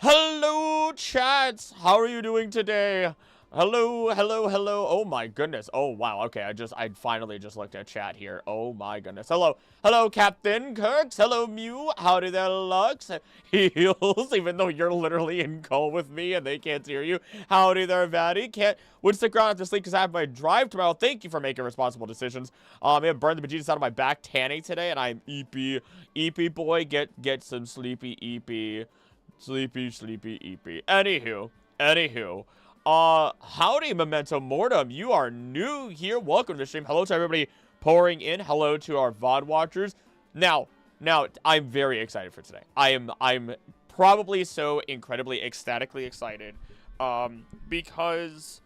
Hello, chats. How are you doing today? Hello, hello, hello. Oh my goodness. Oh wow. Okay, I finally just looked at chat here. Oh my goodness. Hello, hello, Captain Kirks. Hello, Mew. Howdy there, Lux. Heels. Even though you're literally in call with me and they can't hear you. Howdy there, Vatty. Would stick around after sleep because I have my drive tomorrow. Thank you for making responsible decisions. I have burned the bejesus out of my back tanning today, and I'm EP. EP boy, get some sleepy EP. Sleepy, EP. Anywho. Howdy, Memento Mortem. You are new here. Welcome to the stream. Hello to everybody pouring in. Hello to our VOD watchers. Now, I'm very excited for today. I'm probably so incredibly ecstatically excited, because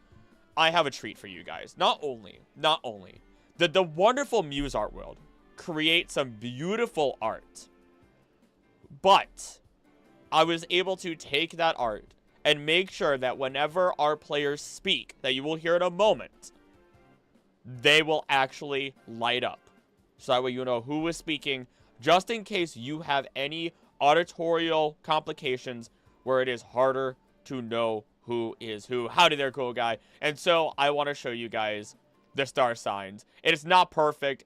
I have a treat for you guys. Not only did the wonderful Muse Art World create some beautiful art, but I was able to take that art and make sure that whenever our players speak, that you will hear in a moment, they will actually light up. So that way you know who is speaking, just in case you have any auditorial complications where it is harder to know who is who. Howdy there, cool guy. And so I want to show you guys the star signs. It is not perfect,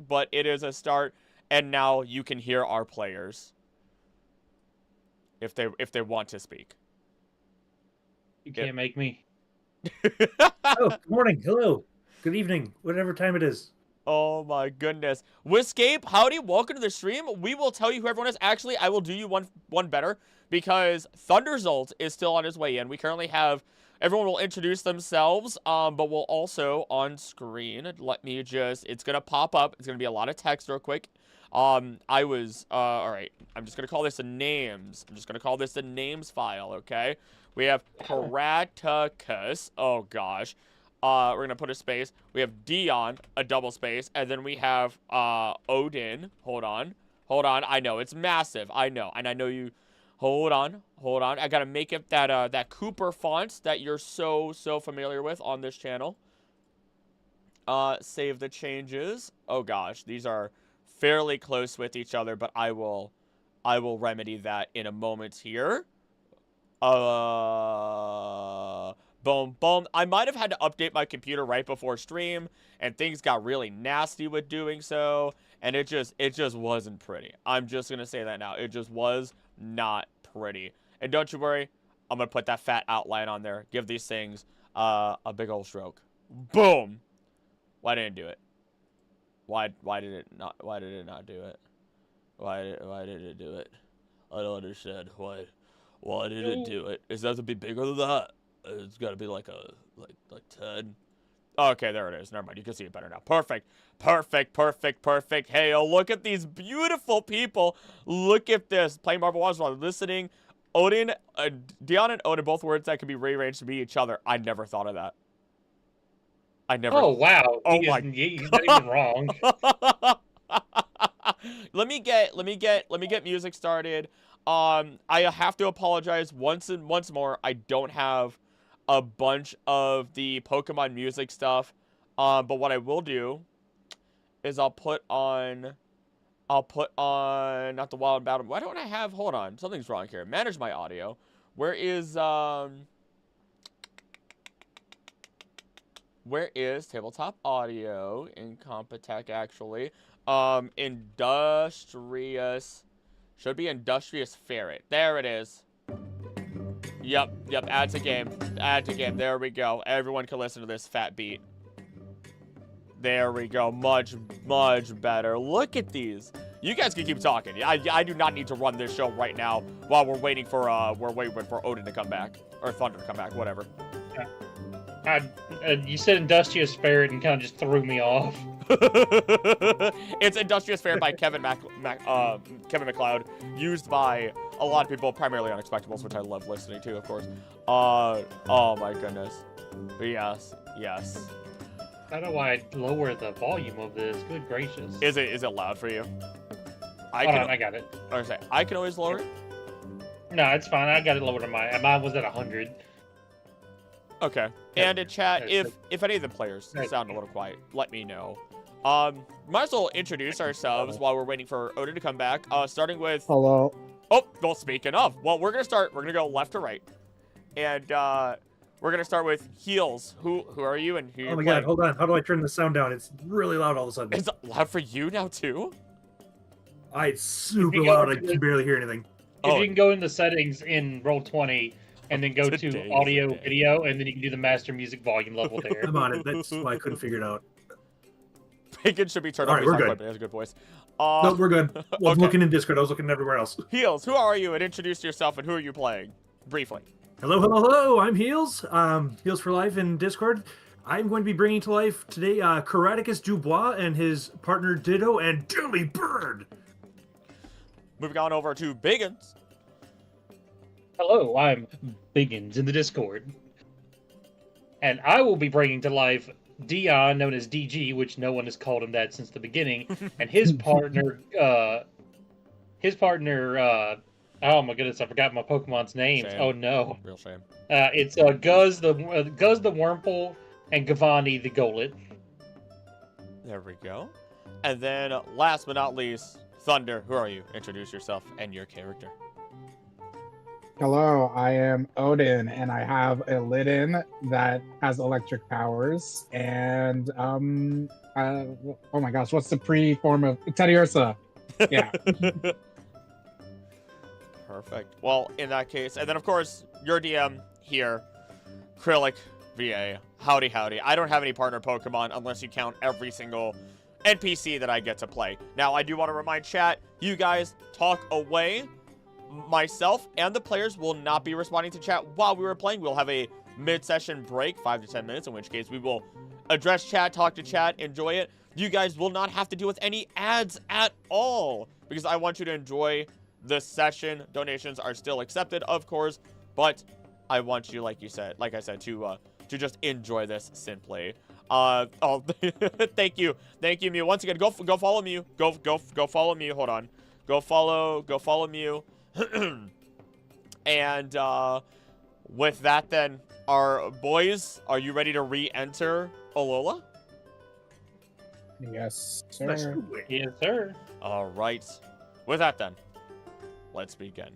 but it is a start, and now you can hear our players if they want to speak. You can't make me. Oh, good morning. Hello. Good evening. Whatever time it is. Oh my goodness. Whiscape, howdy, welcome to the stream. We will tell you who everyone is. Actually, I will do you one better, because Thunderzolt is still on his way in. We currently have, everyone will introduce themselves, but we'll also on screen, it's gonna pop up. It's gonna be a lot of text real quick. All right, I'm just gonna call this the names. I'm just gonna call this the names file, okay? We have Paraticus. Oh gosh. We're gonna put a space. We have Dion, a double space, and then we have Odin. Hold on. I know it's massive. I know, and I know you. Hold on. I gotta make it that Cooper font that you're so familiar with on this channel. Save the changes. Oh gosh, these are fairly close with each other, but I will remedy that in a moment here. Boom. I might have had to update my computer right before stream, and things got really nasty with doing so, and it just wasn't pretty. I'm just gonna say that now. It just was not pretty. And don't you worry, I'm gonna put that fat outline on there. Give these things a big old stroke. Boom. Why didn't it do it? Why did it not do it? Why did it do it? I don't understand. Why did it do it? Is that to be bigger than that? It's got to be like 10. Okay, there it is. Never mind. You can see it better now. Perfect. Hey, oh, look at these beautiful people. Look at this. Playing Marvel Wars while listening. Odin, Dion and Odin, both words that can be rearranged to be each other. I never thought of that. Oh wow. Oh he's not even wrong. Let me get music started. I have to apologize once more. I don't have a bunch of the Pokemon music stuff. But what I will do is I'll put on not the Wild Battle. Why don't I have, hold on, something's wrong here. Manage my audio. Where is tabletop audio in Compotech actually? Industrious. Should be Industrious Ferret. There it is. Yep. Add to game. There we go. Everyone can listen to this fat beat. There we go. Much better. Look at these. You guys can keep talking. I do not need to run this show right now while we're waiting for Odin to come back, or Thunder to come back, whatever. You said Industrious Ferret and kind of just threw me off. It's Industrious Ferret by Kevin MacLeod, used by a lot of people, primarily Unexpectables, which I love listening to, of course. Oh my goodness. But yes. I don't know why I lower the volume of this. Good gracious. Is it loud for you? I got it. I can always lower it. No, it's fine. I got it lower than mine. Mine was at 100. Okay. And in chat, if any of the players sound a little quiet, let me know. Might as well introduce ourselves while we're waiting for Odin to come back. Starting with... Hello. Oh, well, speaking of, well, we're gonna go left to right. And we're gonna start with Heels. Who are you and who Oh you're my playing? god, hold on. How do I turn the sound down? It's really loud all of a sudden. Is it loud for you now too? It's super If you go loud. I to can the- barely hear anything. If Oh. you can go in the settings in Roll20 and then go to Today's audio, the day. video, and then you can do the master music volume level there. I'm on it. That's why I couldn't figure it out. Bacon should be turned All off. right, He's we're not good. quite, but he has a good voice. No, we're good. Well, I'm okay. looking in Discord. I was looking everywhere else. Heels, who are you? And introduce yourself and who are you playing? Briefly. Hello, hello, hello. I'm Heels. Heels for Life in Discord. I'm going to be bringing to life today Karaticus Dubois and his partner Ditto and Dilly Bird. Moving on over to Biggins. Hello, I'm Biggins in the Discord. And I will be bringing to life Dion, known as DG, which no one has called him that since the beginning, and his partner, oh my goodness, I forgot my Pokemon's names. Shame. Oh no. Real shame. It's Guz the Wurmple and Gavani the Golett. There we go. And then last but not least, Thunder, who are you? Introduce yourself and your character. Hello, I am Odin, and I have a Litten that has electric powers. And oh my gosh, what's the pre-form of Teddiursa? Yeah. Perfect. Well, in that case, and then of course your DM here, Krillic VA. Howdy, howdy. I don't have any partner Pokemon unless you count every single NPC that I get to play. Now, I do want to remind chat, you guys talk away. Myself and the players will not be responding to chat while we were playing. We'll have a mid-session break, 5 to 10 minutes, in which case we will address chat, talk to chat, enjoy it. You guys will not have to deal with any ads at all because I want you to enjoy the session. Donations are still accepted, of course, but I want you, like I said, to just enjoy this simply. Oh, thank you, Mew. Once again, go follow Mew. Go follow Mew. Hold on, go follow Mew. And with that, then, our boys, are you ready to re-enter Alola? Yes, Let's sir. do it. Yes, sir. All right. With that, then, let's begin.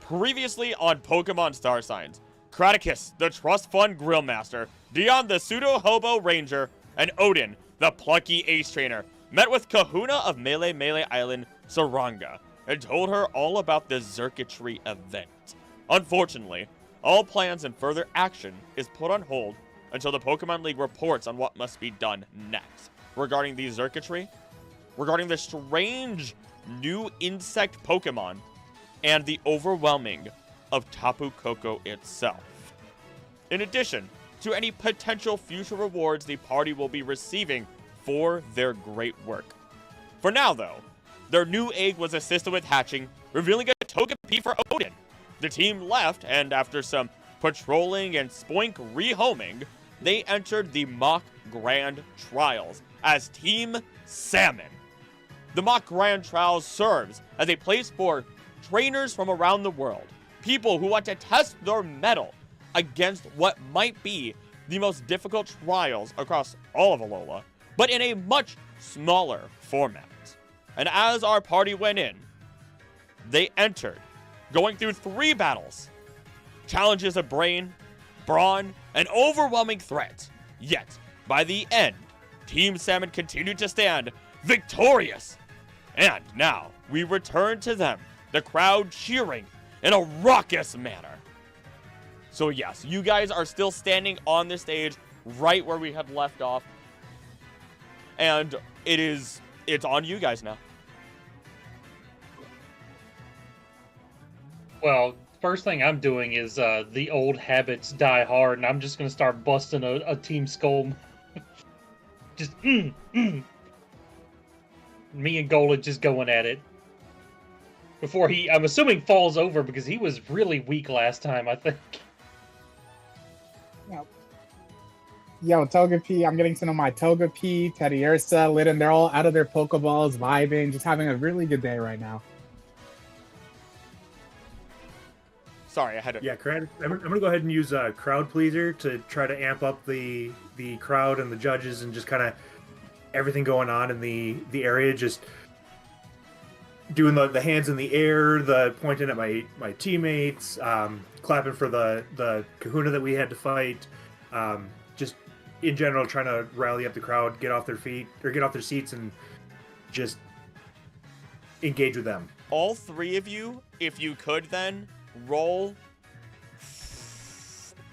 Previously on Pokemon Starsigns, Karaticus, the Trust Fund Grillmaster, Dion, the Pseudo-Hobo Ranger, and Odin, the Plucky Ace Trainer, met with Kahuna of Melee Island, Saranga, and told her all about the circuitry event. Unfortunately, all plans and further action is put on hold until the Pokemon League reports on what must be done next. Regarding the circuitry, regarding the strange new insect Pokemon, and the overwhelming of Tapu Koko itself. In addition to any potential future rewards the party will be receiving for their great work. For now, though, their new egg was assisted with hatching, revealing a Togepi for Odin. The team left, and after some patrolling and Spoink rehoming, they entered the Mock Grand Trials as Team Salmon. The Mock Grand Trials serves as a place for trainers from around the world, people who want to test their mettle against what might be the most difficult trials across all of Alola, but in a much smaller format. And as our party went in, they entered, going through 3 battles, challenges of brain, brawn, and overwhelming threat. Yet, by the end, Team Salmon continued to stand victorious. And now, we return to them, the crowd cheering in a raucous manner. So yes, you guys are still standing on the stage right where we had left off. And it's on you guys now. Well, first thing I'm doing is the old habits die hard, and I'm just gonna start busting a Team Skull. Just me and Golett just going at it. Before he, I'm assuming, falls over because he was really weak last time, I think. Yo, Togepi, I'm getting to know my Togepi, Teddiursa, Litten. They're all out of their Pokeballs, vibing, just having a really good day right now. Sorry, I had to. Yeah, I'm gonna go ahead and use crowd pleaser to try to amp up the crowd and the judges and just kind of everything going on in the area. Just doing the hands in the air, the pointing at my teammates, clapping for the Kahuna that we had to fight. Just in general, trying to rally up the crowd, get off their feet or get off their seats, and just engage with them. All three of you, if you could, then roll.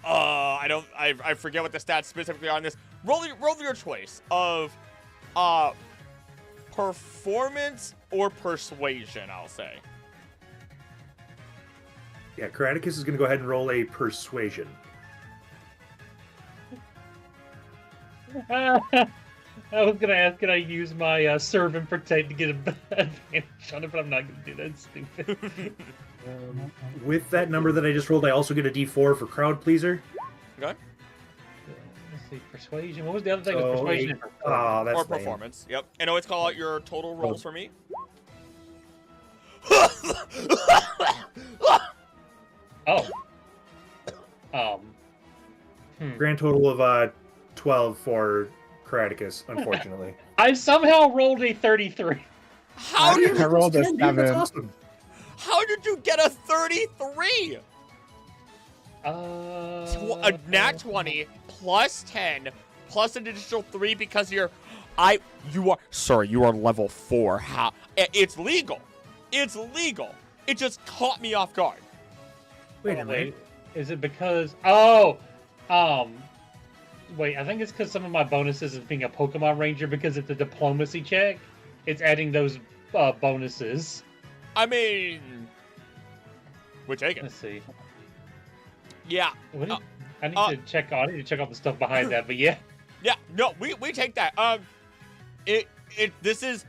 I forget what the stats specifically are on this. Roll your choice of performance or persuasion, I'll say. Yeah, Karaticus is going to go ahead and roll a persuasion. I was gonna ask, can I use my serve and protect to get an advantage on it, but I'm not gonna do that. It's stupid. With that number that I just rolled, I also get a D4 for crowd pleaser. Okay. Let's see, persuasion. What was the other thing? So, Persuasion and oh, that's Or lame. performance. Yep. And always call out your total rolls for me. Oh. Grand total of 12 for Karaticus, unfortunately. I somehow rolled a 33. How did I rolled a That's 7. awesome. How did you get a 33? A nat 20 plus 10 plus an additional 3 because you are level 4. How? It's legal. It's legal. It just caught me off guard. Wait a minute. Wait, is it because... Wait, I think it's because some of my bonuses is being a Pokemon Ranger because it's a diplomacy check. It's adding those bonuses. I mean, we take it. Let's see. Yeah. I need to check. I need to check out the stuff behind that. But yeah. Yeah. No, we take that. This is,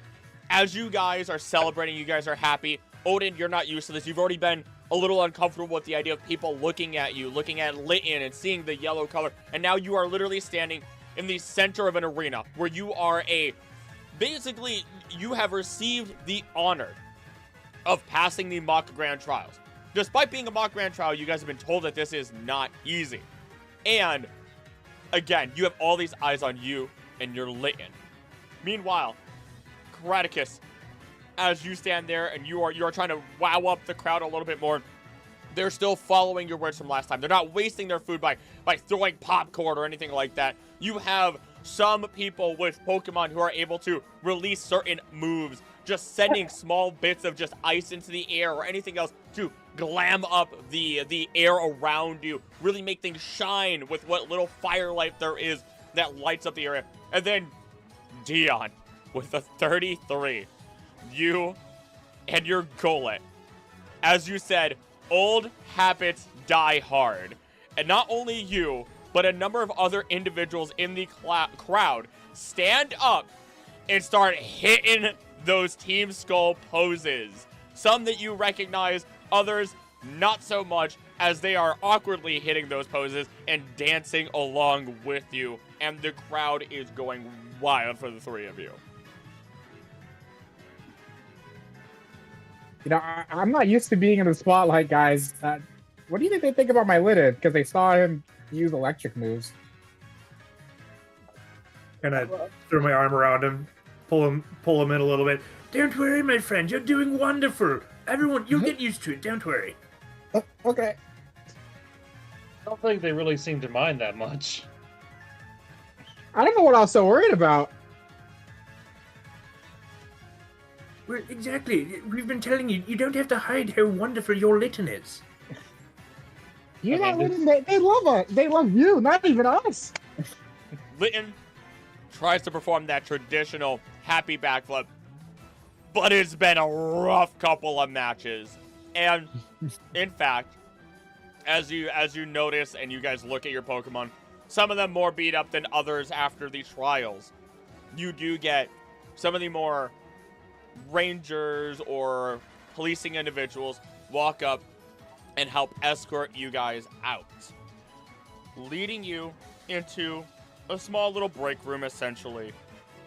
as you guys are celebrating, you guys are happy. Odin, you're not used to this. You've already been a little uncomfortable with the idea of people looking at you, looking at Litton and seeing the yellow color. And now you are literally standing in the center of an arena where you are basically, you have received the honor of passing the mock grand trials. Despite being a mock grand trial, you guys have been told that this is not easy. And again, you have all these eyes on you and your Litton. Meanwhile, Karaticus, as you stand there and you are trying to wow up the crowd a little bit more, they're still following your words from last time. They're not wasting their food by throwing popcorn or anything like that. You have some people with Pokemon who are able to release certain moves, just sending small bits of just ice into the air or anything else to glam up the air around you, really make things shine with what little firelight there is that lights up the area. And then Dion with a 33. You and your Golett. As you said, old habits die hard. And not only you, but a number of other individuals in the crowd stand up and start hitting those Team Skull poses. Some that you recognize, others not so much, as they are awkwardly hitting those poses and dancing along with you. And the crowd is going wild for the three of you. You know, I'm not used to being in the spotlight, guys. What do you think they think about my Litton? Because they saw him use electric moves. And I throw my arm around him, pull him in a little bit. Don't worry, my friend. You're doing wonderful. Everyone, you'll get used to it. Don't worry. Okay. I don't think they really seem to mind that much. I don't know what I was so worried about. Well, exactly. We've been telling you, you don't have to hide how wonderful your Litton is. You're not Litton. They love us. They love you, not even us. Litton tries to perform that traditional happy backflip, but it's been a rough couple of matches. And in fact, as you notice and you guys look at your Pokemon, some of them more beat up than others after the trials. You do get some of the more rangers or policing individuals walk up and help escort you guys out, leading you into a small little break room, essentially,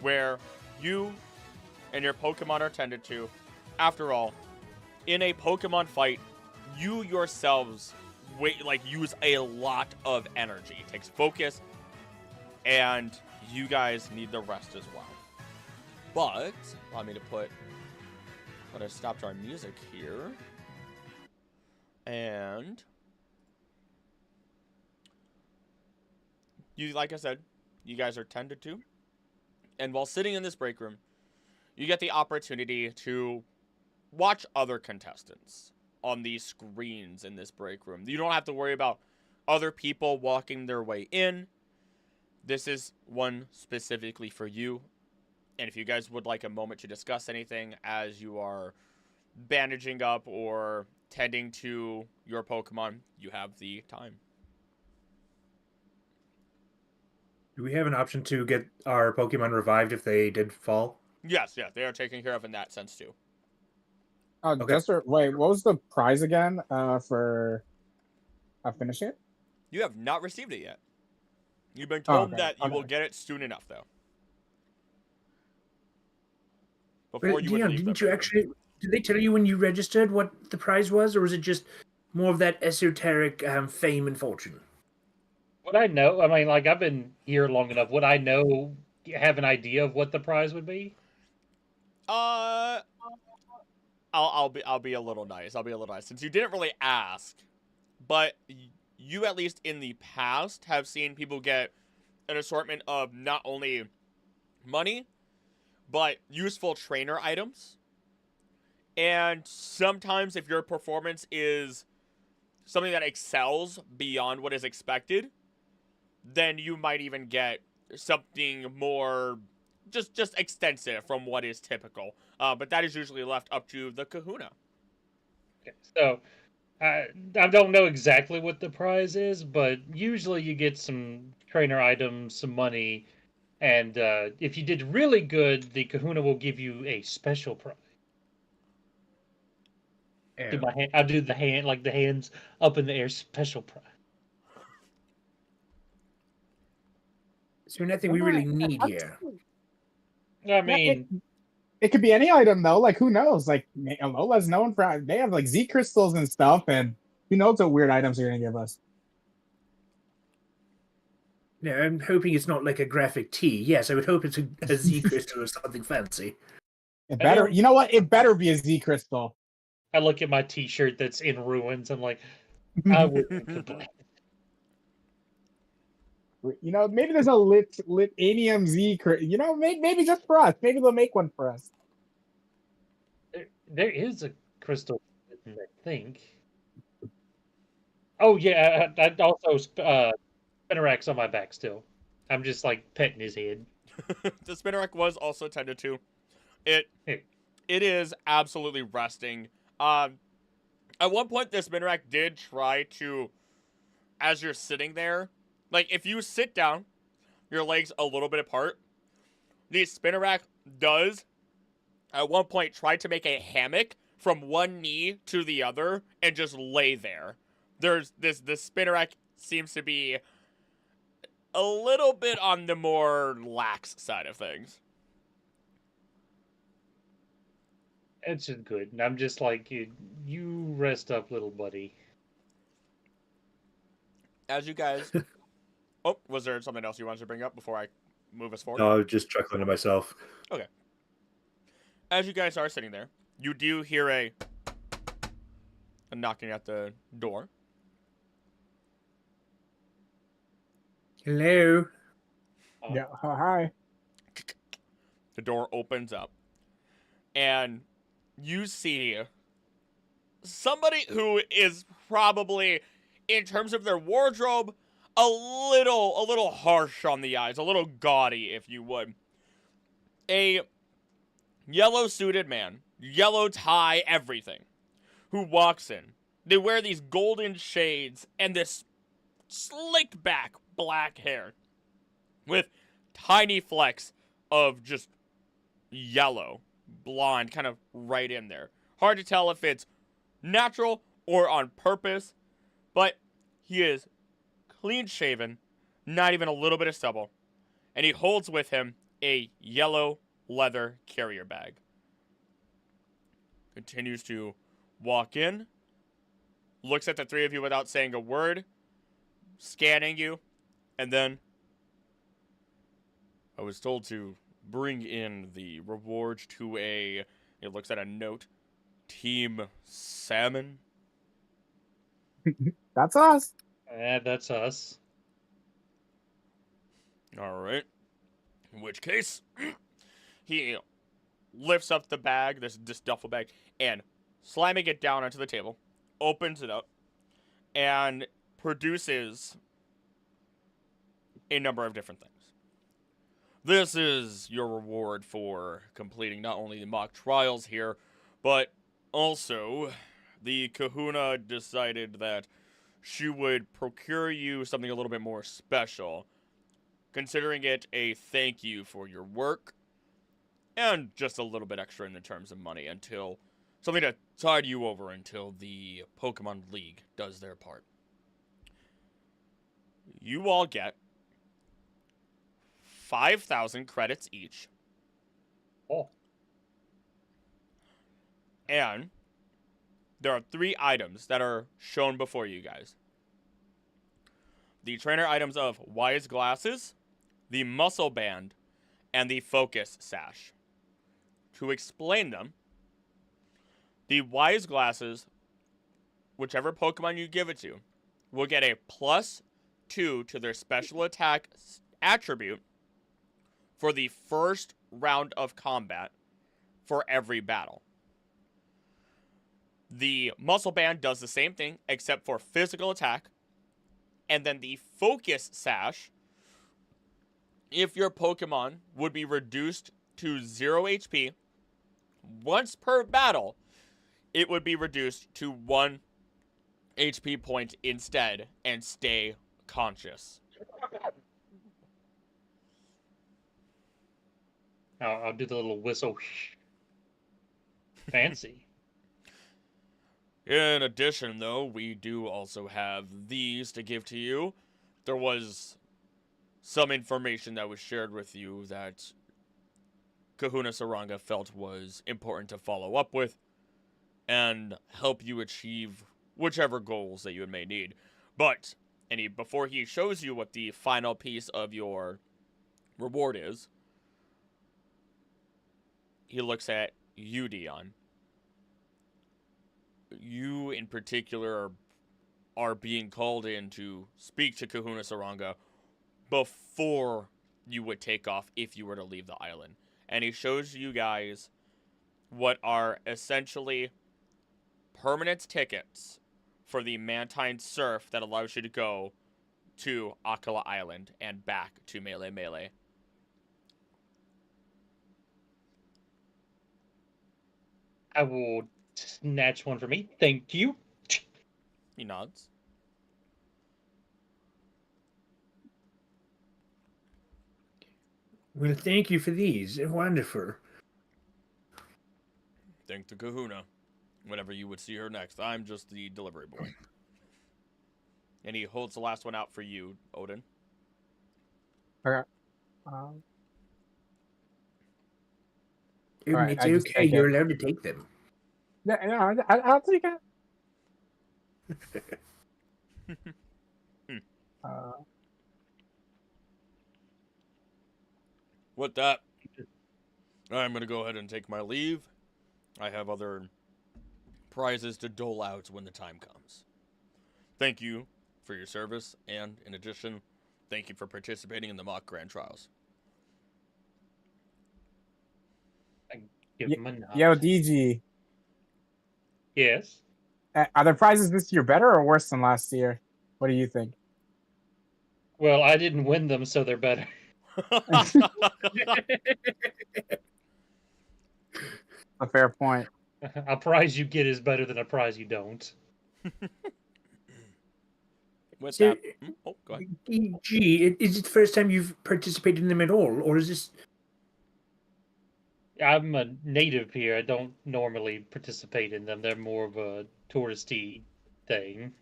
where you and your Pokemon are tended to. After all, in a Pokemon fight, you yourselves use a lot of energy. It takes focus, and you guys need the rest as well. But allow me to I stopped our music here, and like I said, you guys are 10 to 2, and while sitting in this break room, you get the opportunity to watch other contestants on these screens in this break room. You don't have to worry about other people walking their way in. This is one specifically for you. And if you guys would like a moment to discuss anything as you are bandaging up or tending to your Pokemon, you have the time. Do we have an option to get our Pokemon revived if they did fall? Yes, they are taken care of in that sense too. Okay. Wait, what was the prize again for finishing it? You have not received it yet. You've been told that you will get it soon enough, though. Before you Dion, didn't you actually? Did they tell you when you registered what the prize was, or was it just more of that esoteric fame and fortune? Would I know? I mean, like, I've been here long enough. Would I know? Have an idea of what the prize would be? I'll be a little nice. Since you didn't really ask, but you at least in the past have seen people get an assortment of not only money, but useful trainer items. And sometimes if your performance is something that excels beyond what is expected, then you might even get something more just extensive from what is typical. But that is usually left up to the Kahuna. Okay, so I don't know exactly what the prize is, but usually you get some trainer items, some money, and if you did really good, the Kahuna will give you a special prize. I'll do the hand, like the hands up in the air, special prize. So nothing we really need here. I mean, it could be any item though. Like who knows? Like Alola's known for they have like Z crystals and stuff, and who knows what weird items they're gonna give us. No, I'm hoping it's not like a graphic tee. Yes, I would hope it's a Z crystal or something fancy. It better. You know what? It better be a Z crystal. I look at my T-shirt that's in ruins. I'm like, I wouldn't complain. You know, maybe there's a litanium Z. You know, maybe just for us. Maybe they'll make one for us. There is a crystal, I think. Oh yeah, I also Spinnerack's on my back still. I'm just like petting his head. The Spinnerack was also tended to. It is absolutely resting. At one point, the Spinnerack did try to, as you're sitting there, like if you sit down, your legs a little bit apart, the Spinnerack does, at one point, try to make a hammock from one knee to the other and just lay there. The Spinnerack seems to be a little bit on the more lax side of things. It's just good. And I'm just like, you rest up, little buddy. As you guys... Oh, was there something else you wanted to bring up before I move us forward? No, I was just chuckling to myself. Okay. As you guys are sitting there, you do hear a knocking at the door. Hello. Yeah. Hi. The door opens up, and you see somebody who is probably, in terms of their wardrobe, a little harsh on the eyes, a little gaudy, if you would. A yellow-suited man, yellow tie, everything, who walks in. They wear these golden shades and this slicked back black hair with tiny flecks of just yellow, blonde, kind of right in there. Hard to tell if it's natural or on purpose, but he is clean shaven, not even a little bit of stubble, and he holds with him a yellow leather carrier bag. Continues to walk in, looks at the three of you without saying a word, scanning you, and then I was told to bring in the reward to a, it looks at a note, Team Salmon. That's us. That's us. All right. In which case, he lifts up the bag, this duffel bag, and slamming it down onto the table, opens it up, and produces a number of different things. This is your reward for completing not only the mock trials here, but also the Kahuna decided that she would procure you something a little bit more special, considering it a thank you for your work, and just a little bit extra in the terms of money until something to tide you over until the Pokemon League does their part. You all get 5,000 credits each. Oh. And there are 3 items that are shown before you guys. The trainer items of Wise Glasses, the Muscle Band, and the Focus Sash. To explain them, the Wise Glasses, whichever Pokemon you give it to, will get a +2 to their special attack attribute for the first round of combat for every battle. The Muscle Band does the same thing, except for physical attack. And then the Focus Sash, if your Pokemon would be reduced to 0 HP once per battle, it would be reduced to 1 HP point instead and stay conscious. I'll do the little whistle. Fancy. In addition, though, we do also have these to give to you. There was some information that was shared with you that Kahuna Saranga felt was important to follow up with and help you achieve whichever goals that you may need. But before he shows you what the final piece of your reward is, he looks at you, Dion. You, in particular, are being called in to speak to Kahuna Saranga before you would take off if you were to leave the island. And he shows you guys what are essentially permanent tickets for the Mantine Surf that allows you to go to Akala Island and back to Melee Melee. I will snatch one for me. Thank you. He nods. Well, thank you for these. Wonderful. Thank the Kahuna. Whenever you would see her next. I'm just the delivery boy. And he holds the last one out for you, Odin. Okay. Odin, Alright, it's I just okay. take You're it. allowed to take them. Yeah, I'll take it. With that, I'm going to go ahead and take my leave. I have other prizes to dole out when the time comes. Thank you for your service, and in addition, thank you for participating in the mock grand trials. Give him a nod. Yo, DG, Yes. are the prizes this year better or worse than last year? What do you think? Well, I didn't win them, so they're better. A fair point. A prize you get is better than a prize you don't. With So, that, oh, go ahead. Is it the first time you've participated in them at all, or is this? I'm a native here. I don't normally participate in them. They're more of a touristy thing.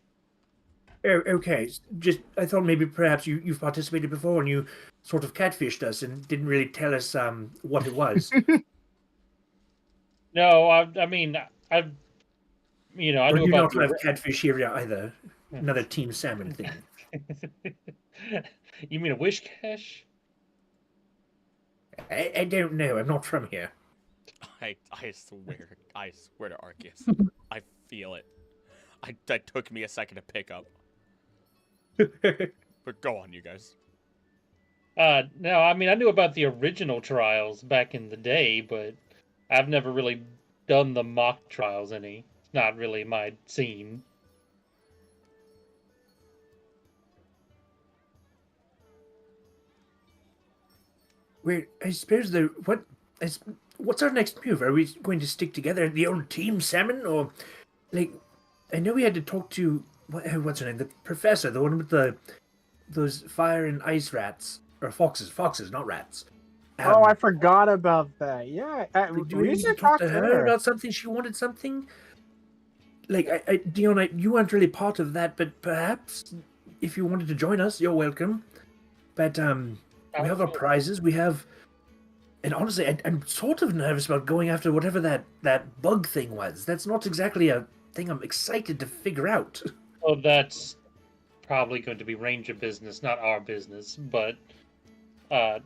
Oh, okay. Just I thought maybe perhaps you've participated before and you sort of catfished us and didn't really tell us what it was. No, I mean, I've I Or knew do you about not have catfish here either? Another team salmon thing. You mean a wish cache? I don't know. I'm not from here. I swear to Arceus. I feel it. That took me a second to pick up. But go on, you guys. No, I mean I knew about the original trials back in the day, but I've never really done the mock trials any. It's not really my scene. Wait, I suppose what's our next move? Are we going to stick together, the old team salmon, or like? I know we had to talk to what's her name, the professor, the one with those fire and ice rats or foxes, not rats. Oh, I forgot about that. Yeah, Do we need to should talk talk to to her her. about something? She wanted something. Like, Dion, you weren't really part of that, but perhaps if you wanted to join us, you're welcome. But we have our prizes. We have, and honestly, I'm sort of nervous about going after whatever that bug thing was. That's not exactly a thing I'm excited to figure out. Well, that's probably going to be Ranger business, not our business. But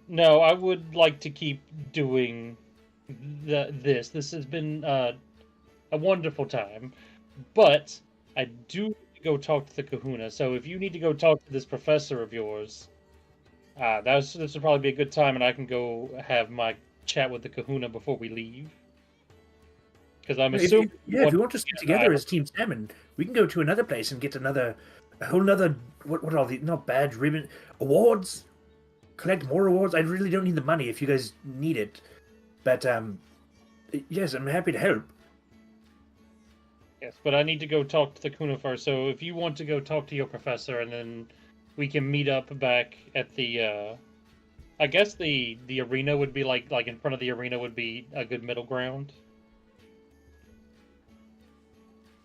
no, I would like to keep doing this. This has been a wonderful time, but I do need to go talk to the Kahuna. So if you need to go talk to this professor of yours, this would probably be a good time, and I can go have my chat with the Kahuna before we leave. Because I'm assuming, If you want to stick together as Team Salmon, we can go to another place and get a whole nother what are these? Not badge, ribbon, awards. Collect more awards. I really don't need the money if you guys need it, but yes, I'm happy to help. Yes, but I need to go talk to the Kahuna first. So if you want to go talk to your professor, and then we can meet up back at the. I guess the arena would be like in front of the arena would be a good middle ground.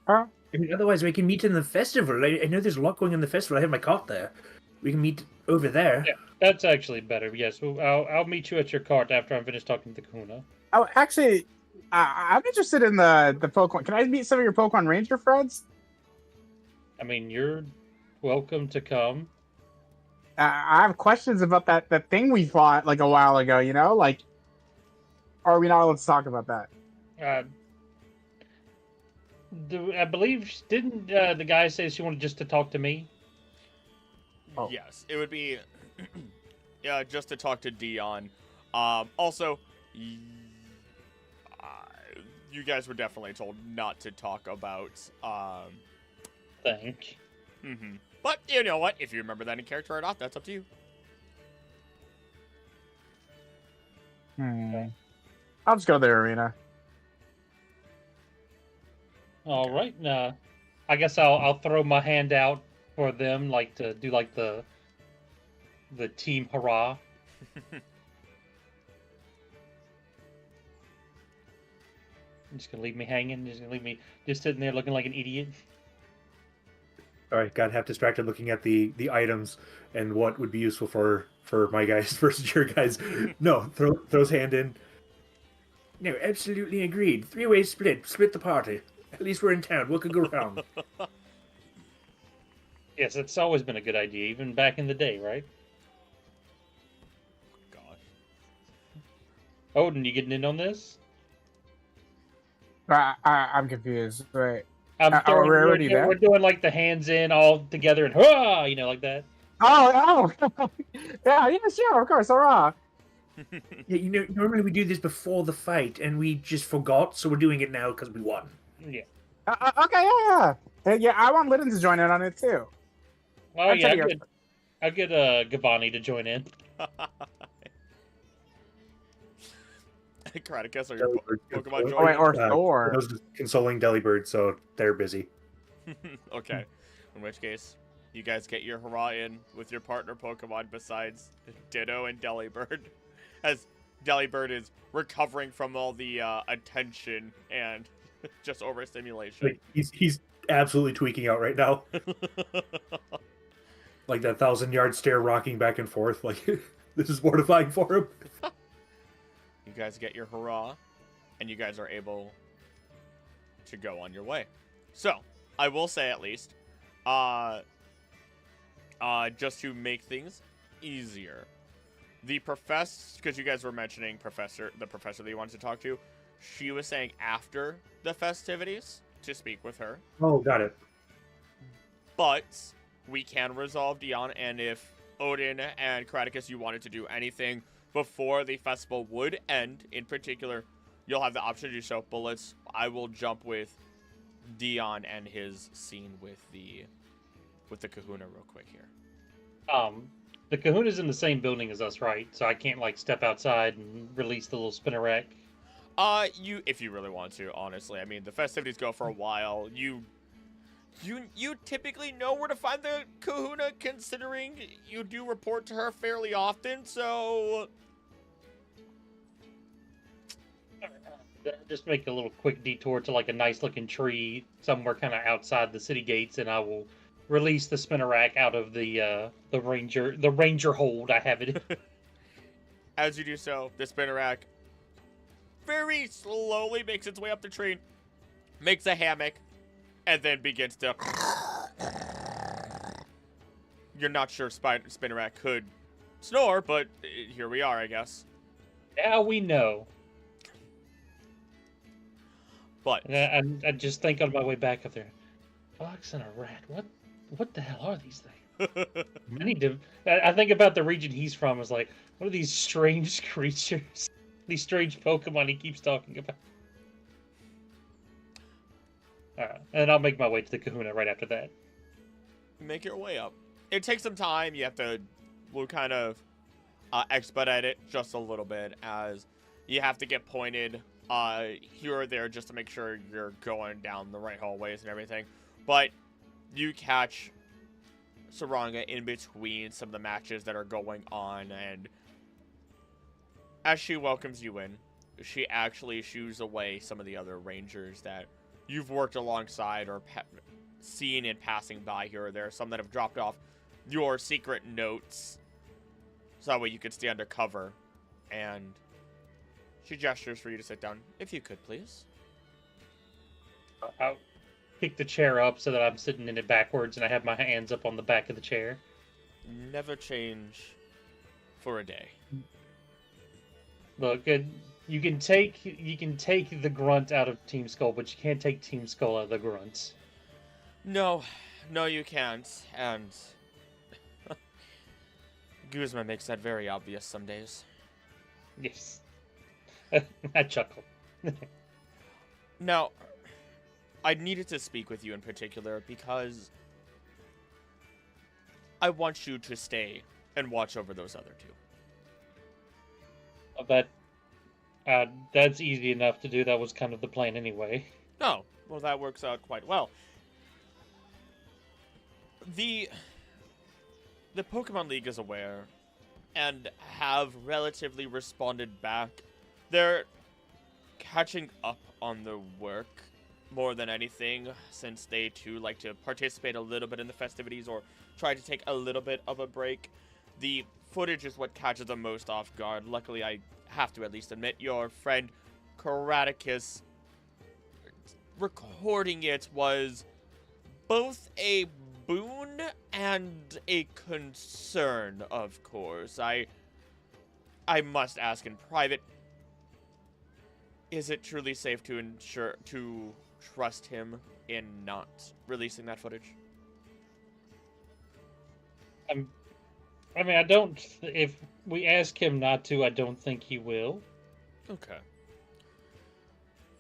I mean, otherwise, we can meet in the festival. I know there's a lot going on in the festival. I have my cart there. We can meet over there. Yeah, that's actually better. Yes, I'll meet you at your cart after I'm finished talking to the Kahuna. Oh, actually, I'm interested in the Pokemon. Can I meet some of your Pokemon Ranger friends? I mean, you're welcome to come. I have questions about that thing we fought like a while ago. Like, are we not allowed to talk about that? I believe didn't the guy say she wanted just to talk to me? Oh. Yes, it would be yeah, just to talk to Dion. Also, you guys were definitely told not to talk about Thank. But you know what? If you remember that in character or not, that's up to you. I'll just go to the arena. All right. I guess I'll throw my hand out for them, like to do like the team hurrah. Hmm. Just gonna leave me hanging. Just gonna leave me just sitting there looking like an idiot. All right, got half distracted looking at the items and what would be useful for my guys versus your guys. No, throw his hand in. No, absolutely agreed. 3-way split. Split the party. At least we're in town. What could go wrong? Yes, it's always been a good idea, even back in the day, right? Gosh. Odin, you getting in on this? I'm confused. Right. We're doing like the hands in all together and hurrah, like that. Oh, yeah, sure, of course, hurrah. Yeah, normally we do this before the fight, and we just forgot, so we're doing it now because we won. Yeah. Okay, yeah. I want Lytton to join in on it too. Oh yeah, I'll get Gavani to join in. Karaticus or your Pokemon Oh, wait, or I Thor. was just consoling Delibird, so they're busy. Okay. In which case, you guys get your hurrah in with your partner Pokemon besides Ditto and Delibird. As Delibird is recovering from all the attention and just overstimulation. Like, he's absolutely tweaking out right now. Like that 1,000-yard stare rocking back and forth. Like, this is mortifying for him. You guys get your hurrah, and you guys are able to go on your way. So, I will say at least, just to make things easier, the professor, because you guys were mentioning the professor that you wanted to talk to, she was saying after the festivities to speak with her. Oh, got it. But we can resolve Dion, and if Odin and Kraticus, you wanted to do anything before the festival would end, in particular, you'll have the option to do so. But I will jump with Dion and his scene with the Kahuna real quick here. The Kahuna's in the same building as us, right? So I can't like step outside and release the little spinner rack. If you really want to, honestly. I mean, the festivities go for a while. You typically know where to find the Kahuna, considering you do report to her fairly often, so... Just make a little quick detour to like a nice looking tree somewhere kind of outside the city gates, and I will release the spinner rack out of the ranger hold I have it. As you do so, the spinner rack very slowly makes its way up the tree, makes a hammock, and then begins to... You're not sure spinner rack could snore, but here we are, I guess. Now we know. But I just think on my way back up there, fox and a rat. What the hell are these things? I need to. I think about the region he's from. Is like, what are these strange creatures? These strange Pokemon he keeps talking about. And I'll make my way to the Kahuna right after that. Make your way up. It takes some time. You have to kind of expedite it just a little bit, as you have to get pointed here or there just to make sure you're going down the right hallways and everything. But you catch Saranga in between some of the matches that are going on, and as she welcomes you in, she actually shoos away some of the other rangers that you've worked alongside or seen in passing by here or there. Some that have dropped off your secret notes, so that way you can stay undercover. And she gestures for you to sit down. If you could, please. I'll kick the chair up so that I'm sitting in it backwards, and I have my hands up on the back of the chair. Never change for a day. Look, you can take the grunt out of Team Skull, but you can't take Team Skull out of the grunts. No, you can't. And Guzma makes that very obvious some days. Yes. I chuckle. Now, I needed to speak with you in particular because I want you to stay and watch over those other two. That's easy enough to do. That was kind of the plan anyway. Oh, well, that works out quite well. The Pokemon League is aware and have relatively responded back. They're catching up on the work more than anything, since they too like to participate a little bit in the festivities or try to take a little bit of a break. The footage is what catches them most off guard. Luckily, I have to at least admit, your friend Kraticus recording it was both a boon and a concern, of course. I must ask in private, is it truly safe to trust him in not releasing that footage? I mean, I don't. If we ask him not to, I don't think he will. Okay.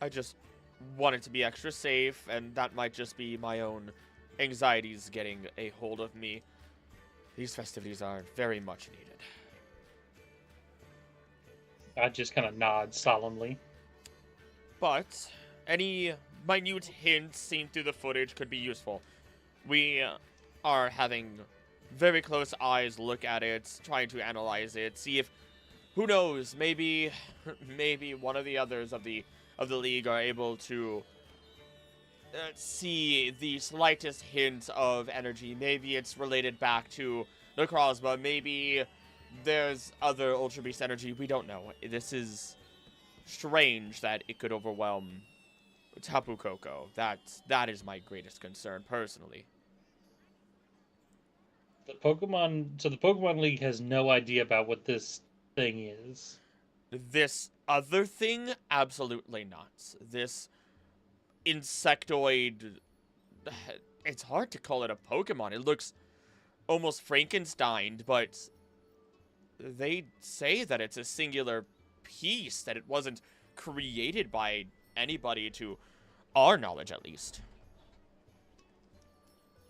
I just wanted to be extra safe, and that might just be my own anxieties getting a hold of me. These festivities are very much needed. I just kind of nod solemnly. But any minute hints seen through the footage could be useful. We are having very close eyes look at it, trying to analyze it, see if, who knows, maybe one of the others of the league are able to see the slightest hint of energy. Maybe it's related back to the Crosba. Maybe there's other Ultra Beast energy. We don't know. This is strange that it could overwhelm Tapu Koko. That is my greatest concern, personally. The Pokemon League has no idea about what this thing is. This other thing, absolutely not. This insectoid... It's hard to call it a Pokemon. It looks almost Frankenstein, but they say that it's a singular piece, that it wasn't created by anybody, to our knowledge at least.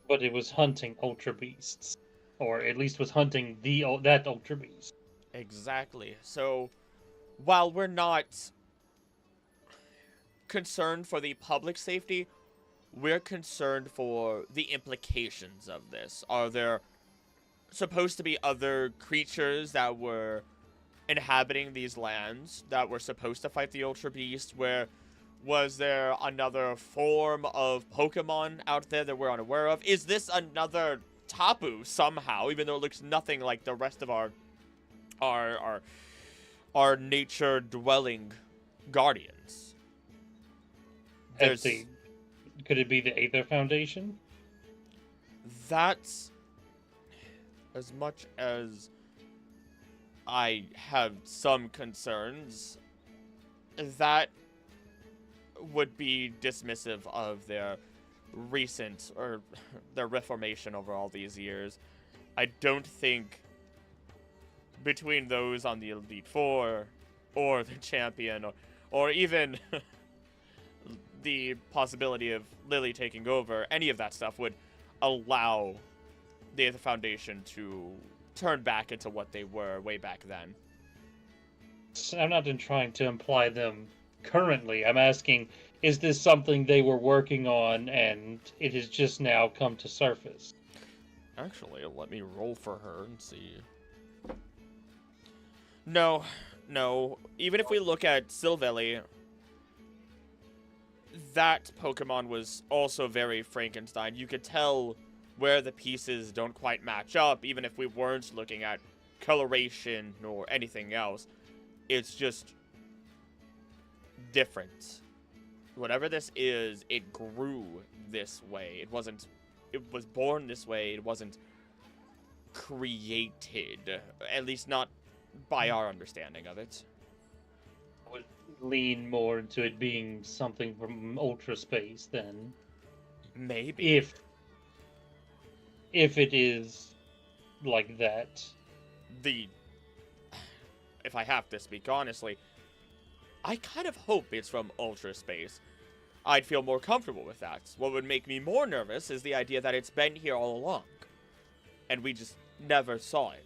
But it was hunting Ultra Beasts. Or at least was hunting that Ultra Beast. Exactly. So, while we're not concerned for the public safety, we're concerned for the implications of this. Are there supposed to be other creatures that were inhabiting these lands that were supposed to fight the Ultra Beast? Was there another form of Pokemon out there that we're unaware of? Is this another Tapu somehow, even though it looks nothing like the rest of our nature dwelling guardians? Could it be the Aether Foundation? That's, as much as I have some concerns, that would be dismissive of their recent, or their reformation over all these years. I don't think between those on the Elite Four, or the Champion, or even the possibility of Lily taking over, any of that stuff would allow the Foundation to turn back into what they were way back then. I'm not trying to imply them currently. I'm asking, is this something they were working on and it has just now come to surface? Actually, let me roll for her and see. No. Even if we look at Silvally, that Pokemon was also very Frankenstein. You could tell where the pieces don't quite match up, even if we weren't looking at coloration or anything else. It's just different. Whatever this is, it grew this way. It was born this way. It wasn't created, at least not by our understanding of it. Would lean more into it being something from Ultra Space then. Maybe. If it is like that. If I have to speak honestly, I kind of hope it's from Ultra Space. I'd feel more comfortable with that. What would make me more nervous is the idea that it's been here all along, and we just never saw it.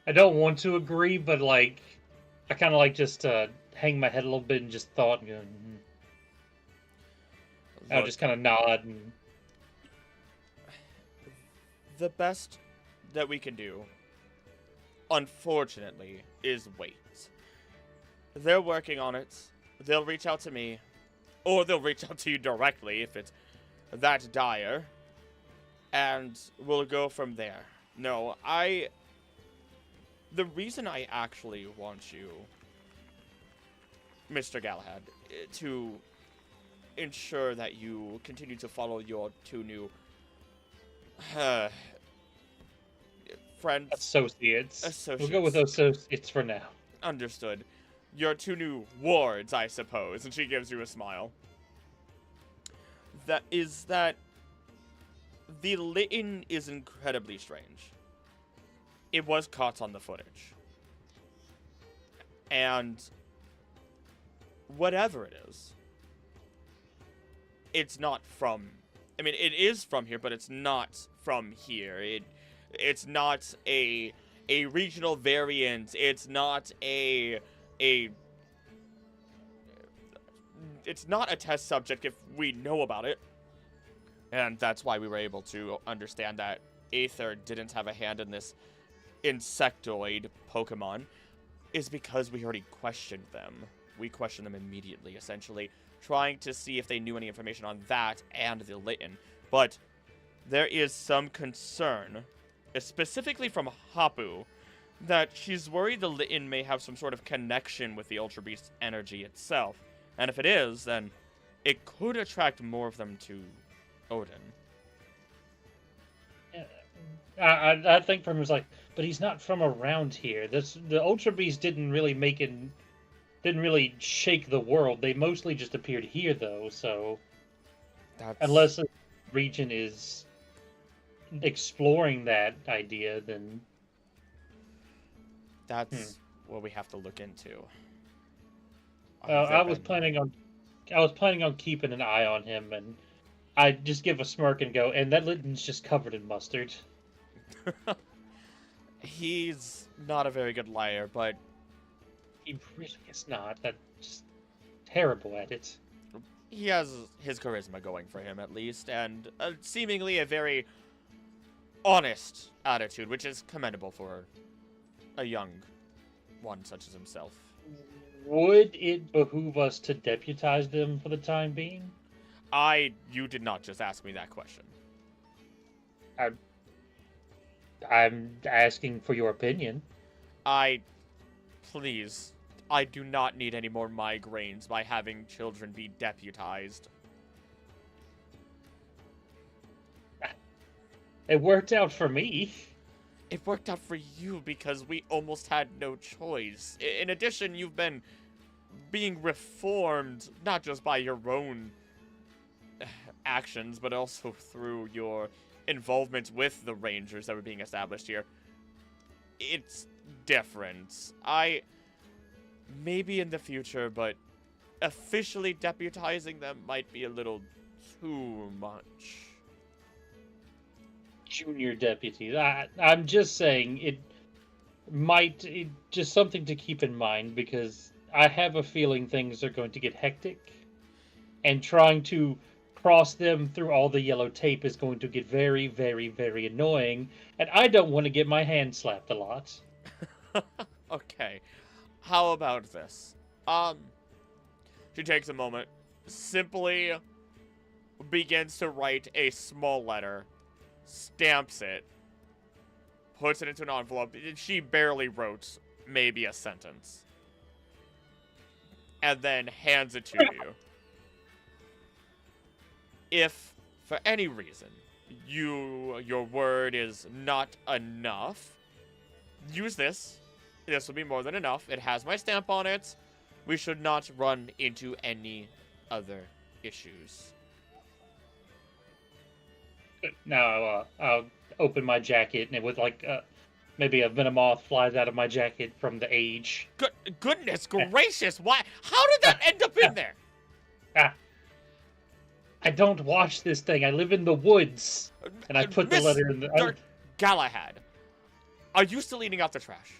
I don't want to agree, but like, I kind of like just hang my head a little bit and just thought, and go, I'll just kind of nod. And the best that we can do, unfortunately, is wait. They're working on it. They'll reach out to me, or they'll reach out to you directly if it's that dire, and we'll go from there. No, the reason I actually want you, Mr. Galahad, to ensure that you continue to follow your two new friends. Associates. We'll go with associates for now. Understood. Your two new wards, I suppose. And she gives you a smile. That the Litten is incredibly strange. It was caught on the footage. And whatever it is, it's not from... I mean, it is from here, but it's not from here. It's not a regional variant. It's not it's not a test subject if we know about it. And that's why we were able to understand that Aether didn't have a hand in this insectoid Pokemon, is because we already questioned them. We questioned them immediately, essentially, trying to see if they knew any information on that and the Litten. But there is some concern, specifically from Hapu, that she's worried the Litten may have some sort of connection with the Ultra Beast energy itself. And if it is, then it could attract more of them to Odin. I think from his like, but he's not from around here. The Ultra Beast didn't really didn't really shake the world. They mostly just appeared here, though. So unless a region is exploring that idea, then that's what we have to look into. I was planning on keeping an eye on him, and I just give a smirk and go, and that Litten's just covered in mustard. He's not a very good liar, but He really is not. That's just terrible at it. he has his charisma going for him, at least, and seemingly a very honest attitude, which is commendable for a young one such as himself. Would it behoove us to deputize them for the time being? You did not just ask me that question. I'm asking for your opinion. Please, I do not need any more migraines by having children be deputized. It worked out for me. It worked out for you because we almost had no choice. In addition, you've been being reformed, not just by your own actions, but also through your involvement with the Rangers that were being established here. It's different. Maybe in the future, but officially deputizing them might be a little too much. Junior deputies. I'm just saying it just something to keep in mind, because I have a feeling things are going to get hectic, and trying to cross them through all the yellow tape is going to get very, very, very annoying, and I don't want to get my hand slapped a lot. Okay. How about this? She takes a moment, simply begins to write a small letter, stamps it, puts it into an envelope. She barely wrote maybe a sentence. And then hands it to you. If, for any reason, your word is not enough, use this. This will be more than enough. It has my stamp on it. We should not run into any other issues. Now I'll open my jacket, and with maybe a Venomoth flies out of my jacket from the age. Goodness gracious! Why? How did that end up in there? I don't watch this thing. I live in the woods, and I put the letter in the. Galahad, are you still eating out the trash?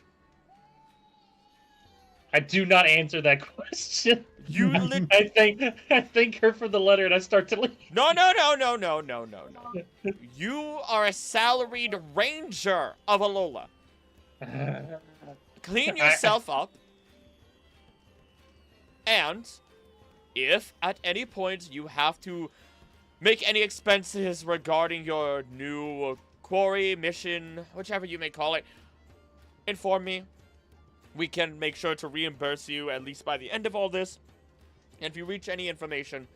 I do not answer that question. You I thank her for the letter, and I start to leave. No. You are a salaried ranger of Alola. Clean yourself up. And if at any point you have to make any expenses regarding your new quarry, mission, whichever you may call it, inform me. We can make sure to reimburse you at least by the end of all this. And if you reach any information,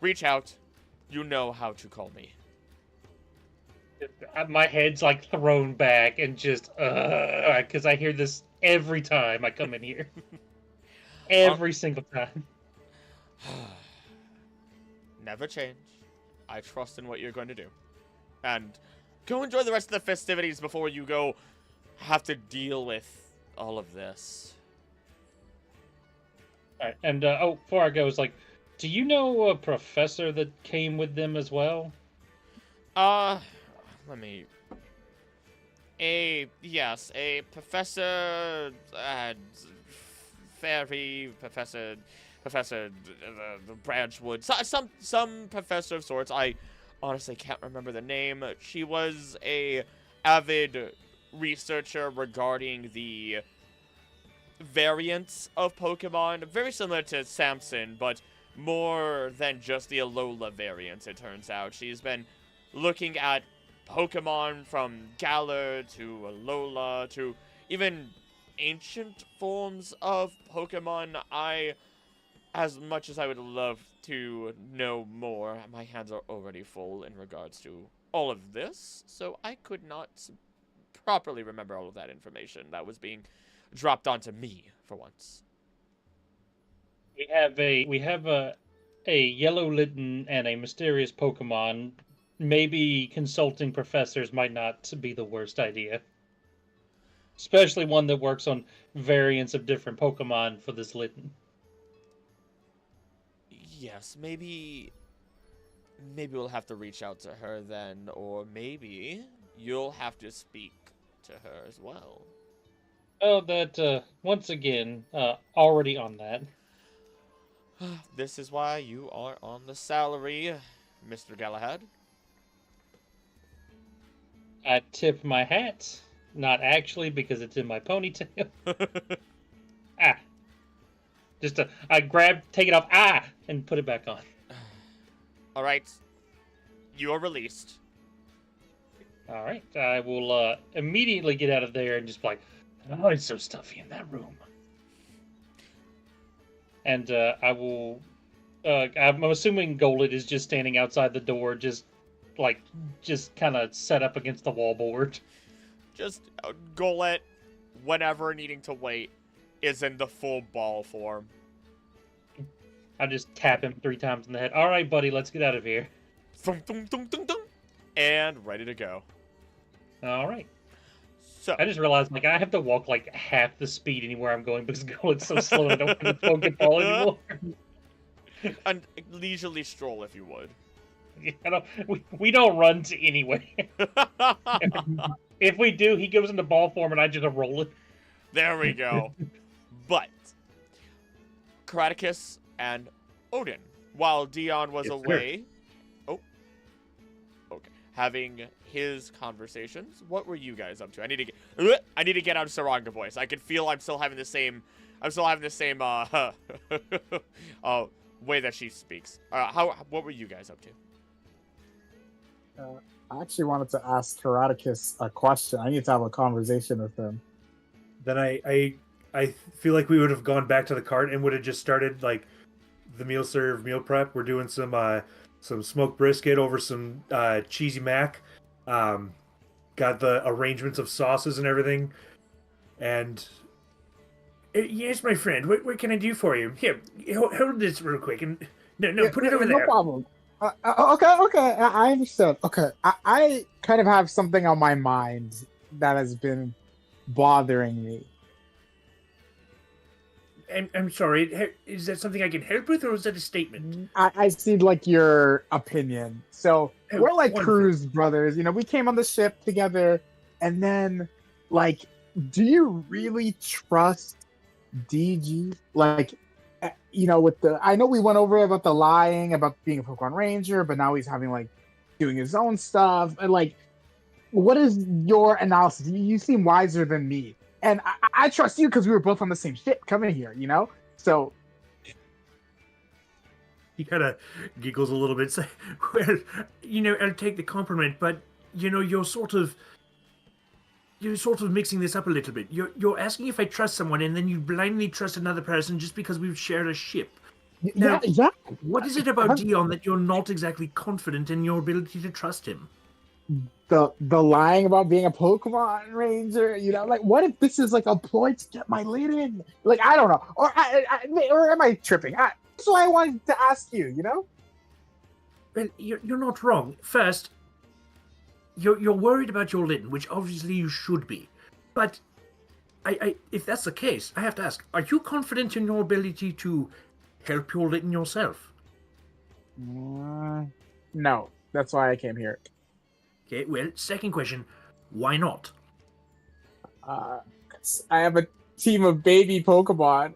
reach out. You know how to call me. My head's like thrown back and just because I hear this every time I come in here. Every single time. Never change. I trust in what you're going to do. And go enjoy the rest of the festivities before you go have to deal with all of this. Alright, and before I go, it's like, do you know a professor that came with them as well? Let me... A professor, fairy professor, the Branchwood, some professor of sorts. I honestly can't remember the name. She was a avid researcher regarding the variants of Pokemon, very similar to Samson, but more than just the Alola variants, it turns out. She's been looking at Pokemon from Galar to Alola to even ancient forms of Pokemon. As much as I would love to know more, my hands are already full in regards to all of this, so I could not properly remember all of that information that was being dropped onto me for once. We have a yellow Litten and a mysterious Pokemon. Maybe consulting professors might not be the worst idea. Especially one that works on variants of different Pokemon for this Litten. Yes, maybe we'll have to reach out to her then, or maybe you'll have to speak to her as well. Oh, that, once again, already on that. This is why you are on the salary, Mr. Galahad. I tip my hat. Not actually, because it's in my ponytail. Ah. I take it off, and put it back on. Alright. You are released. Alright, I will immediately get out of there and just be like, oh, it's so stuffy in that room. And I will, I'm assuming Golett is just standing outside the door, just kind of set up against the wallboard. Just Golett, whenever needing to wait, is in the full ball form. I just tap him 3 times in the head. All right, buddy, let's get out of here. Thunk, thunk, thunk, thunk, thunk, and ready to go. All right. So I just realized, I have to walk half the speed anywhere I'm going because Golett's so slow I don't have the Pokeball anymore. a leisurely stroll, if you would. We don't run to anywhere. If we do, he goes into ball form and I just roll it. There we go. But Karaticus and Odin, while Dion was away, having his conversations, what were you guys up to? I need to get out of Saranga voice. I can feel I'm still having the same way that she speaks. What were you guys up to? I actually wanted to ask Karaticus a question. I need to have a conversation with him. Then I feel like we would have gone back to the cart and would have just started the meal prep. We're doing some smoked brisket over some cheesy mac. Got the arrangements of sauces and everything. And yes, my friend, what can I do for you? Here, hold this real quick. And no, put it over there. No problem. Okay, I understand. Okay, I kind of have something on my mind that has been bothering me. I'm sorry. Is that something I can help with, or is that a statement? I see your opinion. So we're wonderful. cruise brothers. We came on the ship together, and then do you really trust DG? I know we went over about the lying about being a Pokemon Ranger, but now he's having doing his own stuff. And what is your analysis? You seem wiser than me. And I trust you because we were both on the same ship coming here, So he kind of giggles a little bit. Say, well, I'll take the compliment, but you're sort of mixing this up a little bit. You're asking if I trust someone, and then you blindly trust another person just because we've shared a ship. Now, yeah. What is it about Dion that you're not exactly confident in your ability to trust him? The lying about being a Pokemon Ranger, what if this is a ploy to get my lead in? I don't know, or am I tripping? That's why I wanted to ask you. Well, you're not wrong. First, you're worried about your Litten, which obviously you should be. But if that's the case, I have to ask: are you confident in your ability to help your Litten yourself? No, that's why I came here. Okay, well, second question, why not? 'Cause I have a team of baby Pokemon.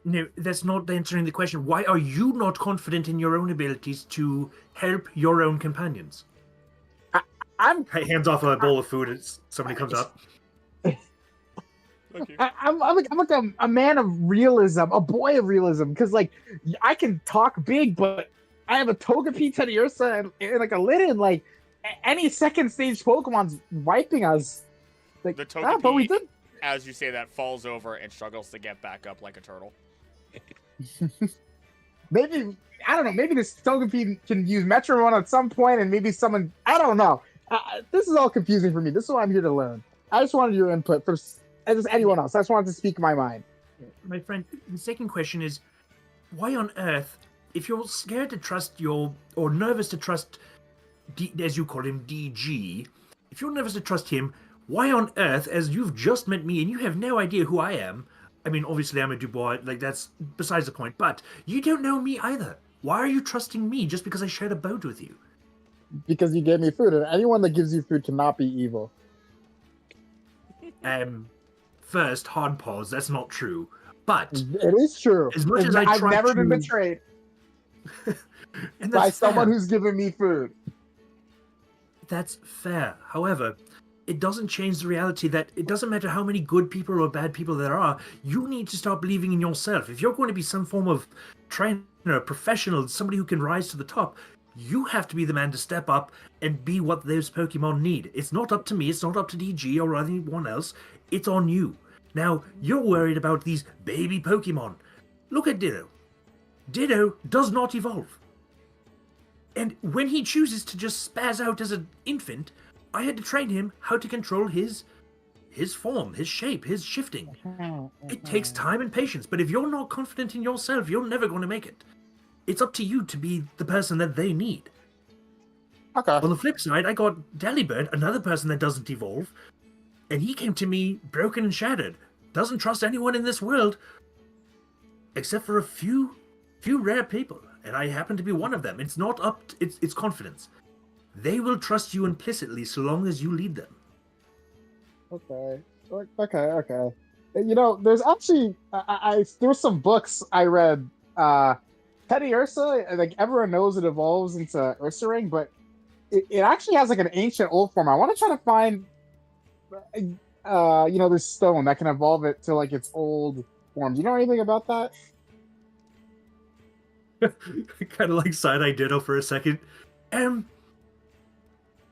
No, that's not answering the question. Why are you not confident in your own abilities to help your own companions? I'm Hands off a bowl of food as somebody comes up. I'm a man of realism, a boy of realism, because I can talk big, but I have a Togepi, Teddiursa, and a Litten. any second stage Pokemon's wiping us. Like, The but we Togepi, did. as you say that, falls over and struggles to get back up like a turtle. Maybe I don't know. Maybe this Togepi can use Metronome at some point, and maybe someone. I don't know. This is all confusing for me. This is what I'm here to learn. I just wanted your input from as anyone else. I just wanted to speak my mind. My friend, the second question is, why on earth, if you're scared to trust or nervous to trust, as you call him, DG, if you're nervous to trust him, why on earth, as you've just met me and you have no idea who I am, I mean, obviously I'm a Dubois, like that's besides the point, but you don't know me either. Why are you trusting me just because I shared a boat with you? Because you gave me food, and anyone that gives you food cannot be evil. First, hard pause, that's not true. But it is true. As much as I've never been betrayed by someone who's given me food. That's fair. However, it doesn't change the reality that it doesn't matter how many good people or bad people there are, you need to start believing in yourself. If you're going to be some form of trainer, professional, somebody who can rise to the top, you have to be the man to step up and be what those Pokemon need. It's not up to me, it's not up to DG or anyone else, it's on you. Now, you're worried about these baby Pokemon. Look at Ditto. Ditto does not evolve. And when he chooses to just spaz out as an infant, I had to train him how to control his form, his shape, his shifting. It takes time and patience, but if you're not confident in yourself, you're never going to make it. It's up to you to be the person that they need. Okay. On the flip side, I got Delibird, another person that doesn't evolve, and he came to me broken and shattered. Doesn't trust anyone in this world, except for a few rare people, and I happen to be one of them. It's not up to, it's confidence. They will trust you implicitly so long as you lead them. Okay. You know, there's actually there were some books I read. Teddy Ursa, like everyone knows it evolves into Ursaring, but it actually has like an ancient old form. I want to try to find this stone that can evolve it to like its old form. Do you know anything about that? Kind of like side-eye Ditto for a second.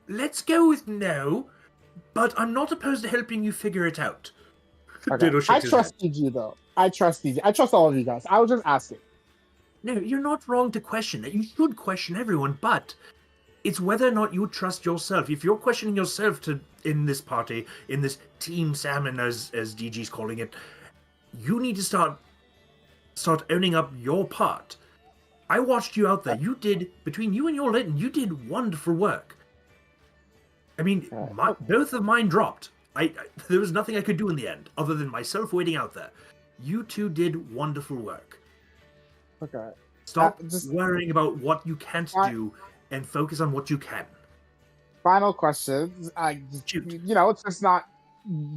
Let's go with no, but I'm not opposed to helping you figure it out. Okay. I trust DG though. I trust DG. I trust all of you guys. I was just asking. No, you're not wrong to question it. You should question everyone, but it's whether or not you trust yourself. If you're questioning yourself in this party, in this Team Salmon, as DG's calling it, you need to start owning up your part. I watched you out there. You did, between you and your Litten, you did wonderful work. I mean, both of mine dropped. There was nothing I could do in the end, other than myself waiting out there. You two did wonderful work. Okay. Stop worrying about what you can't do and focus on what you can. Final question. It's just not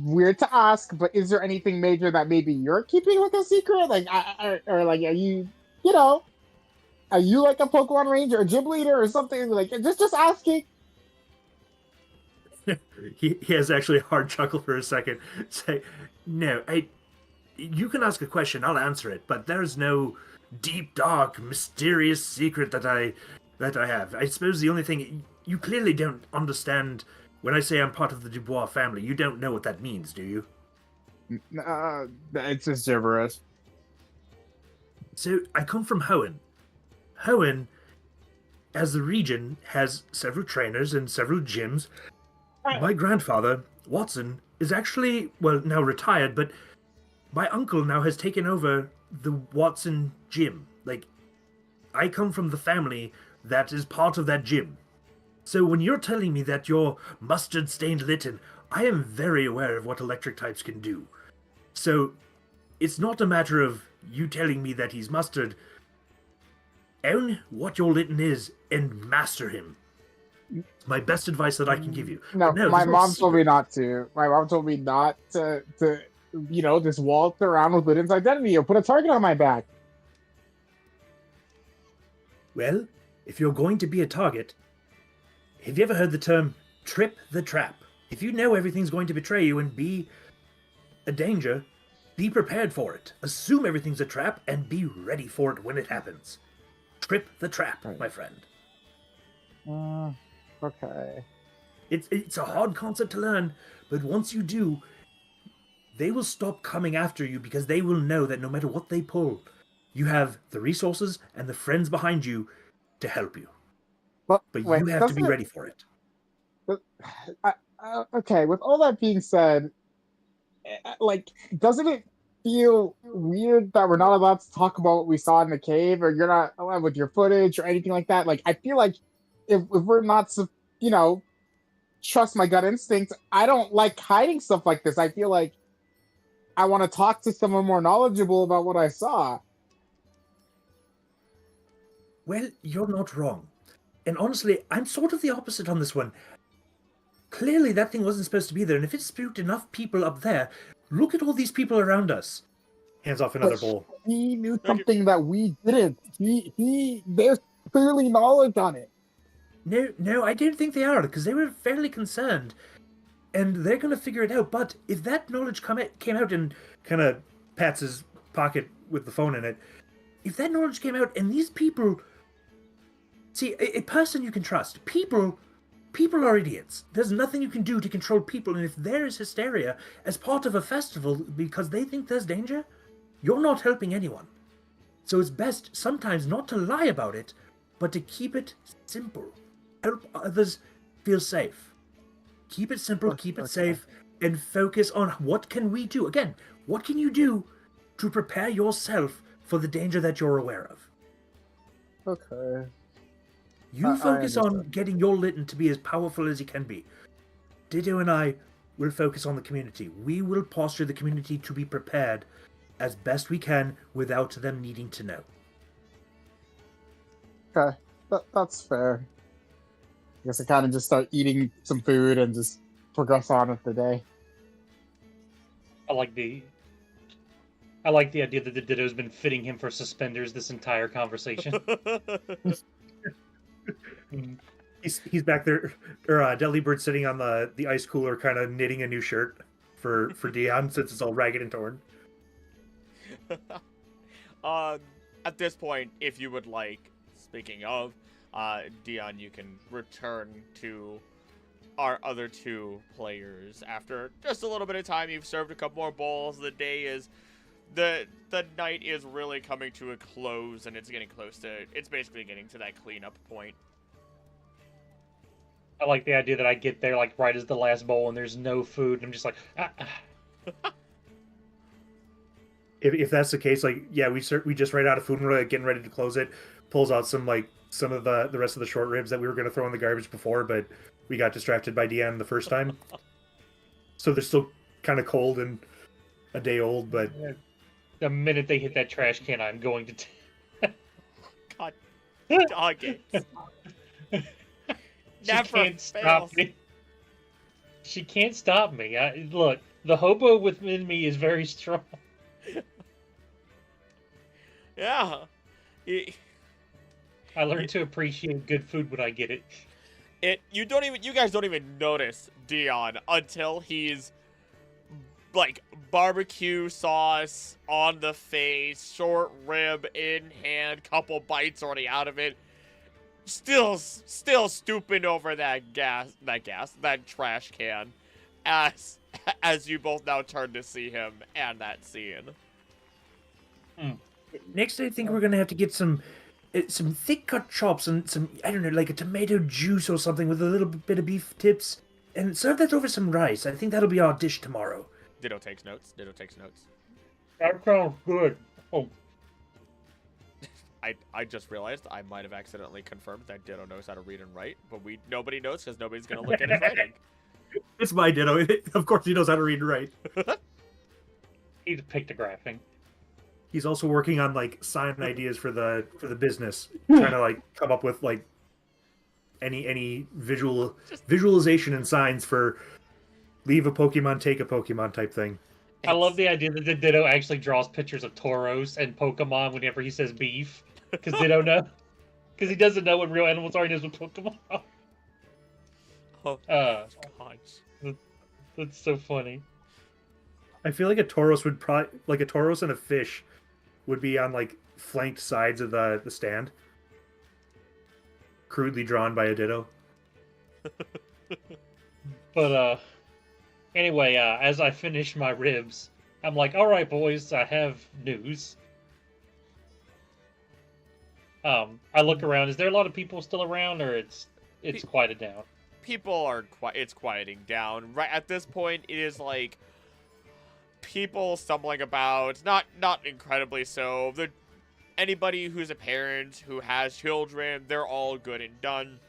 weird to ask, but is there anything major that maybe you're keeping like a secret? Like, or like, are you, are you like a Pokemon Ranger or Gym Leader or something? Like, just asking. He has actually a hard chuckle for a second. Say, no, you can ask a question, I'll answer it, but there's no deep, dark, mysterious secret that I have. I suppose the only thing, you clearly don't understand when I say I'm part of the Dubois family. You don't know what that means, do you? It's just gibberish. So, I come from Hoenn. Hoenn, as the region, has several trainers and several gyms. My grandfather, Watson, is actually, well, now retired, but my uncle now has taken over the Watson gym. Like, I come from the family that is part of that gym. So when you're telling me that you're mustard-stained Litten, I am very aware of what electric types can do. So it's not a matter of you telling me that he's mustard. Own what your Litten is and master him. It's my best advice that I can give you. No, my mom told me not to. My mom told me not to just waltz around with Litten's identity or put a target on my back. Well, if you're going to be a target, have you ever heard the term trip the trap? If you know everything's going to betray you and be a danger, be prepared for it. Assume everything's a trap and be ready for it when it happens. Trip the trap, my friend. Okay. It's a hard concept to learn, but once you do, they will stop coming after you because they will know that no matter what they pull, you have the resources and the friends behind you to help you. But But wait, you have to be ready for it. okay, with all that being said, like, doesn't it feel weird that we're not allowed to talk about what we saw in the cave, or you're not allowed with your footage or anything like that? Like, I feel like if we're not, you know, trust my gut instinct, I don't like hiding stuff like this. I feel like I want to talk to someone more knowledgeable about what I saw. Well, you're not wrong. And honestly, I'm sort of the opposite on this one. Clearly, that thing wasn't supposed to be there, and if it spooked enough people up there, look at all these people around us. Hands off another But bowl. he knew something that we didn't. There's clearly knowledge on it. No, I don't think they are, because they were fairly concerned. And they're going to figure it out. But if that knowledge came out and Kind of pats his pocket with the phone in it. if that knowledge came out and these people... See, a person you can trust. People are idiots. There's nothing you can do to control people, and if there is hysteria as part of a festival because they think there's danger, you're not helping anyone. So it's best sometimes not to lie about it, but to keep it simple. Help others feel safe. Keep it simple, keep it safe, and focus on what can we do. Again, what can you do to prepare yourself for the danger that you're aware of? Okay. You focus on understand. getting your Litten to be as powerful as he can be. Ditto and I will focus on the community. We will posture the community to be prepared as best we can without them needing to know. Okay, that's fair. I guess I kind of just start eating some food and just progress on with the day. I like the idea that the Ditto's been fitting him for suspenders this entire conversation. He's back there, or Delibird sitting on the ice cooler, kind of knitting a new shirt for Dion since it's all ragged and torn. At this point, if you would like, speaking of, Dion, you can return to our other two players after just a little bit of time. You've served a couple more bowls. The day is, the night is really coming to a close, and it's basically getting to that cleanup point. I like the idea that I get there like right as the last bowl and there's no food, and I'm just like, If that's the case, like, yeah, we just ran out of food and we're like, getting ready to close it. Pulls out some of the rest of the short ribs that we were going to throw in the garbage before, but we got distracted by Dion the first time. So they're still kind of cold and a day old, but the minute they hit that trash can, I'm going to. God, dog it. She Never can't fails. stop me. She can't stop me. Look, the hobo within me is very strong. Yeah. I learned to appreciate good food when I get it. You guys don't even notice Dion until he's like barbecue sauce on the face, short rib in hand, couple bites already out of it. Still stooping over that trash can as you both now turn to see him and that scene. Next, I think we're going to have to get some thick cut chops and some, I don't know, like a tomato juice or something with a little bit of beef tips, and serve that over some rice. I think that'll be our dish tomorrow. Ditto takes notes. That sounds good. Oh, I just realized I might have accidentally confirmed that Ditto knows how to read and write, but nobody knows because nobody's gonna look at his writing. it's my Ditto. Of course, he knows how to read and write. he's pictographing. He's also working on like sign ideas for the business, trying to like come up with like any visualization and signs for leave a Pokemon, take a Pokemon type thing. I love the idea that the Ditto actually draws pictures of Tauros and Pokemon whenever he says beef. Because Ditto knows. Because he doesn't know what real animals are, he knows what Pokemon are. Oh, gosh. That's so funny. I feel like a Tauros would probably, like a Tauros and a fish would be on like flanked sides of the stand. Crudely drawn by a Ditto. But anyway, as I finish my ribs, I'm like, all right, boys, I have news. I look around. Is there a lot of people still around, or it's quieted down? People are it's quieting down. Right at this point, it is like people stumbling about, not incredibly so. Anybody who's a parent who has children, they're all good and done.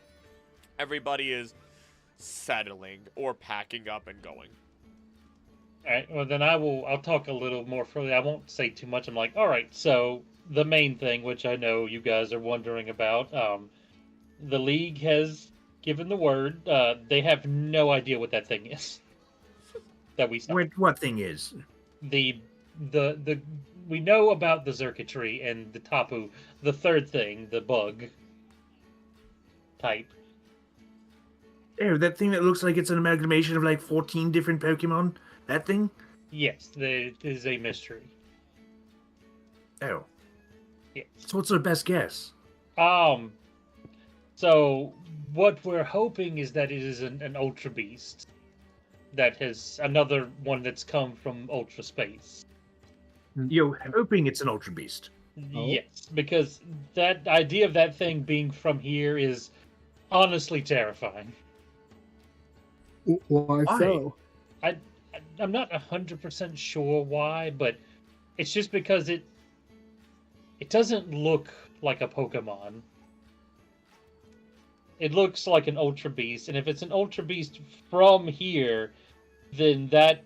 Everybody is settling or packing up and going. All right. Well, then I'll talk a little more freely. I won't say too much. I'm like, all right. So the main thing, which I know you guys are wondering about, the league has given the word. They have no idea what that thing is. That we saw. What thing is? The we know about the circuitry and the Tapu. The third thing, the bug type. Oh, that thing that looks like it's an amalgamation of like 14 different Pokemon? That thing? Yes, it is a mystery. Oh. Yes. So what's our best guess? So what we're hoping is that it is an Ultra Beast. That has another one that's come from Ultra Space. You're hoping it's an Ultra Beast. Yes, because that idea of that thing being from here is honestly terrifying. Why so? I'm not 100% sure why, but it's just because it doesn't look like a Pokemon. It looks like an Ultra Beast, and if it's an Ultra Beast from here, then that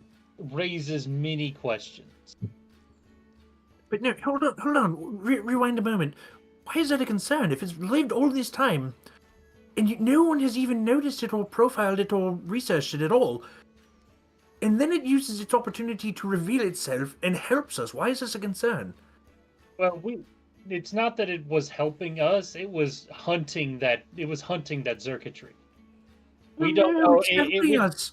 raises many questions. But no, hold on. Rewind a moment. Why is that a concern? If it's lived all this time, and no one has even noticed it or profiled it or researched it at all, and then it uses its opportunity to reveal itself and helps us, why is this a concern? Well, it's not that it was helping us, it was hunting that circuitry. We don't know. It's helping us.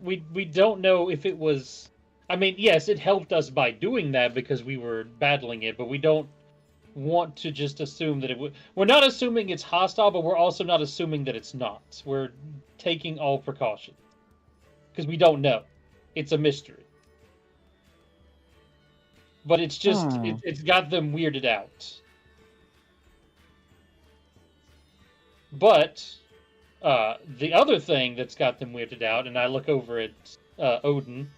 We don't know if it was. I mean, yes, it helped us by doing that because we were battling it, but we don't want to just assume that it would. We're not assuming it's hostile, but we're also not assuming that it's not. We're taking all precautions because we don't know. It's a mystery. But it's just it's got them weirded out. But the other thing that's got them weirded out, and I look over at Odin,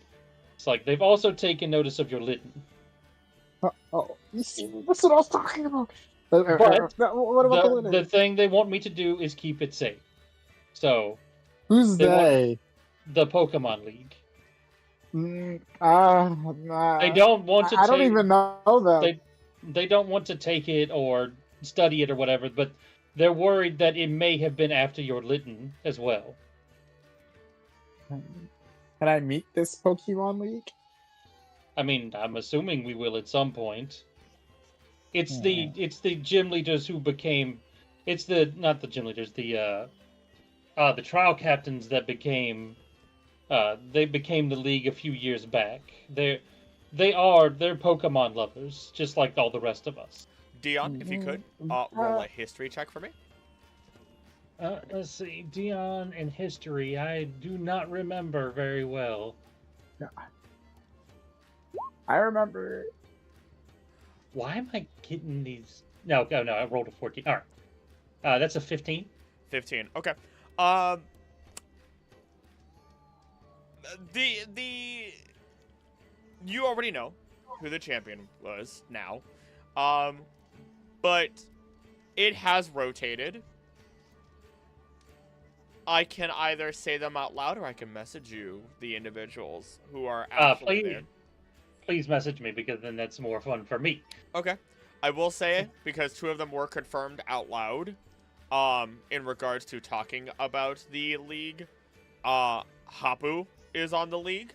it's like they've also taken notice of your Litten. You see, that's what I was talking about. But what about the thing they want me to do is keep it safe. So who's they? The Pokemon League. Nah, they don't want to. I don't even know them. They don't want to take it or study it or whatever, but they're worried that it may have been after your Litten as well. Can I meet this Pokemon League? I mean, I'm assuming we will at some point. It's the gym leaders who became. It's not the gym leaders. The trial captains that became. They became the league a few years back. They're Pokemon lovers, just like all the rest of us. Dion, if you could, roll a history check for me. Let's see, Dion and history. I do not remember very well. I remember. Why am I getting these? No, I rolled a 14. All right, that's a 15. 15. Okay. You already know who the champion was now, but it has rotated. I can either say them out loud or I can message you the individuals who are actually there. Please message me because then that's more fun for me. Okay. I will say, because 2 of them were confirmed out loud, in regards to talking about the league, Hapu is on the league.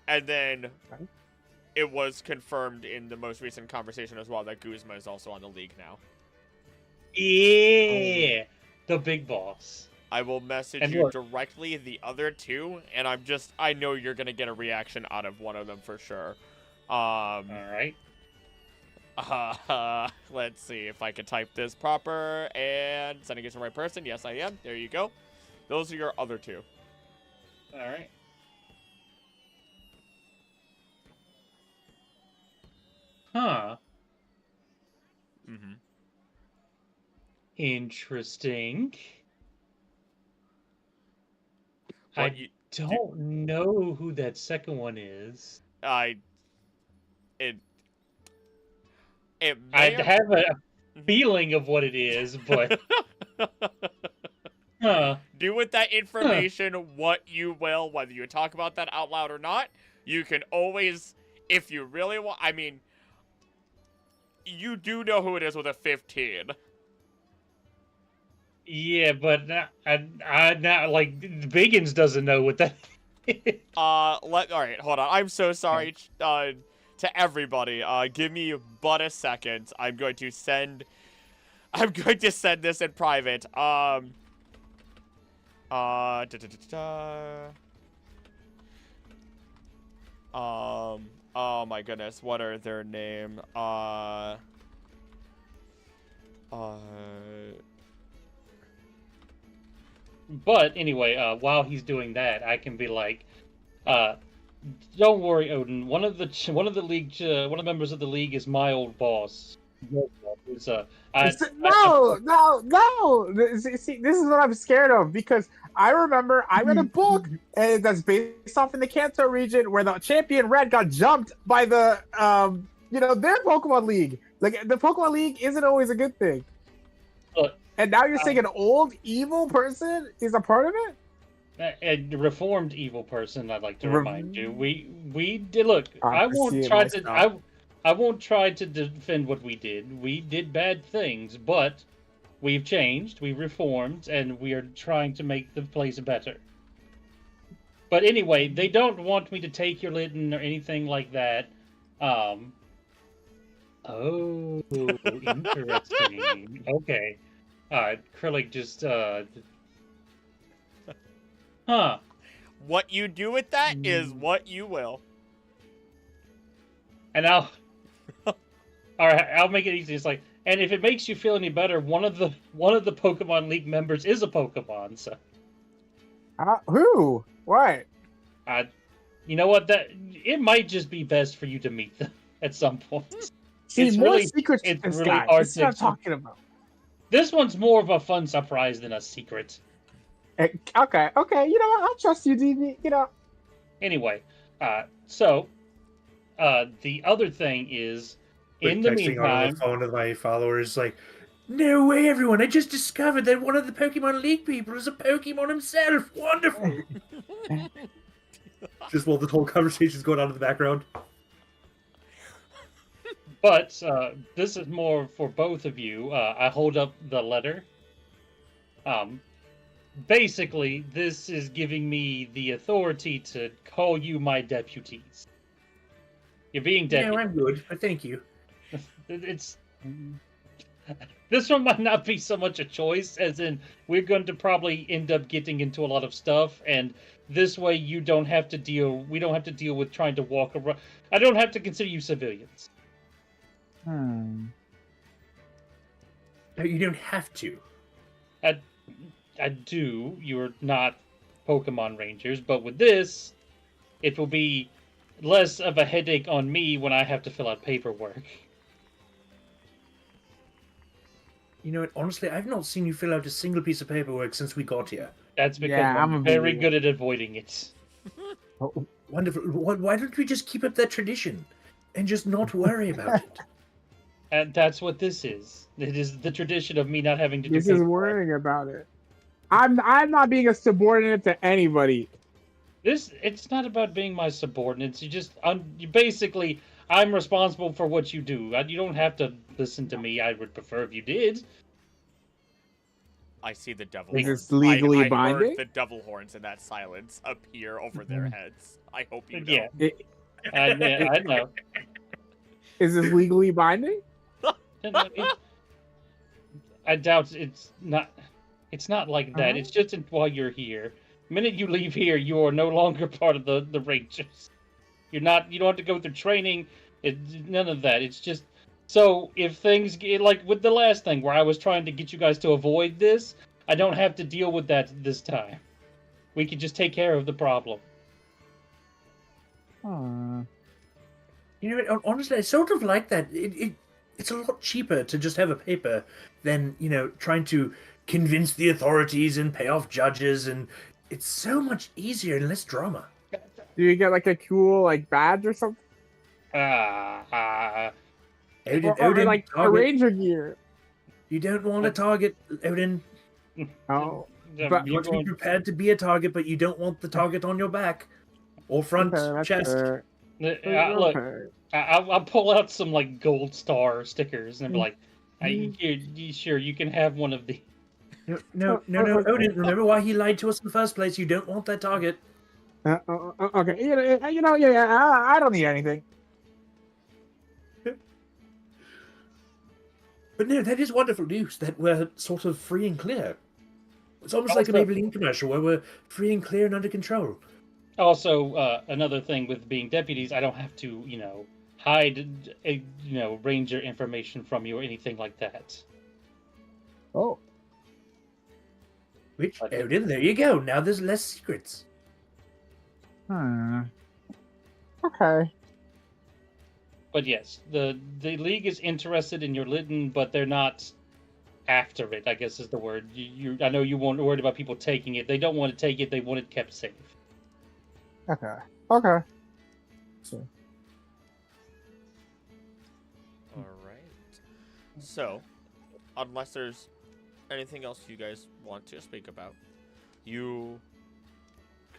And then it was confirmed in the most recent conversation as well that Guzma is also on the league now. Yeah! The big boss. I will message you directly the other 2, and I know you're going to get a reaction out of one of them for sure. Alright. Let's see if I can type this proper and sending it to the right person. Yes, I am. There you go. Those are your other two. All right. Huh. Mm-hmm. Interesting. What I don't know who that second one is. It I may or... have a feeling of what it is, but huh. Do with that information what you will, whether you talk about that out loud or not. You can always, if you really want, I mean, you do know who it is with a 15. Yeah, but I not like Biggins doesn't know what that is. All right, hold on. I'm so sorry, to everybody. Give me but a second. I'm going to send this in private. Oh my goodness, what are their name? But anyway, while he's doing that, I can be like, don't worry, Odin. One of the members of the league is my old boss. It's, No. See, this is what I'm scared of, because I remember I read a book that's based off in the Kanto region where the champion Red got jumped by the their Pokemon League. Like, the Pokemon League isn't always a good thing. Look, and now you're saying an old evil person is a part of it? A reformed evil person, I'd like to remind you. We did look. I won't try to defend what we did. We did bad things, but we've changed, we've reformed, and we are trying to make the place better. But anyway, they don't want me to take your Litten or anything like that. Oh, interesting. Okay. Krillic just, huh. What you do with that is what you will. And I'll make it easy. It's like, and if it makes you feel any better, one of the Pokemon League members is a Pokemon, so. Who? What? You know what? It might just be best for you to meet them at some point. See, it's more really, secrets. it's this really guy. hard This is what I'm talking about. This one's more of a fun surprise than a secret. Okay. You know what? I'll trust you, DB. You know. Anyway, so the other thing is, in the meantime, on the phone to my followers, like, no way, everyone! I just discovered that one of the Pokemon League people is a Pokemon himself. Wonderful. just while the whole conversation's going on in the background. But this is more for both of you. I hold up the letter. Basically, this is giving me the authority to call you my deputies. You're being deputies. No, I'm good, but thank you. It's this one might not be so much a choice, as in we're going to probably end up getting into a lot of stuff, and this way you don't have to deal. We don't have to deal with trying to walk around. I don't have to consider you civilians. No, you don't have to. I do. You're not Pokemon Rangers, but with this, it will be less of a headache on me when I have to fill out paperwork. You know what? Honestly, I've not seen you fill out a single piece of paperwork since we got here. That's because I'm very good at avoiding it. Oh, wonderful. Why don't we just keep up that tradition and just not worry about it? And that's what this is. It is the tradition of me not having to do this is worrying about it. I'm not being a subordinate to anybody. It's not about being my subordinates. You basically, I'm responsible for what you do. You don't have to listen to me. I would prefer if you did. I see the devil Is horns. this legally I binding? heard the devil horns in that silence appear over their heads. I hope you know. Yeah. I know. Is this legally binding? I doubt it's not. It's not like that. It's just while you're here. The minute you leave here, you are no longer part of the Rangers. You're not. You don't have to go through training. None of that. It's just So if things get like with the last thing where I was trying to get you guys to avoid this, I don't have to deal with that this time. We can just take care of the problem. Hmm. You know, honestly, I sort of like that. It's a lot cheaper to just have a paper than, trying to convince the authorities and pay off judges, and it's so much easier and less drama. Do you get like a cool like badge or something? Or like a target. ranger gear? You don't want a target, Odin. Oh, Yeah, but- You want to be going- prepared to be a target, but you don't want the target on your back or front okay, that's chest. fair. Look, Okay. I'll pull out some like gold star stickers and be like, Mm. Sure, you can have one of these." No, Okay. Odin. Remember why he lied to us in the first place? You don't want that target. Okay, yeah, I don't need anything. But no, that is wonderful news that we're sort of free and clear. It's almost like a Also- Maybelline commercial where we're free and clear and under control. Also, another thing with being deputies, I don't have to, hide, ranger information from you or anything like that. Oh, Which, Okay. Odin, there you go. Now there's less secrets. okay. But yes, the league is interested in your Litten, but they're not after it, I guess is the word. I know you weren't worried about people taking it. They don't want to take it. They want it kept safe. Okay. So, All right. So, unless there's anything else you guys want to speak about, you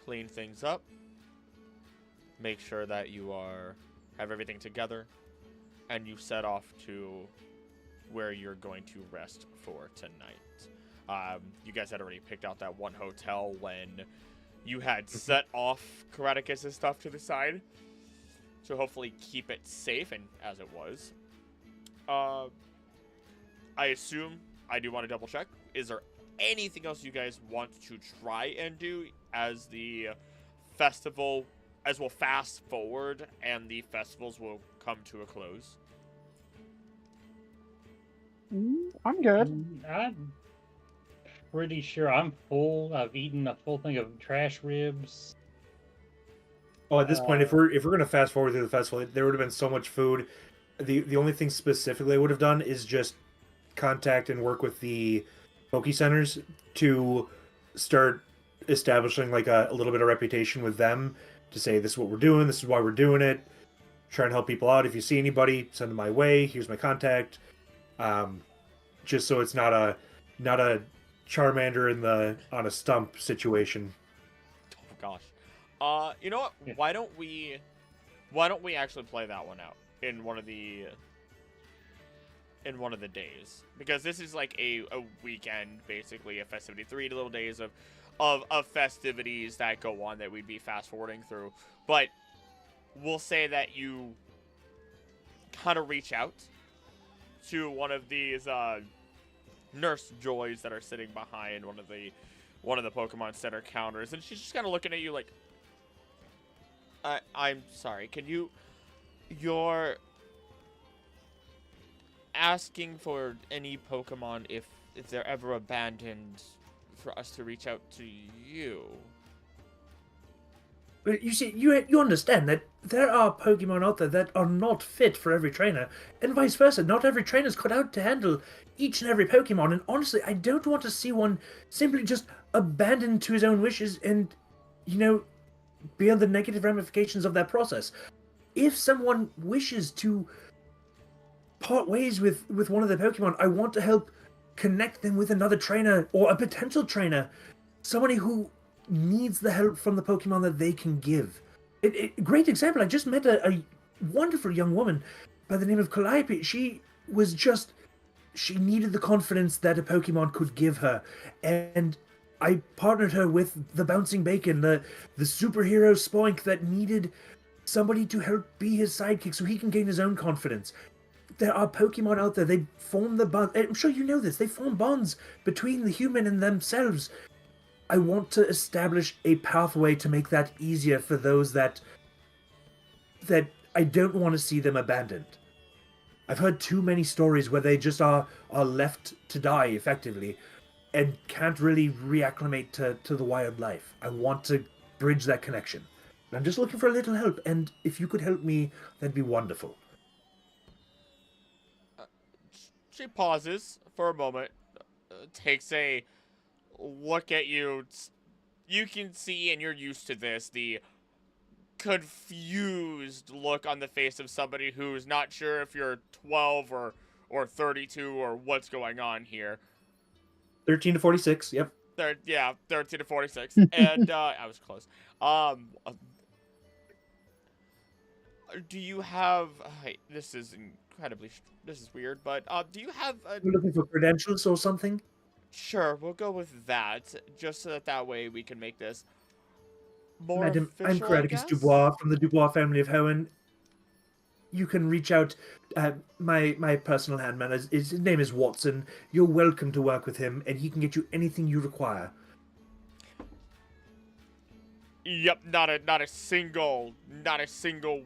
clean things up, make sure that you have everything together, and you set off to where you're going to rest for tonight. You guys had already picked out that one hotel when you had set off Karaticus' stuff to the side to hopefully keep it safe, and as it was. I assume, I do want to double check, is there anything else you guys want to try and do as the festival, as we'll fast forward and the festivals will come to a close? I'm good. I'm pretty sure I'm full. I've eaten a full thing of trash ribs. Oh, at this point, if we're gonna fast forward through the festival, there would have been so much food. The only thing specifically I would have done is just contact and work with the Poke Centers to start establishing like a little bit of reputation with them to say this is what we're doing, this is why we're doing it. Try and help people out. If you see anybody, send them my way. Here's my contact. Just so it's not a Charmander on a stump situation. Oh gosh. You know what? Yeah. Why don't we actually play that one out in one of the days? Because this is like a weekend, basically a festivity, 3 little days of festivities that go on that we'd be fast forwarding through. But we'll say that you kind of reach out to one of these Nurse Joys that are sitting behind one of the Pokemon Center counters, and she's just kind of looking at you like, I'm sorry, you're asking for any Pokemon if they're ever abandoned for us to reach out to you. But you see, you understand that there are Pokemon out there that are not fit for every trainer, and vice versa. Not every trainer is cut out to handle each and every Pokemon, and honestly, I don't want to see one simply just abandoned to his own wishes and, bear the negative ramifications of that process. If someone wishes to part ways with one of their Pokemon, I want to help connect them with another trainer or a potential trainer, somebody who needs the help from the Pokemon that they can give. Great example. I just met a wonderful young woman by the name of Calliope. She needed the confidence that a Pokemon could give her, and I partnered her with the Bouncing Bacon, the superhero Spoink that needed somebody to help be his sidekick so he can gain his own confidence. There are Pokemon out there, they form the bond. I'm sure you know this. They form bonds between the human and themselves. I want to establish a pathway to make that easier for those that I don't want to see them abandoned. I've heard too many stories where they just are left to die effectively and can't really reacclimate to the wild life. I want to bridge that connection. And I'm just looking for a little help, and if you could help me, that'd be wonderful. She pauses for a moment, takes a look at you. You can see, and you're used to this, the confused look on the face of somebody who's not sure if you're 12 or 32 or what's going on here. 13 to 46, yep. Yeah, 13 to 46. And I was close. Do you have this is incredibly this is weird, but do you have You're looking for credentials or something? Sure, we'll go with that, just so that way we can make this more Madam, I'm official, I Coradicus guess? Dubois from the Dubois family of Hoenn. You can reach out. My personal handman, his name is Watson. You're welcome to work with him, and he can get you anything you require. Yep, not a single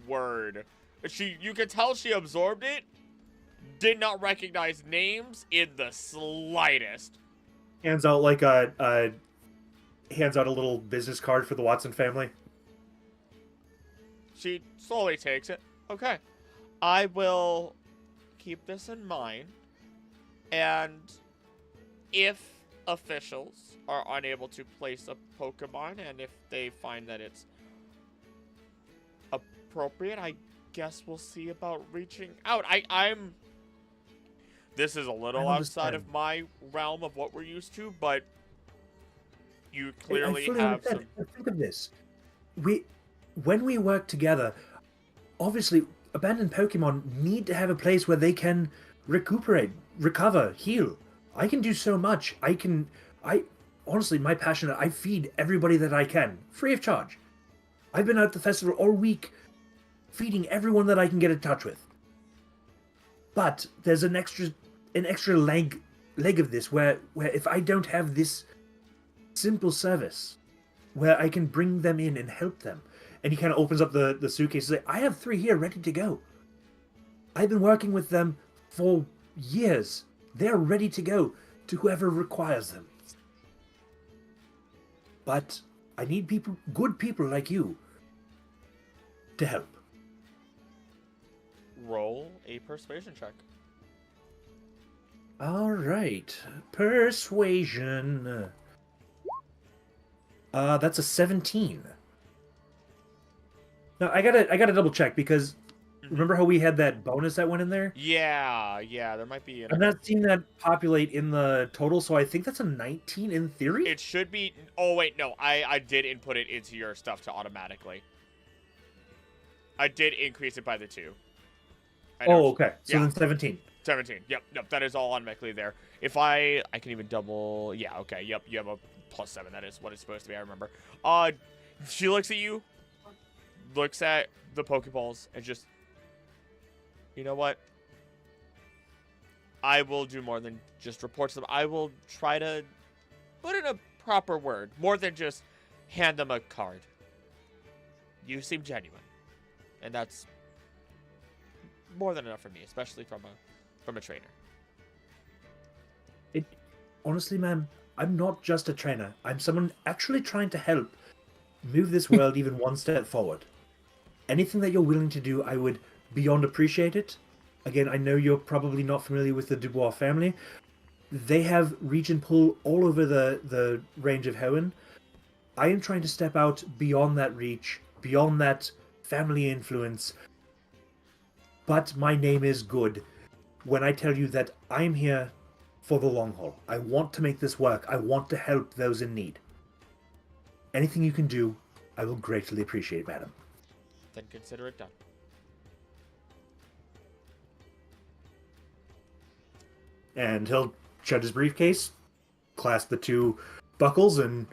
word. You could tell she absorbed it. Did not recognize names in the slightest. Hands out hands out a little business card for the Watson family. She slowly takes it. Okay. I will keep this in mind. And if officials are unable to place a Pokemon, and if they find that it's appropriate, I guess we'll see about reaching out. I'm... This is a little outside of my realm of what we're used to, but you clearly I fully have understand. some... Think of this. When we work together, obviously, abandoned Pokemon need to have a place where they can recuperate, recover, heal. I can do so much. Honestly, my passion, I feed everybody that I can, free of charge. I've been out at the festival all week, feeding everyone that I can get in touch with. But there's an extra leg of this where if I don't have this simple service where I can bring them in and help them, and he kind of opens up the suitcase and says, I have 3 here ready to go. I've been working with them for years. They're ready to go to whoever requires them. But I need people, good people like you, to help. Roll a persuasion check. All right, persuasion. That's a 17. Now I gotta double check because remember how we had that bonus that went in there? Yeah, there might be... I'm not seeing that populate in the total, so I think that's a 19 in theory. It should be... Oh, wait, no. I did input it into your stuff to automatically. I did increase it by the 2. Oh, okay. So Yeah. then 17. 17. Yep, that is all automatically there. If I can even double... Yeah, okay, yep, you have a +7. That is what it's supposed to be, I remember. She looks at you, looks at the Pokeballs, and just... You know what? I will do more than just report to them. I will try to put in a proper word, more than just hand them a card. You seem genuine, and that's more than enough for me, especially from a trainer. Honestly, ma'am, I'm not just a trainer. I'm someone actually trying to help move this world even one step forward. Anything that you're willing to do, I would beyond appreciate it. Again, I know you're probably not familiar with the Dubois family. They have reach and pull all over the range of Hoenn. I am trying to step out beyond that reach, beyond that family influence. But my name is good when I tell you that I'm here for the long haul. I want to make this work. I want to help those in need. Anything you can do, I will greatly appreciate, madam. Then consider it done. And he'll shut his briefcase, clasp the 2 buckles, and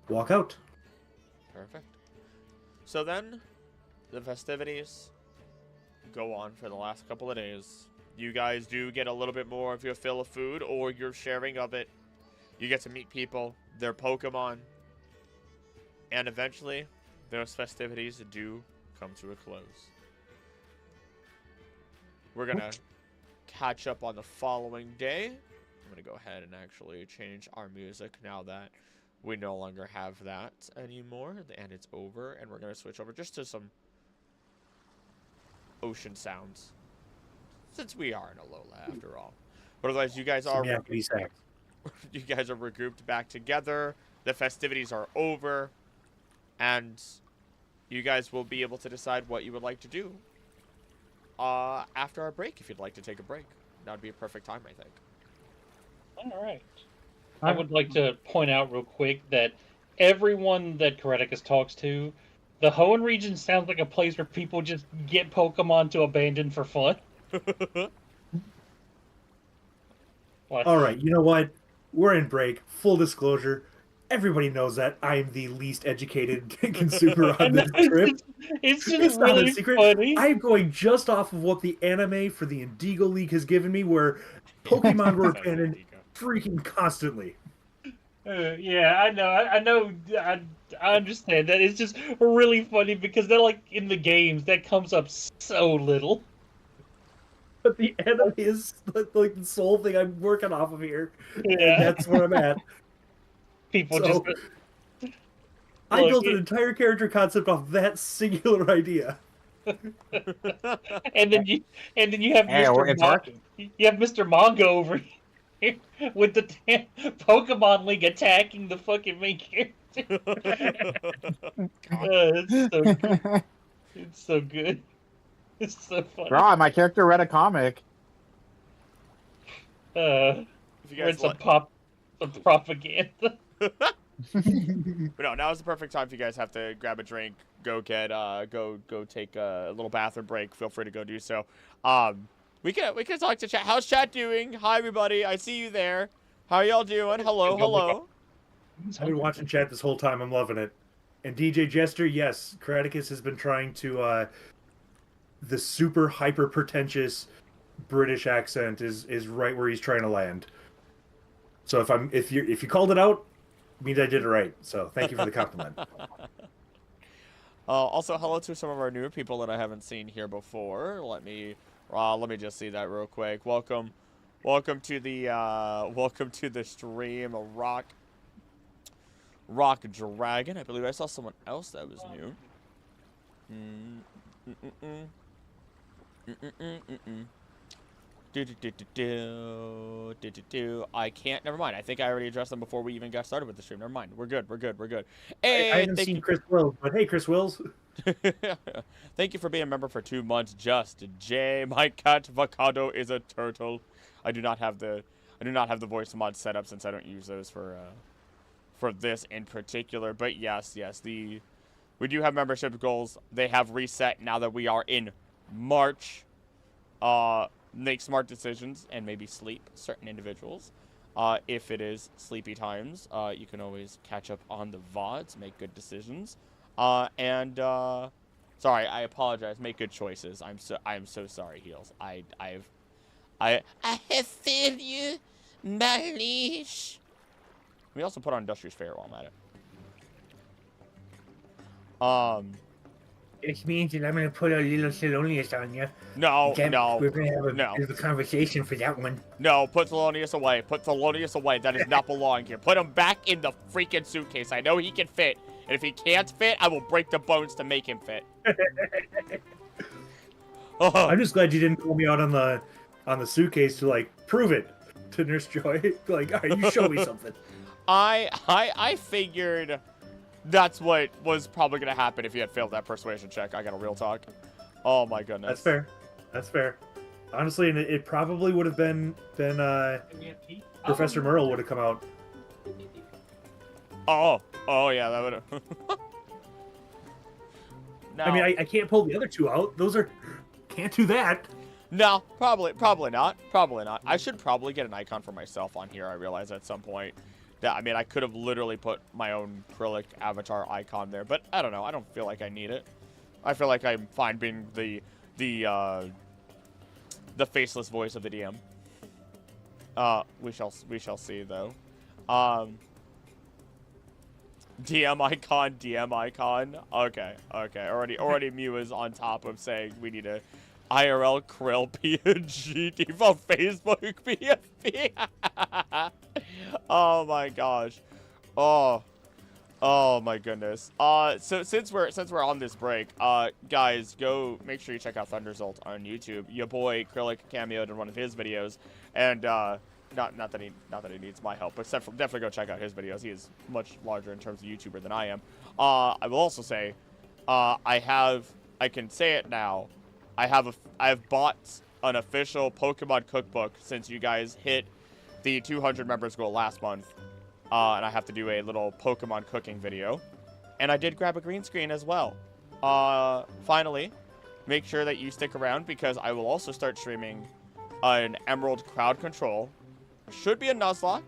walk out. Perfect. So then, the festivities go on for the last couple of days. You guys do get a little bit more of your fill of food, or your sharing of it. You get to meet people, their Pokemon, and eventually, those festivities do come to a close. We're gonna catch up on the following day. I'm going to go ahead and actually change our music now that we no longer have that anymore. And it's over. And we're going to switch over just to some ocean sounds. Since we are in Alola, after all. But otherwise, you guys are... you guys are regrouped back together. The festivities are over. And you guys will be able to decide what you would like to do after our break, if you'd like to take a break. That would be a perfect time, I think. All right. I would like to point out real quick that everyone that Kareticus talks to, the Hoenn region sounds like a place where people just get Pokemon to abandon for fun. All right, you know what? We're in break. Full disclosure. Everybody knows that I'm the least educated consumer on this trip. It's It's really not a secret. funny. I'm going just off of what the anime for the Indigo League has given me, where Pokemon were abandoned freaking constantly. Yeah, I know. I understand that. It's just really funny because they're like in the games that comes up so little. But the anime is like the sole thing I'm working off of here. Yeah. And that's where I'm at. People So, just. I built an entire character concept off that singular idea. and then you have Hey, it's working. You have Mr. Manga over here with the damn Pokemon League attacking the fucking main character. It's so good. It's so good. It's so funny. Bro, my character read a comic. If you guys Read some propaganda. But no, now is the perfect time if you guys have to grab a drink, go get go take a little bathroom break. Feel free to go do so. We can talk to chat. How's chat doing? Hi everybody, I see you there. How are y'all doing? Hello, hello. I've been watching chat this whole time. I'm loving it. And DJ Jester, yes, Kareticus has been trying to the super hyper pretentious British accent is right where he's trying to land. So if you called it out, it means I did it right. So thank you for the compliment. Also, hello to some of our newer people that I haven't seen here before. Let me just see that real quick. Welcome to the stream, Rock Dragon. I believe I saw someone else that was new. I can't. Never mind. I think I already addressed them before we even got started with the stream. Never mind. We're good. Hey, I haven't seen Chris Wills, but hey, Chris Wills. Thank you for being a member for 2 months. Just Jay, my cat Vacado is a turtle. I do not have the voice mod set up since I don't use those for this in particular. But yes, we do have membership goals. They have reset now that we are in March. Make smart decisions and maybe sleep certain individuals. If it is sleepy times, you can always catch up on the VODs, make good decisions. Sorry, I apologize. Make good choices. I am so sorry, Heels. I have failed you, my leash. We also put on Industrious Fair while I'm at it. It means that I'm going to put a little Thelonious on you. No. We're going to have a bit of a conversation for that one. No, put Thelonious away. Put Thelonious away. That does not belong here. Put him back in the freaking suitcase. I know he can fit. And if he can't fit, I will break the bones to make him fit. I'm just glad you didn't call me out on the suitcase to like prove it to Nurse Joy. Like, all right, you show me something. I figured that's what was probably going to happen if you had failed that persuasion check. I got a real talk. Oh my goodness. That's fair. Honestly, and it probably would have been Professor Merle would have come out. Oh yeah, that would have. No. I mean, I can't pull the other two out. Can't do that. No, probably not. I should probably get an icon for myself on here. I realized at some point that, I mean, I could have literally put my own acrylic avatar icon there, but I don't know. I don't feel like I need it. I feel like I'm fine being the faceless voice of the DM. We shall see though. DM icon. Okay. Already Mew is on top of saying we need to IRL Krill PNG default Facebook PFP. Oh my gosh. Oh my goodness. So since we're on this break, guys, go make sure you check out Thunderzolt on YouTube. Your boy Krillic cameoed in one of his videos, and not that he needs my help, but definitely go check out his videos. He is much larger in terms of YouTuber than I am. I will also say, I can say it now. I have bought an official Pokemon cookbook since you guys hit the 200 members goal last month. And I have to do a little Pokemon cooking video. And I did grab a green screen as well. Finally, make sure that you stick around because I will also start streaming an Emerald crowd control. Should be a Nuzlocke,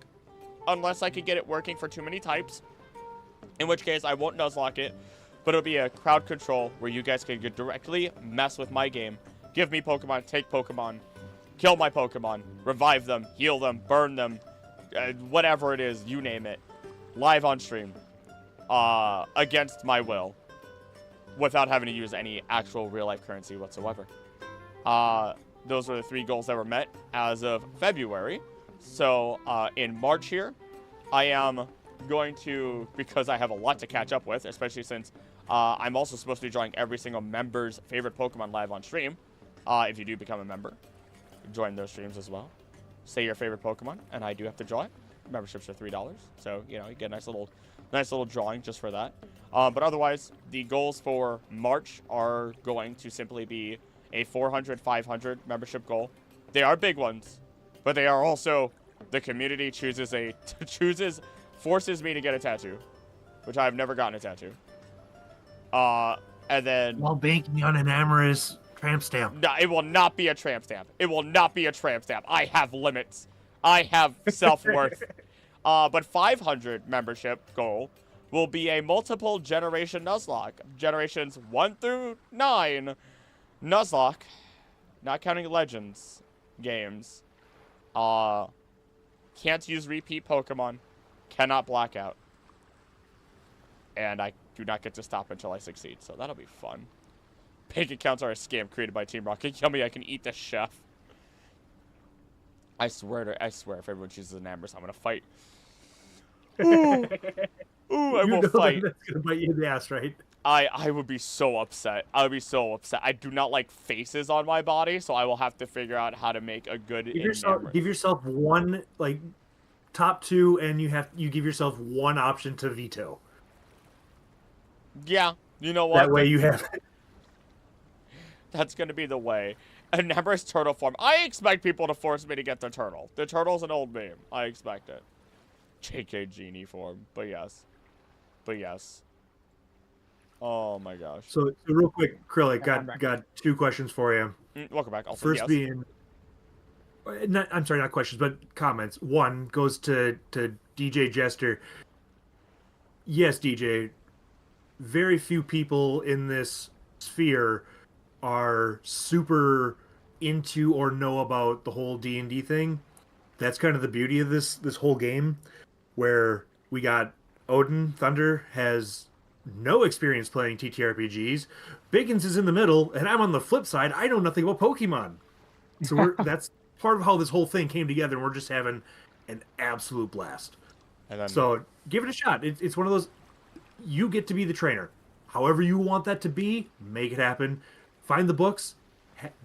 unless I could get it working for too many types. In which case, I won't Nuzlocke it, but it'll be a crowd control where you guys can directly mess with my game. Give me Pokemon, take Pokemon, kill my Pokemon, revive them, heal them, burn them, whatever it is, you name it, live on stream, against my will, without having to use any actual real-life currency whatsoever. Those were the 3 goals that were met as of February. So, in March here, I am going to, because I have a lot to catch up with, especially since I'm also supposed to be drawing every single member's favorite Pokemon live on stream. If you do become a member, join those streams as well. Say your favorite Pokemon, and I do have to draw it. Memberships are $3, so you know you get a nice little drawing just for that. But otherwise, the goals for March are going to simply be a 400, 500 membership goal. They are big ones, but they are also the community forces me to get a tattoo, which I've never gotten a tattoo. And then While banking on an amorous tramp stamp. no, it will not be a tramp stamp. It will not be a tramp stamp. I have limits. I have self-worth. But 500 membership goal will be a multiple generation Nuzlocke. Generations 1 through 9 Nuzlocke, not counting Legends games. Can't use repeat Pokemon. Cannot blackout. And I do not get to stop until I succeed, so that'll be fun. Bank accounts are a scam created by Team Rocket. Tell me I can eat the chef. I swear if everyone chooses an Amber's, I'm gonna fight. Ooh, I will fight. That's gonna bite you in the ass, right? I would be so upset. I would be so upset. I do not like faces on my body, so I will have to figure out how to make a good. Give yourself one top 2, and you give yourself one option to veto. Yeah, you know what? That way you have. That's gonna be the way. A Nemorous turtle form. I expect people to force me to get the turtle. The turtle's an old meme. I expect it. JK Genie form. But yes. Oh my gosh. So real quick, Krillic, got 2 questions for you. Welcome back. First being, I'm sorry, not questions, but comments. One goes to DJ Jester. Yes, DJ. Very few people in this sphere are super into or know about the whole D&D thing. That's kind of the beauty of this whole game, where we got Odin Thunder has no experience playing TTRPGs. Biggins is in the middle, and I'm on the flip side. I know nothing about Pokemon. So that's part of how this whole thing came together, and we're just having an absolute blast. So give it a shot. It's one of those, you get to be the trainer. However you want that to be, make it happen. Find the books,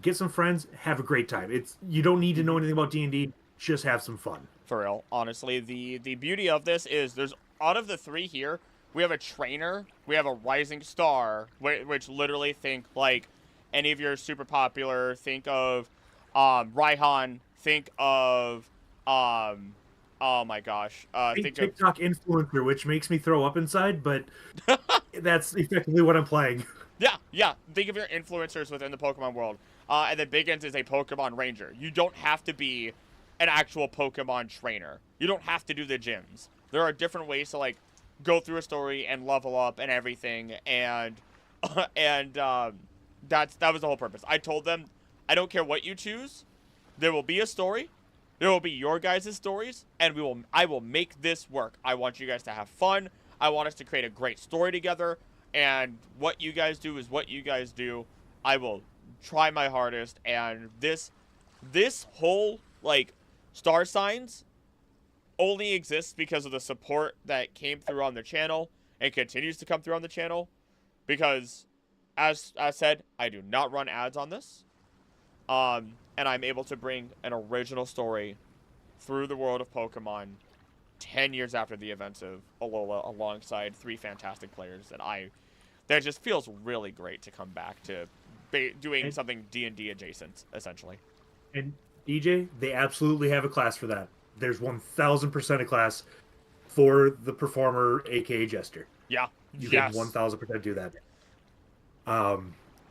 get some friends, have a great time. You don't need to know anything about D&D, just have some fun. For real, honestly, the beauty of this is there's, out of the 3 here, we have a trainer, we have a rising star, which literally think like any of your super popular, think of Raihan, think of oh my gosh, think TikTok influencer, which makes me throw up inside, but that's effectively what I'm playing. Yeah. Think of your influencers within the Pokemon world. And then Biggins is a Pokemon Ranger. You don't have to be an actual Pokemon trainer. You don't have to do the gyms. There are different ways to like go through a story and level up and everything. And that was the whole purpose. I told them, I don't care what you choose. There will be a story. There will be your guys' stories, and I will make this work. I want you guys to have fun. I want us to create a great story together. And what you guys do is what you guys do. I will try my hardest, and this whole, like, Star Signs only exists because of the support that came through on the channel and continues to come through on the channel, because, as I said, I do not run ads on this, and I'm able to bring an original story through the world of Pokemon 10 years after the events of Alola, alongside 3 fantastic players that just feels really great to come back to doing something D&D adjacent, essentially. And DJ, they absolutely have a class for that. There's 1000% a class for the performer, aka Jester. Yeah. You Yes. can 1000% do that.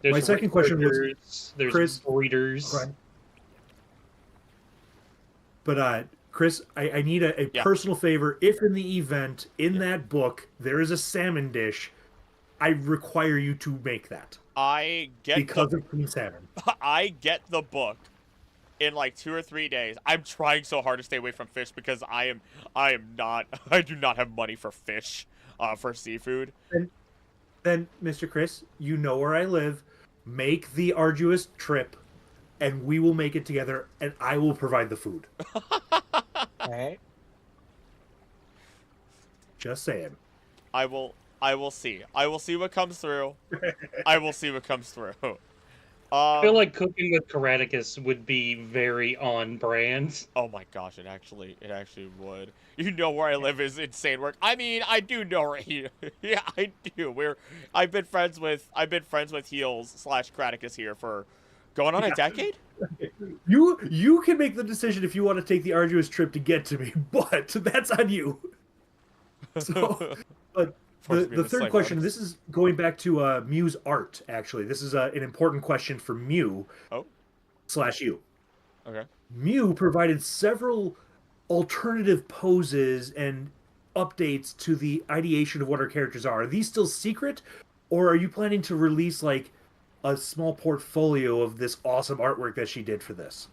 There's My second question was, there's Chris, breeders. Right. But Chris, I need a personal favor. If in the event, in that book, there is a salmon dish, I require you to make that. Because of Queen Salmon. I get the book in like 2 or 3 days. I'm trying so hard to stay away from fish because I do not have money for fish, for seafood. Then, Mr. Chris, you know where I live. Make the arduous trip, and we will make it together, and I will provide the food. Okay. Just saying. I will see. I will see what comes through. I will see what comes through. I feel like cooking with Karaticus would be very on brand. Oh my gosh, it actually would. You know where I live is insane work. I mean, I do know where he. Yeah, I do. I've been friends with Heels / Karaticus here for going on a decade. You can make the decision if you want to take the arduous trip to get to me, but that's on you. So, but the third question, this is going back to Mew's art, actually. This is an important question for Mew / you. Okay. Mew provided several alternative poses and updates to the ideation of what our characters are. Are these still secret, or are you planning to release, like, a small portfolio of this awesome artwork that she did for this?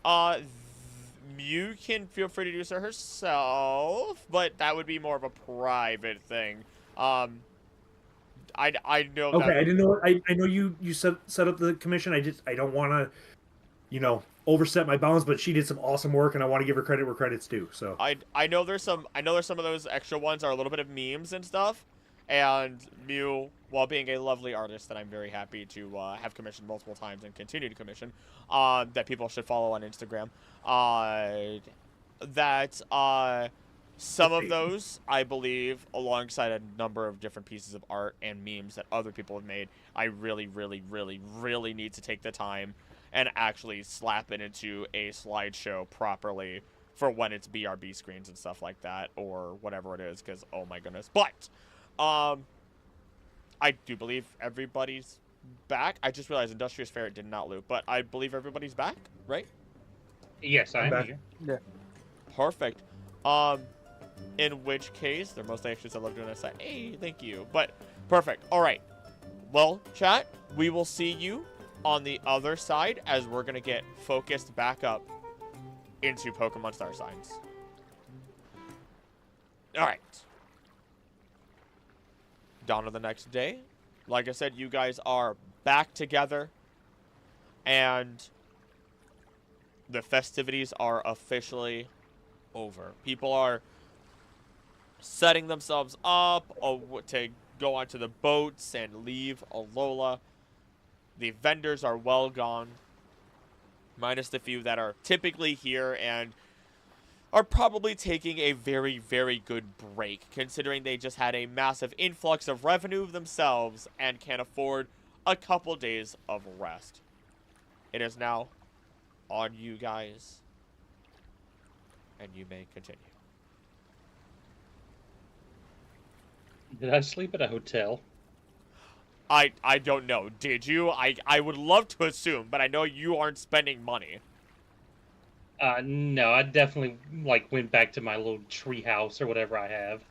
Mew can feel free to do so herself, but that would be more of a private thing. I know. Okay, that... I didn't know. I know you set up the commission. I don't want to, overstep my bounds. But she did some awesome work, and I want to give her credit where credit's due. So I know there's some of those extra ones are a little bit of memes and stuff. And Mew, while being a lovely artist that I'm very happy to have commissioned multiple times and continue to commission, that people should follow on Instagram, some of those, I believe, alongside a number of different pieces of art and memes that other people have made, I really, really, really, really need to take the time and actually slap it into a slideshow properly for when it's BRB screens and stuff like that, or whatever it is, because, oh my goodness. But I do believe everybody's back. I just realized Industrious Ferret did not loop, but I believe everybody's back, right? Yes, I'm back. here. Yeah. Perfect. In which case, they're most anxious. I love doing this. Hey, thank you. But perfect. All right. Well, chat, we will see you on the other side as we're gonna get focused back up into Pokemon Starsigns. All right. Dawn of the next day. Like I said, you guys are back together, and the festivities are officially over. People are setting themselves up to go onto the boats and leave Alola. The vendors are well gone, minus the few that are typically here and are probably taking a very, very good break, considering they just had a massive influx of revenue themselves and can afford a couple days of rest. It is now on you guys, and you may continue. Did I sleep at a hotel? I don't know. Did you? I would love to assume, but I know you aren't spending money. No, I definitely went back to my little tree house or whatever I have,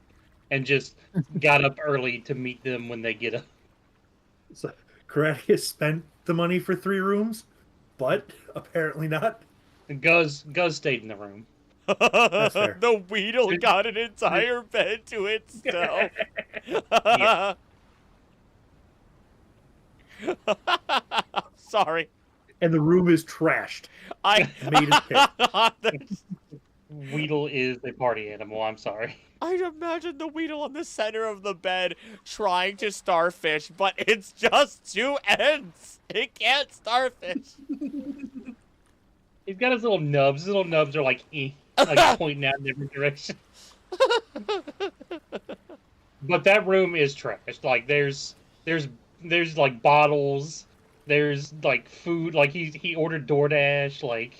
and just got up early to meet them when they get up. So Karaticus spent the money for 3 rooms, but apparently not. Guz stayed in the room. That's fair. The Weedle got an entire bed to itself. Sorry. and the room is trashed. I Made his pick. Weedle is a party animal. I'm sorry. I'd imagine the Weedle on the center of the bed trying to starfish, but it's just two ends. It can't starfish. He's got his little nubs. His little nubs are like like pointing out in different directions. But that room is trashed. Like there's like bottles. There's like food. Like he ordered DoorDash. Like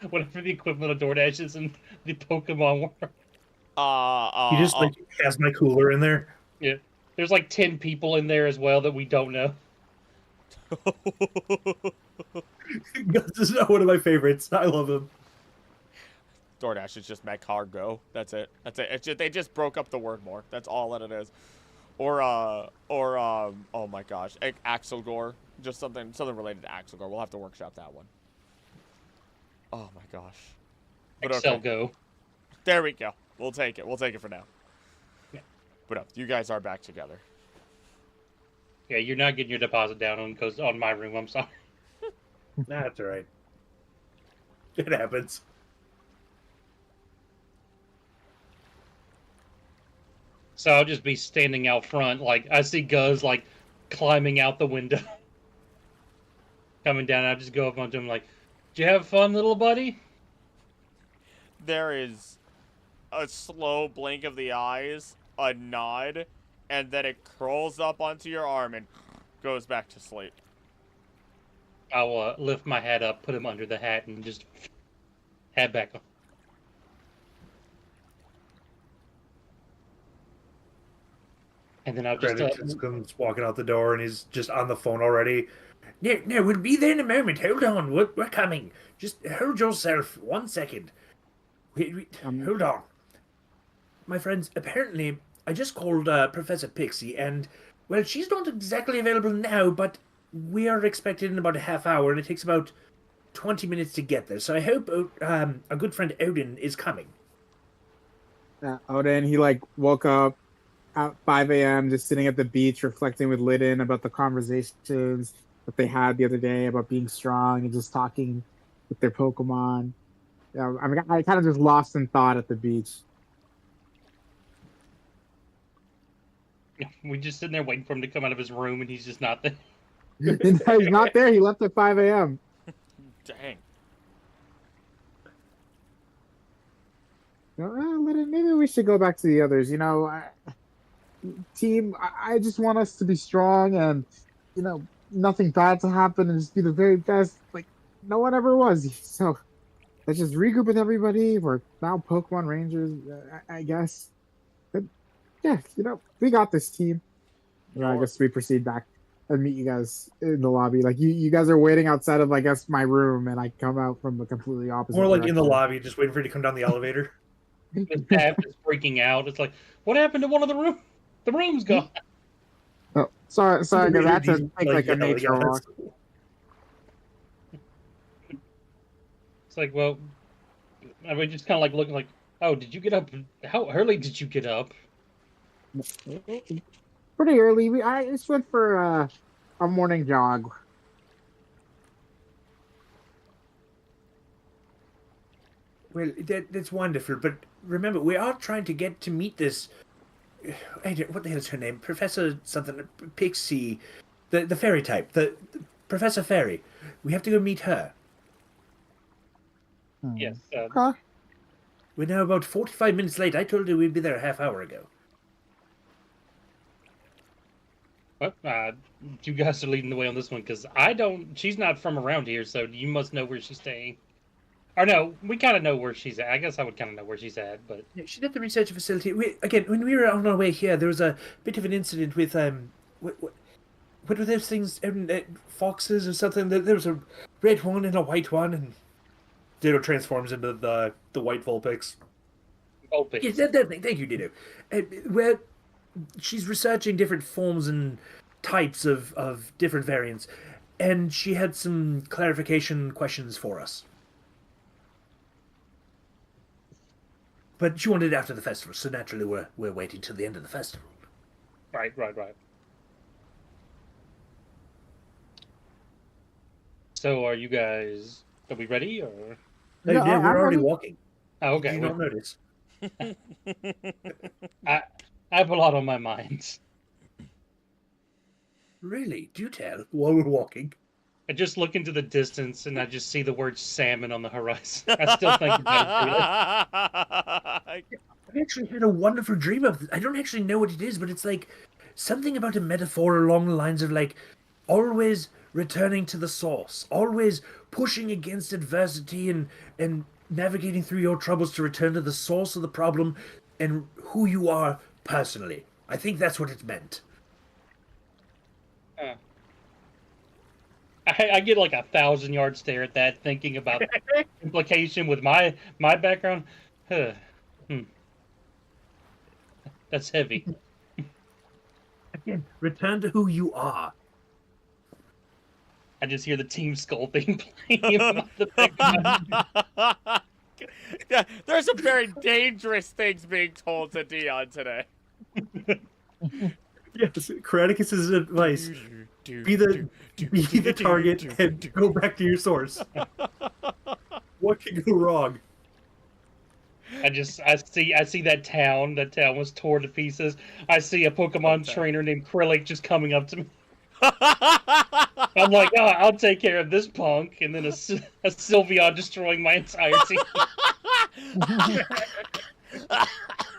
whatever the equivalent of DoorDash is in the Pokemon world. He just like has my cooler in there. Yeah. There's like 10 people in there as well that we don't know. This is not one of my favorites. I love him. DoorDash is just make cargo. That's it. That's it. It's just, they just broke up the word more. That's all that it is. Or oh my gosh, Axelgore. Just something related to Axelgore. We'll have to workshop that one. Oh my gosh. But Excel Go. There we go. We'll take it. We'll take it for now. Yeah. But you guys are back together. Yeah, you're not getting your deposit down on my room. I'm sorry. That's all right. It happens. So I'll just be standing out front, like I see Guz like climbing out the window, coming down. I just go up onto him like, "Did you have fun, little buddy?" There is a slow blink of the eyes, a nod, and then it curls up onto your arm and goes back to sleep. I'll lift my hat up, put him under the hat, and just hat back on. And then I'll just comes walking out the door, and he's just on the phone already. No, we'll be there in a moment. Hold on, we're coming. Just hold yourself 1 second. Hold on. My friends, apparently, I just called Professor Pixie, and, well, she's not exactly available now, but we are expected in about a half hour, and it takes about 20 minutes to get there. So I hope our good friend Odin is coming. Odin, he like woke up at 5 a.m. just sitting at the beach reflecting with Lidin about the conversations that they had the other day about being strong and just talking with their Pokemon. I mean, I kind of just lost in thought at the beach. We just sitting there waiting for him to come out of his room, and he's just not there. He's not there. He left at 5 a.m. Dang. Lidin, maybe we should go back to the others. You know, team, I just want us to be strong and, you know, nothing bad to happen and just be the very best. Like, no one ever was. So let's just regroup with everybody. We're now Pokemon Rangers, I guess. But yeah, you know, we got this, team. I guess we proceed back and meet you guys in the lobby. Like, you guys are waiting outside of, I guess, my room, and I come out from the completely opposite More like direction. in the lobby, just waiting for you to come down the elevator. His path is freaking out. It's like, what happened to one of the rooms? The room's gone. Oh, sorry, guys. I had to take like a yeah, nature walk. It's like, well, I mean, just kind of like looking like, oh, did you get up? How early did you get up? Pretty early. I just went for a morning jog. Well, that's wonderful, but remember, we are trying to get to meet this... what the hell is her name? Professor something, Pixie, the fairy type, the Professor Fairy. We have to go meet her. Yes. Okay. We're now about 45 minutes late. I told her we'd be there a half hour ago. Well, you guys are leading the way on this one because I don't. She's not from around here, so you must know where she's staying. Or no, we kind of know where she's at. I guess I would kind of know where she's at, but Yeah, she's at the research facility. Again, when we were on our way here, there was a bit of an incident with what were those things? Foxes or something. There was a red one and a white one, and Ditto transforms into the white Vulpix. yes, that thing. Thank you, Ditto. Well, she's researching different forms and types of different variants, and she had some clarification questions for us. But she wanted it after the festival, so naturally we're waiting till the end of the festival. right. So are you guys? Are we ready? Or Hey, No, yeah, we're I'm already ready. walking. oh, Did okay, you well, not notice? I have a lot on my mind. Really? Do tell. While we're walking. I just look into the distance and I just see the word salmon on the horizon. I still think about it daily. I've actually had a wonderful dream of this. I don't actually know what it is, but it's like something about a metaphor along the lines of like always returning to the source, always pushing against adversity and navigating through your troubles to return to the source of the problem and who you are personally. I think that's what it meant. I get like 1,000-yard stare at that, thinking about implication with my background. Huh. That's heavy. Again, return to who you are. I just hear the Team Skull theme playing in the background. Yeah, there's some very dangerous things being told to Dion today. Yes, Coraticus's advice: be the target and go back to your source. What can go wrong? I see that town. That town was torn to pieces. I see a Pokemon trainer named Krillic just coming up to me. I'm like, oh, I'll take care of this punk, and then a Sylveon destroying my entire team.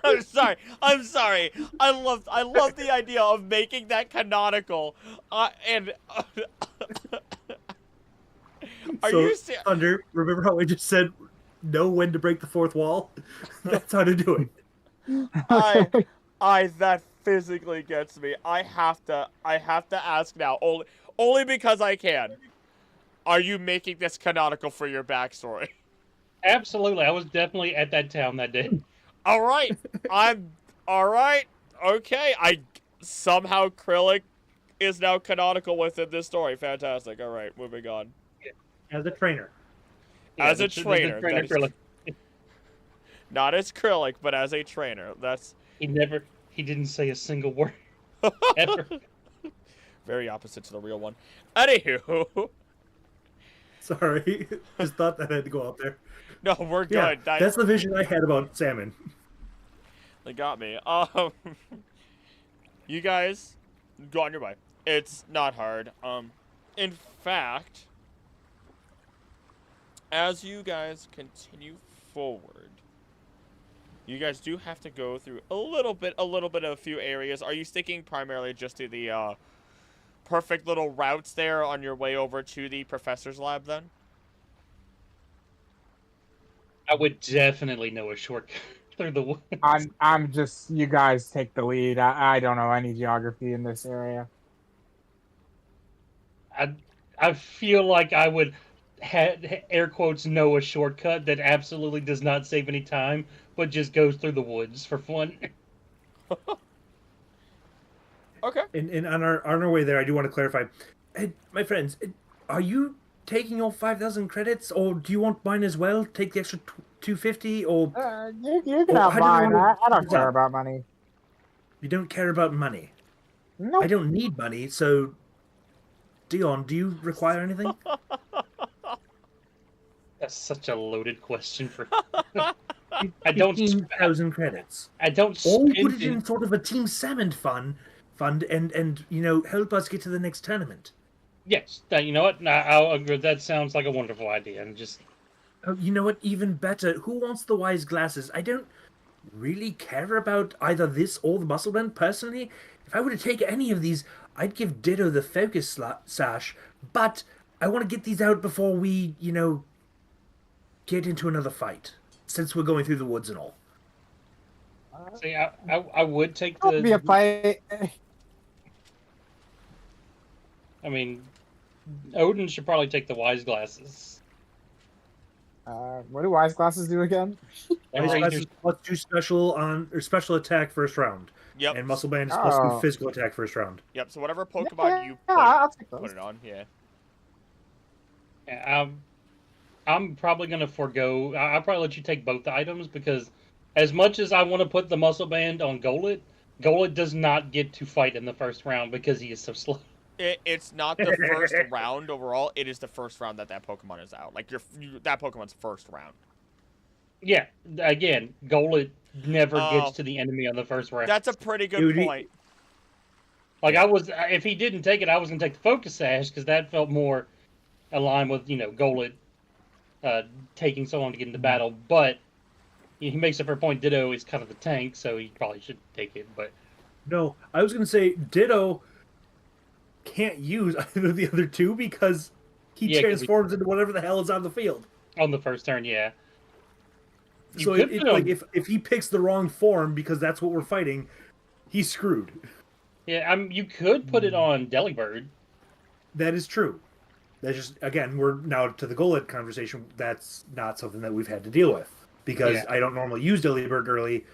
I'm sorry. I love the idea of making that canonical. And are So, you Thunder, remember how I just said know when to break the fourth wall? That's how to do it. That physically gets me. I have to ask now, only because I can. Are you making this canonical for your backstory? Absolutely, I was definitely at that town that day. All right, all right. Okay, somehow Krillic is now canonical within this story. Fantastic. All right, moving on. As a trainer. As a the trainer, trainer that is- Krillic. Not as Krillic, but as a trainer. That's He didn't say a single word ever. very opposite to the real one. Anywho, Sorry, just thought that had to go out there. no, we're Yeah, good. that's the vision I had about salmon. They got me. You guys, go on your way. It's not hard. In fact, as you guys continue forward, you guys do have to go through a little bit of a few areas. Are you sticking primarily just to the perfect little routes there on your way over to the professor's lab then? I would definitely know a shortcut through the woods. I'm just, you guys take the lead. I don't know any geography in this area. I feel like I would air quotes know a shortcut that absolutely does not save any time, but just goes through the woods for fun. Okay. And on our way there, I do want to clarify. Hey, my friends, are you taking your 5,000 credits, or do you want mine as well? Take the extra 250, or You can Well, have how do you mine. wanna I don't do care that? about money. you don't care about money? No. I don't need money, so Dion, do you require anything? That's such a loaded question for. I don't. 15,000 credits. I don't Or spend put it in sort of a Team Salmon fund and help us get to the next tournament. Yes, you know what? I'll agree. That sounds like a wonderful idea. And just Oh, you know what? Even better. Who wants the wise glasses? I don't really care about either this or the muscle band personally. If I were to take any of these, I'd give Ditto the focus sash. But I want to get these out before we, get into another fight. Since we're going through the woods and all. see, I would take It'll be a the. fight. I mean, Odin should probably take the wise glasses. What do wise glasses do again? And Wise Rangers- glasses +2 special attack first round. Yep. And muscle band is Oh. +2 physical attack first round. Yep. So whatever Pokemon you I'll take put those. it on, yeah. Yeah, I'm probably gonna forego. I'll probably let you take both the items because, as much as I want to put the muscle band on Golett does not get to fight in the first round because he is so slow. It's not the first round overall. It is the first round that Pokemon is out. Like that Pokemon's first round. Yeah, again, Golett never Oh. gets to the enemy on the first round. That's a pretty good point. Like, if he didn't take it, I was going to take the Focus Sash, because that felt more aligned with, Golett taking so long to get into battle. But he makes a fair point. Ditto is kind of the tank, so he probably should take it. But No, I was going to say Ditto can't use either of the other two because he transforms into whatever the hell is on the field. On the first turn, yeah. So if he picks the wrong form because that's what we're fighting, he's screwed. Yeah, you could put it on Delibird. That is true. That's just, again, we're now to the Golett conversation. That's not something that we've had to deal with because I don't normally use Delibird early.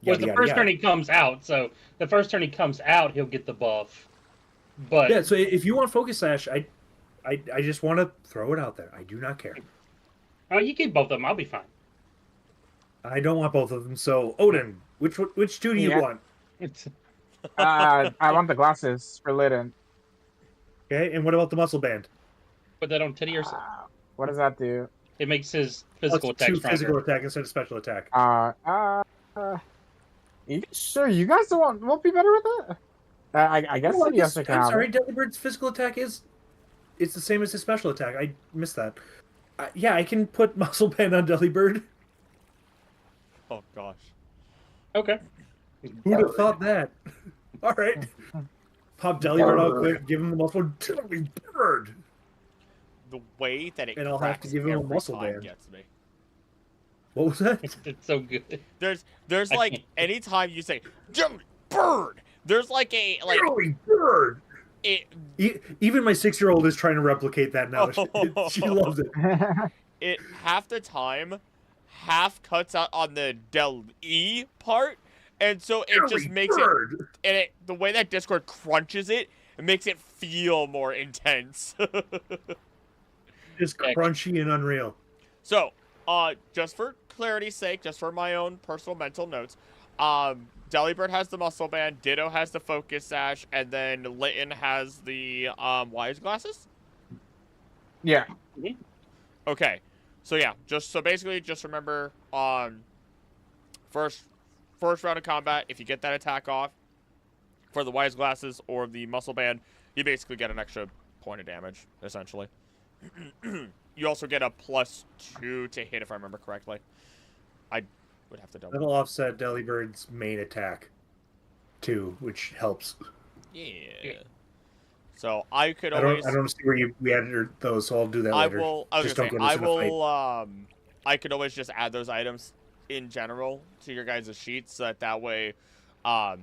Well, the first turn he comes out, so the first turn he comes out, he'll get the buff. But yeah, so if you want Focus Sash, I just want to throw it out there. I do not care. Oh, you keep both of them. I'll be fine. I don't want both of them. So Odin, which two do you want? I want the glasses for Litten. Okay, and what about the muscle band? Put that on Teddy or what does that do? It makes his physical attack stronger. Physical attack instead of special attack. Sure, you guys won't be better with it? I guess yes, I can. I'm sorry, Delibird's physical attack it's the same as his special attack. I missed that. Yeah, I can put muscle band on Delibird. Oh gosh. Okay. Who'd have thought that? All right. Pop Delibird out quick, give him the muscle Delibird. The way that it and I'll have to give him a muscle band. Gets me. What was that? It's so good. There's like anytime you say Delibird, there's like a Delibird. Even my 6-year-old is trying to replicate that now. She loves it. It half the time, half cuts out on the Del-E part, and so it just makes it. And the way that Discord crunches it, it makes it feel more intense. Just crunchy and unreal. So, just for clarity's sake, just for my own personal mental notes, Delibird has the muscle band, Ditto has the focus sash, and then Litten has the wise glasses? Yeah. Okay. So yeah, just remember first round of combat, if you get that attack off for the wise glasses or the muscle band, you basically get an extra point of damage, essentially. You also get a +2 to hit, if I remember correctly. I would have to double. That'll offset Delibird's main attack, too, which helps. Yeah. So I could always. I don't see where we added those, so I'll do that later. I could always just add those items in general to your guys' sheets, so that way, or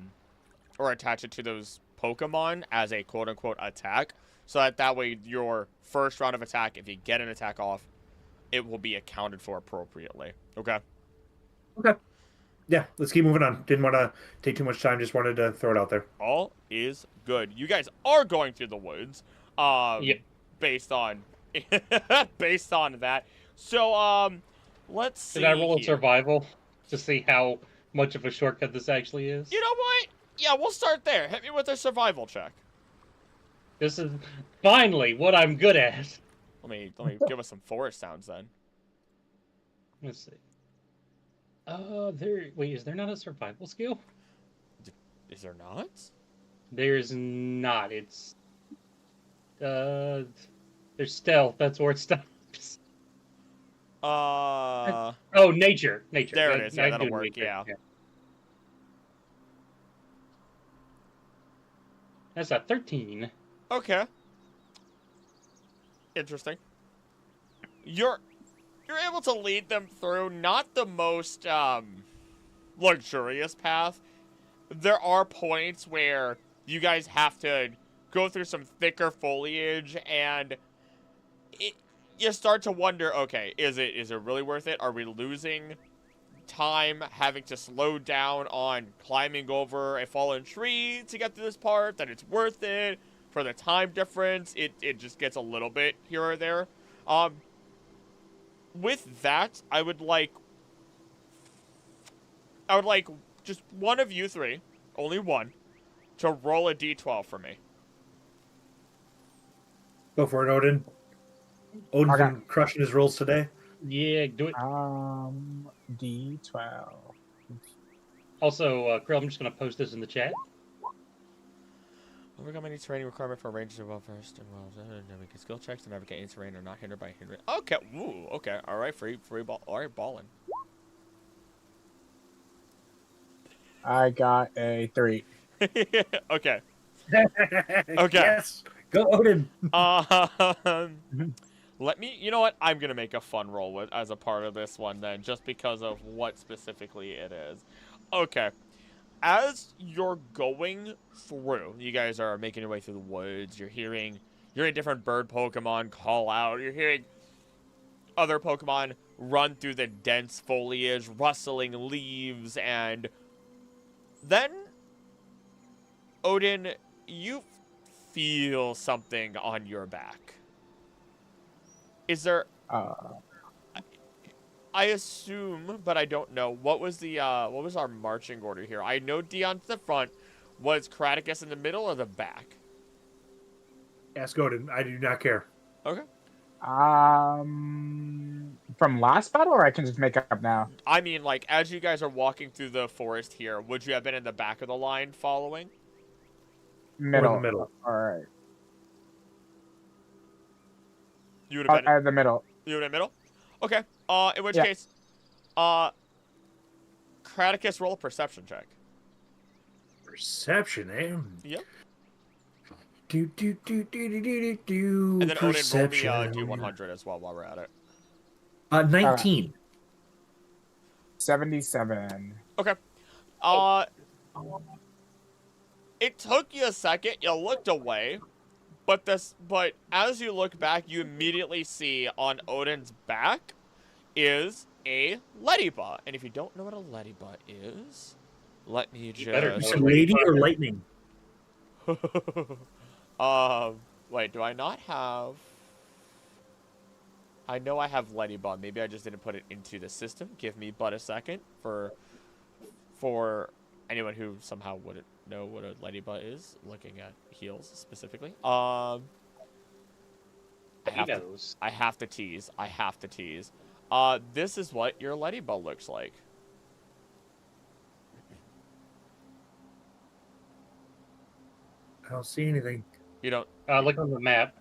attach it to those Pokemon as a quote-unquote attack, so that way your first round of attack, if you get an attack off, it will be accounted for appropriately. Okay. Okay. Yeah, let's keep moving on. Didn't want to take too much time. Just wanted to throw it out there. All is good. You guys are going through the woods. Based on that. So let's see. Did I roll a survival to see how much of a shortcut this actually is? You know what? Yeah, we'll start there. Hit me with a survival check. This is finally what I'm good at. Let me give us some forest sounds then. Let's see. Wait, is there not a survival skill? Is there not? There's not. It's there's stealth. That's where it stops. Oh, nature. There it is. Yeah, that'll work. Yeah. That's a 13. Okay. Interesting. You're able to lead them through not the most luxurious path. There are points where you guys have to go through some thicker foliage, and you start to wonder, okay, is it really worth it? Are we losing time having to slow down on climbing over a fallen tree to get to this part? That it's worth it for the time difference? It just gets a little bit here or there. With that, I would like just one of you three, only one, to roll a d12 for me. Go for it, Odin. Odin's Okay. been crushing his rolls today. Yeah, do it. D12. Also, Krill, I'm just going to post this in the chat. Overcome any training requirement for rangers above first and well, make skill checks to navigate any terrain or not hindered by hindrance. Okay, ooh, okay, all right, free ball, all right, balling. I got a 3. Okay. Okay. Yes. Go, Odin. Let me. You know what? I'm gonna make a fun roll with as a part of this one then, just because of what specifically it is. Okay. As you're going through, you guys are making your way through the woods. You're hearing different bird Pokemon call out. You're hearing other Pokemon run through the dense foliage, rustling leaves, and then, Odin, you feel something on your back. Is there... I assume, but I don't know. What was our marching order here? I know Dion's the front. Was Kraticus in the middle or the back? Ask Odin. I do not care. Okay. From last battle, or I can just make up now? I mean, like, as you guys are walking through the forest here, would you have been in the back of the line following? Middle. Or the middle. All right. You would have been the middle. You would have been middle? Okay. In which case, Kraticus, roll a perception check. Perception, eh? Yep. Do. And then Perception. Odin, roll me D100 as well while we're at it. 19. 77. Okay. It took you a second. You looked away, but as you look back, you immediately see on Odin's back is a Ladybug. And if you don't know what a Ladybug is, let me better just. know. Is it lady or lightning? Wait, do I not have? I know I have Ladybug. Maybe I just didn't put it into the system. Give me but a second for anyone who somehow wouldn't know what a Ladybug is, looking at heals specifically. I have to tease. This is what your Ladybug looks like. I don't see anything. You don't. Look on the map.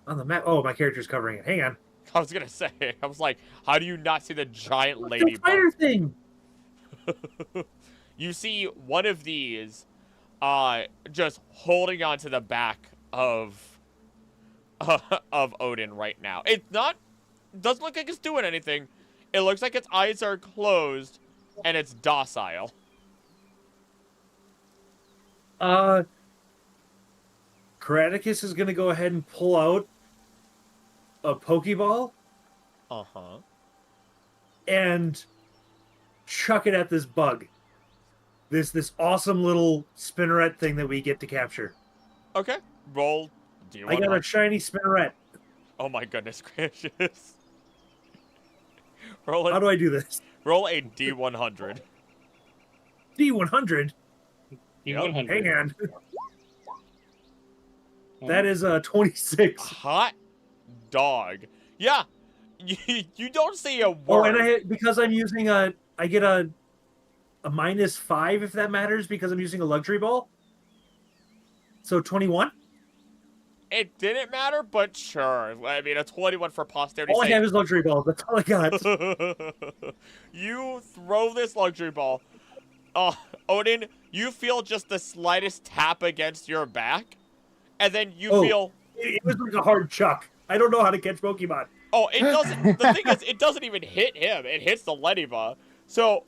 On the map? Oh, my character's covering it. Hang on. I was gonna say. I was like, how do you not see the giant What's Ladybug? the spider thing? You see one of these, just holding onto the back of Odin right now. It doesn't look like it's doing anything. It looks like its eyes are closed, and it's docile. Kraticus is gonna go ahead and pull out a Pokeball and chuck it at this bug. This awesome little spinneret thing that we get to capture. Okay, roll. I got a shiny spinneret. Oh my goodness gracious! How do I do this? Roll a D100. D100. D100. Hang on. That is a 26. Hot dog. Yeah, you don't see a word. Oh, and because I'm using I get a -5 if that matters because I'm using a luxury ball. So 21. It didn't matter, but sure. I mean, a 21 for posterity. All I have is luxury balls. That's all I got. You throw this luxury ball. Odin, you feel just the slightest tap against your back, and then you feel... It was like a hard chuck. I don't know how to catch Pokemon. Oh, it doesn't... The thing is, it doesn't even hit him. It hits the Ladybug. So,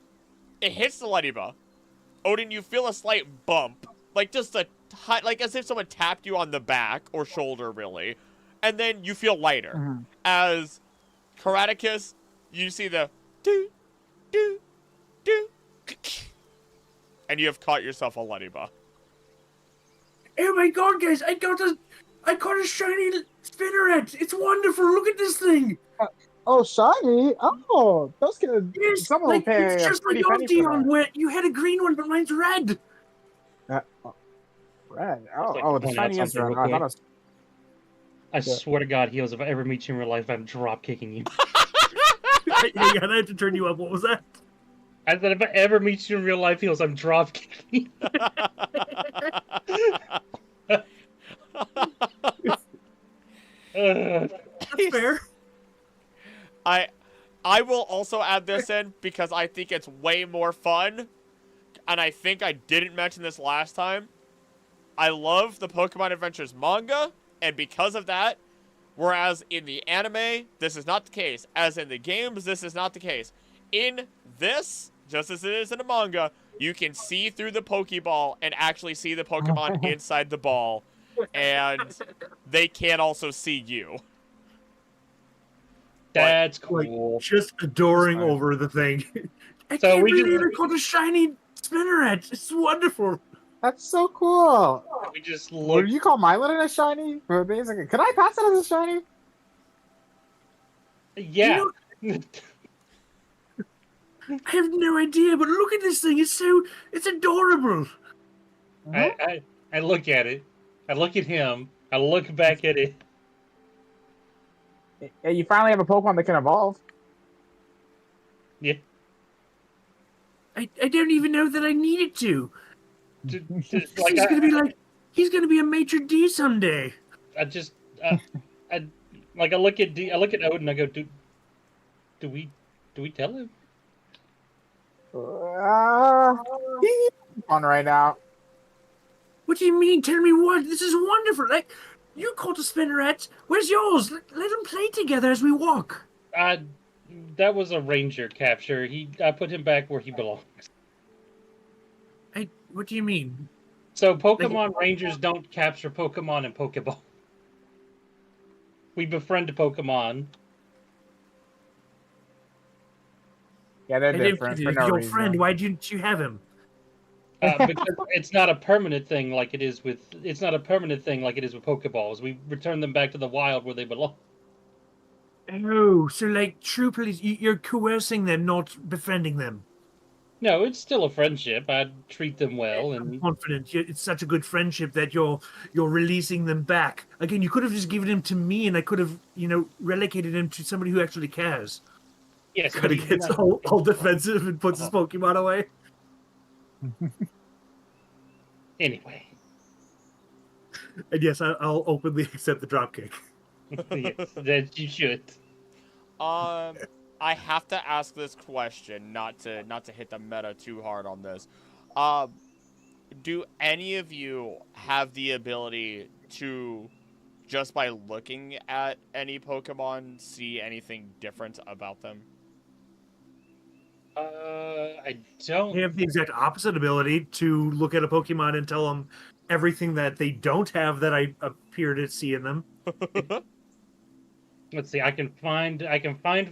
it hits the Ladybug. Odin, you feel a slight bump. Like, just a... Like, as if someone tapped you on the back, or shoulder, really. And then you feel lighter. As Kraticus, you see the... Do, do, do, and you have caught yourself a Ladybug. Oh my god, guys! I caught a shiny spinneret. It's wonderful. Look at this thing. Oh, shiny! Oh, those can. Yes, Someone like, will pay it's a just like pretty yours, penny for Dion. that. Where you had a green one, but mine's red. Red. like Oh, the point out shiny is something red. real I thought quick. it was... I swear to God, Heels, if I ever meet you in real life, I'm drop kicking you. Hey, I had to turn you up. What was that? I said, if I ever meet you in real life, Heels, I'm drop kicking you. That's fair. I will also add this in because I think it's way more fun. And I think I didn't mention this last time. I love the Pokemon Adventures manga, and because of that, whereas in the anime, this is not the case. As in the games, this is not the case. In this, just as it is in the manga, you can see through the Pokeball and actually see the Pokemon inside the ball. And they can also see you. That's Like, cool. just adoring That's fine. over the thing. I So can't we believe just- they called a shiny Spinneret. It's wonderful. That's so cool. We just Would look. you call Mylin a shiny? Basically, could I pass it as a shiny? Yeah. I have no idea, but look at this thing. It's adorable. I look at it. I look at him. I look back at it. Yeah, you finally have a Pokemon that can evolve. Yeah. I don't even know that I needed to. Just like He's gonna be a maitre d someday. I just I like I look at Odin. I go, do we tell him? On right now. What do you mean? Tell me what? This is wonderful. Like, you caught a Spinneret. Where's yours? Let them play together as we walk. That was a ranger capture. I put him back where he belongs. What do you mean? So Pokemon Rangers don't capture Pokemon in Pokeball. We befriend Pokemon. Yeah, they're different for no Your reason. friend. Why didn't you have him? Because it's not a permanent thing like it is with Pokeballs. We return them back to the wild where they belong. Oh, so like true police, you're coercing them, not befriending them. No, it's still a friendship. I treat them well, I'm and confident. It's such a good friendship that you're releasing them back. Again, you could have just given him to me, and I could have, relocated him to somebody who actually cares. yes, Kind of gets all defensive and puts his Pokemon away. Anyway, And yes, I'll openly accept the dropkick. yes, that you should. I have to ask this question, not to hit the meta too hard on this. Do any of you have the ability to, just by looking at any Pokemon, see anything different about them? I don't. I have the exact opposite ability to look at a Pokemon and tell them everything that they don't have that I appear to see in them. Let's see. I can find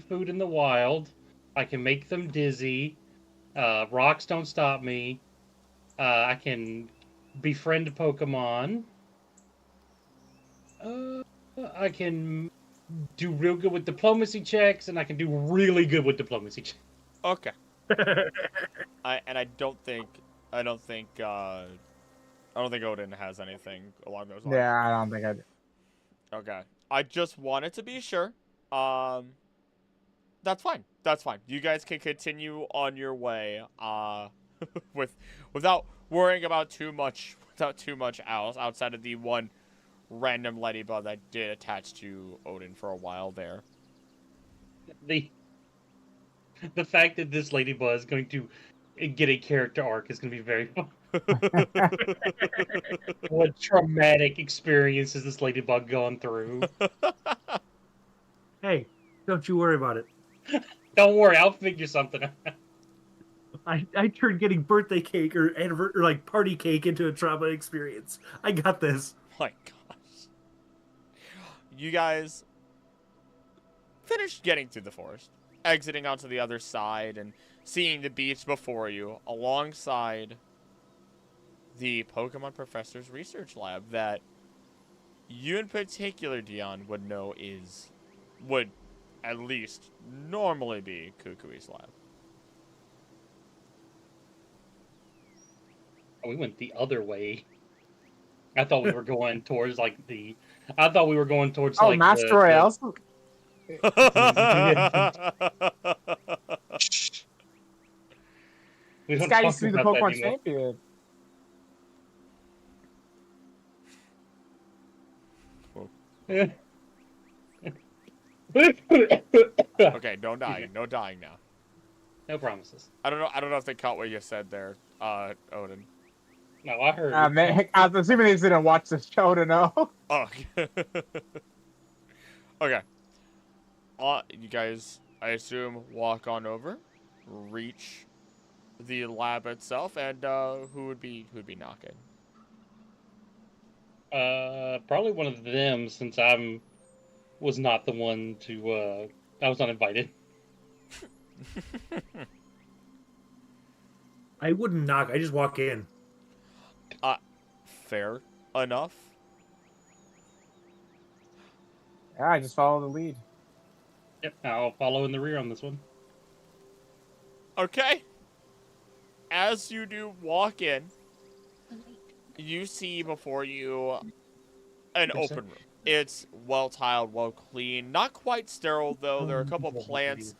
food in the wild. I can make them dizzy. Rocks don't stop me. I can befriend Pokemon. I can do real good with diplomacy checks, and I can do really good with diplomacy checks. Okay. I don't think Odin has anything along those lines. Yeah, I don't think I do. Okay. I just wanted to be sure. That's fine. That's fine. You guys can continue on your way. Without worrying about too much else outside of the one random ladybug that did attach to Odin for a while there. The fact that this ladybug is going to get a character arc is going to be very fun. What traumatic experience has this ladybug gone through? Hey, don't you worry about it. Don't worry, I'll figure something out. I turned getting birthday cake or like party cake into a trauma experience. I got this. My gosh. You guys finished getting through the forest, exiting onto the other side and seeing the beach before you alongside the Pokemon Professor's research lab that you in particular, Dion, would at least normally be Kukui's lab. Oh, we went the other way. I thought we were going towards like the. I thought we were going towards Oh, like Master Royale. We This don't guy talk used to be the about that Pokemon anymore. champion. Okay, don't die. No dying now. No promises. I don't know if they caught what you said there, Odin. No, I heard. I was assuming they didn't watch the show to know. Oh. Okay. You guys, I assume, walk on over, reach the lab itself, and who would be knocking? Probably one of them, since was not the one to. I was not invited. I wouldn't knock. I just walk in. Fair enough. Yeah, I just follow the lead. Yep, I'll follow in the rear on this one. Okay. As you do walk in, you see before you an Yes, sir. open room. It's well tiled, well clean. Not quite sterile though. There are a couple plants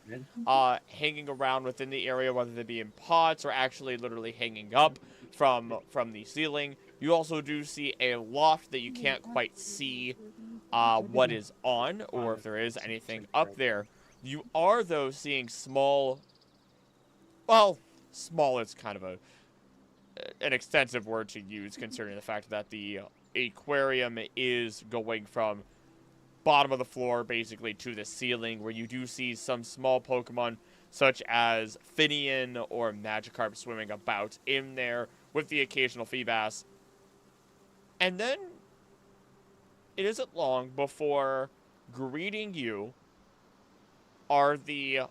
hanging around within the area, whether they be in pots or actually literally hanging up from the ceiling. You also do see a loft that you can't quite see what is on, or if there is anything up there. You are, though, seeing small... Well, small is kind of an extensive word to use, considering the fact that the aquarium is going from bottom of the floor, basically, to the ceiling, where you do see some small Pokemon, such as Finian or Magikarp swimming about in there, with the occasional Feebas. And then, it isn't long before greeting you are the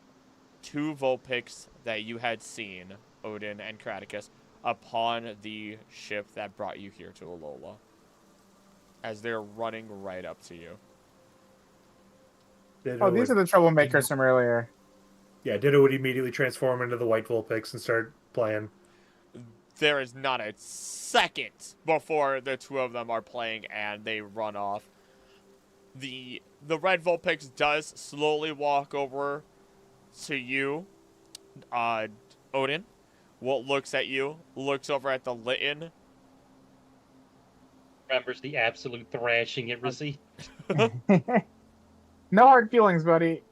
two Vulpix that you had seen, Odin and Kraticus, upon the ship that brought you here to Alola, as they're running right up to you. Oh, these are the troublemakers from earlier. Yeah, Ditto would immediately transform into the white Vulpix and start playing. There is not a second before the two of them are playing and they run off. The red Vulpix does slowly walk over to you, Odin. What looks at you, looks over at the Litten. Remembers the absolute thrashing it received. No hard feelings, buddy.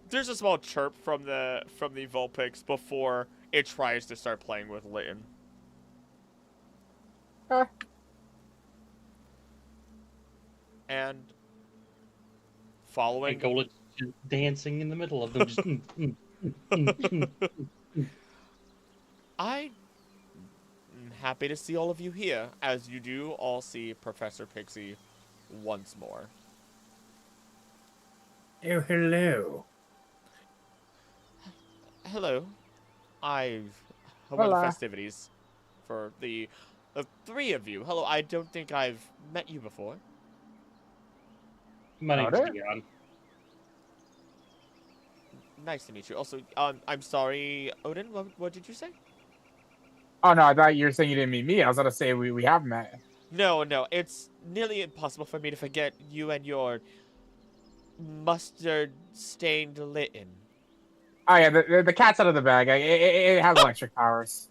There's a small chirp from the Vulpix before it tries to start playing with Litten. And following... Nicola just dancing in the middle of them. Just, I'm happy to see all of you here, as you do all see Professor Pixie once more. Oh, hello. Hello. I went to Hola. festivities for the three of you. Hello, I don't think I've met you before. My name's Got it? Dion. Nice to meet you. Also, I'm sorry, Odin, what did you say? Oh, no, I thought you were saying you didn't meet me. I was going to say we have met. No, it's nearly impossible for me to forget you and your mustard-stained Litten. Oh, yeah, the cat's out of the bag. It has electric powers.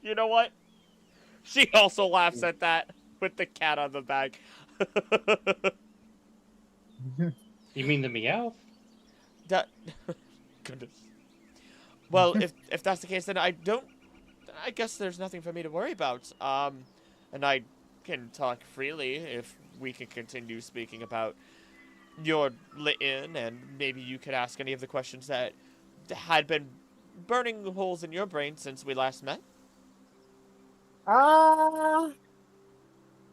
You know what? She also laughs at that with the cat on the bag. You mean the Meowth? That... Goodness. Well, if that's the case, then I guess there's nothing for me to worry about. And I can talk freely if we can continue speaking about your Litten, and maybe you could ask any of the questions that had been burning holes in your brain since we last met.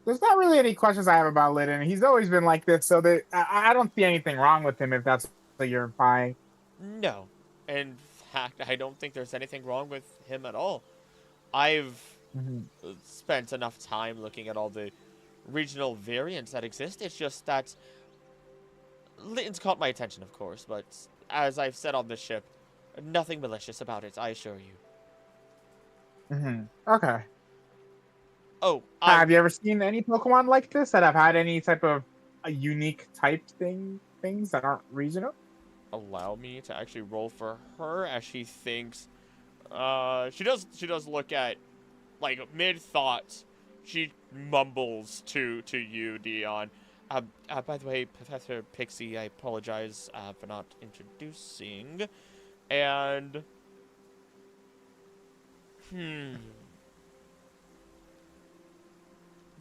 There's not really any questions I have about Litten. He's always been like this, so that I don't see anything wrong with him if that's what you're implying. No. In fact, I don't think there's anything wrong with him at all. I've spent enough time looking at all the regional variants that exist. It's just that Litten's caught my attention, of course, but as I've said on this ship, nothing malicious about it, I assure you. Okay. Oh, Have you ever seen any Pokemon like this that have had any type of a unique type things that aren't regional? allow me to actually roll for her as she thinks. She does look at, like, mid thoughts. She mumbles to you, Dion. By the way, Professor Pixie, I apologize for not introducing. And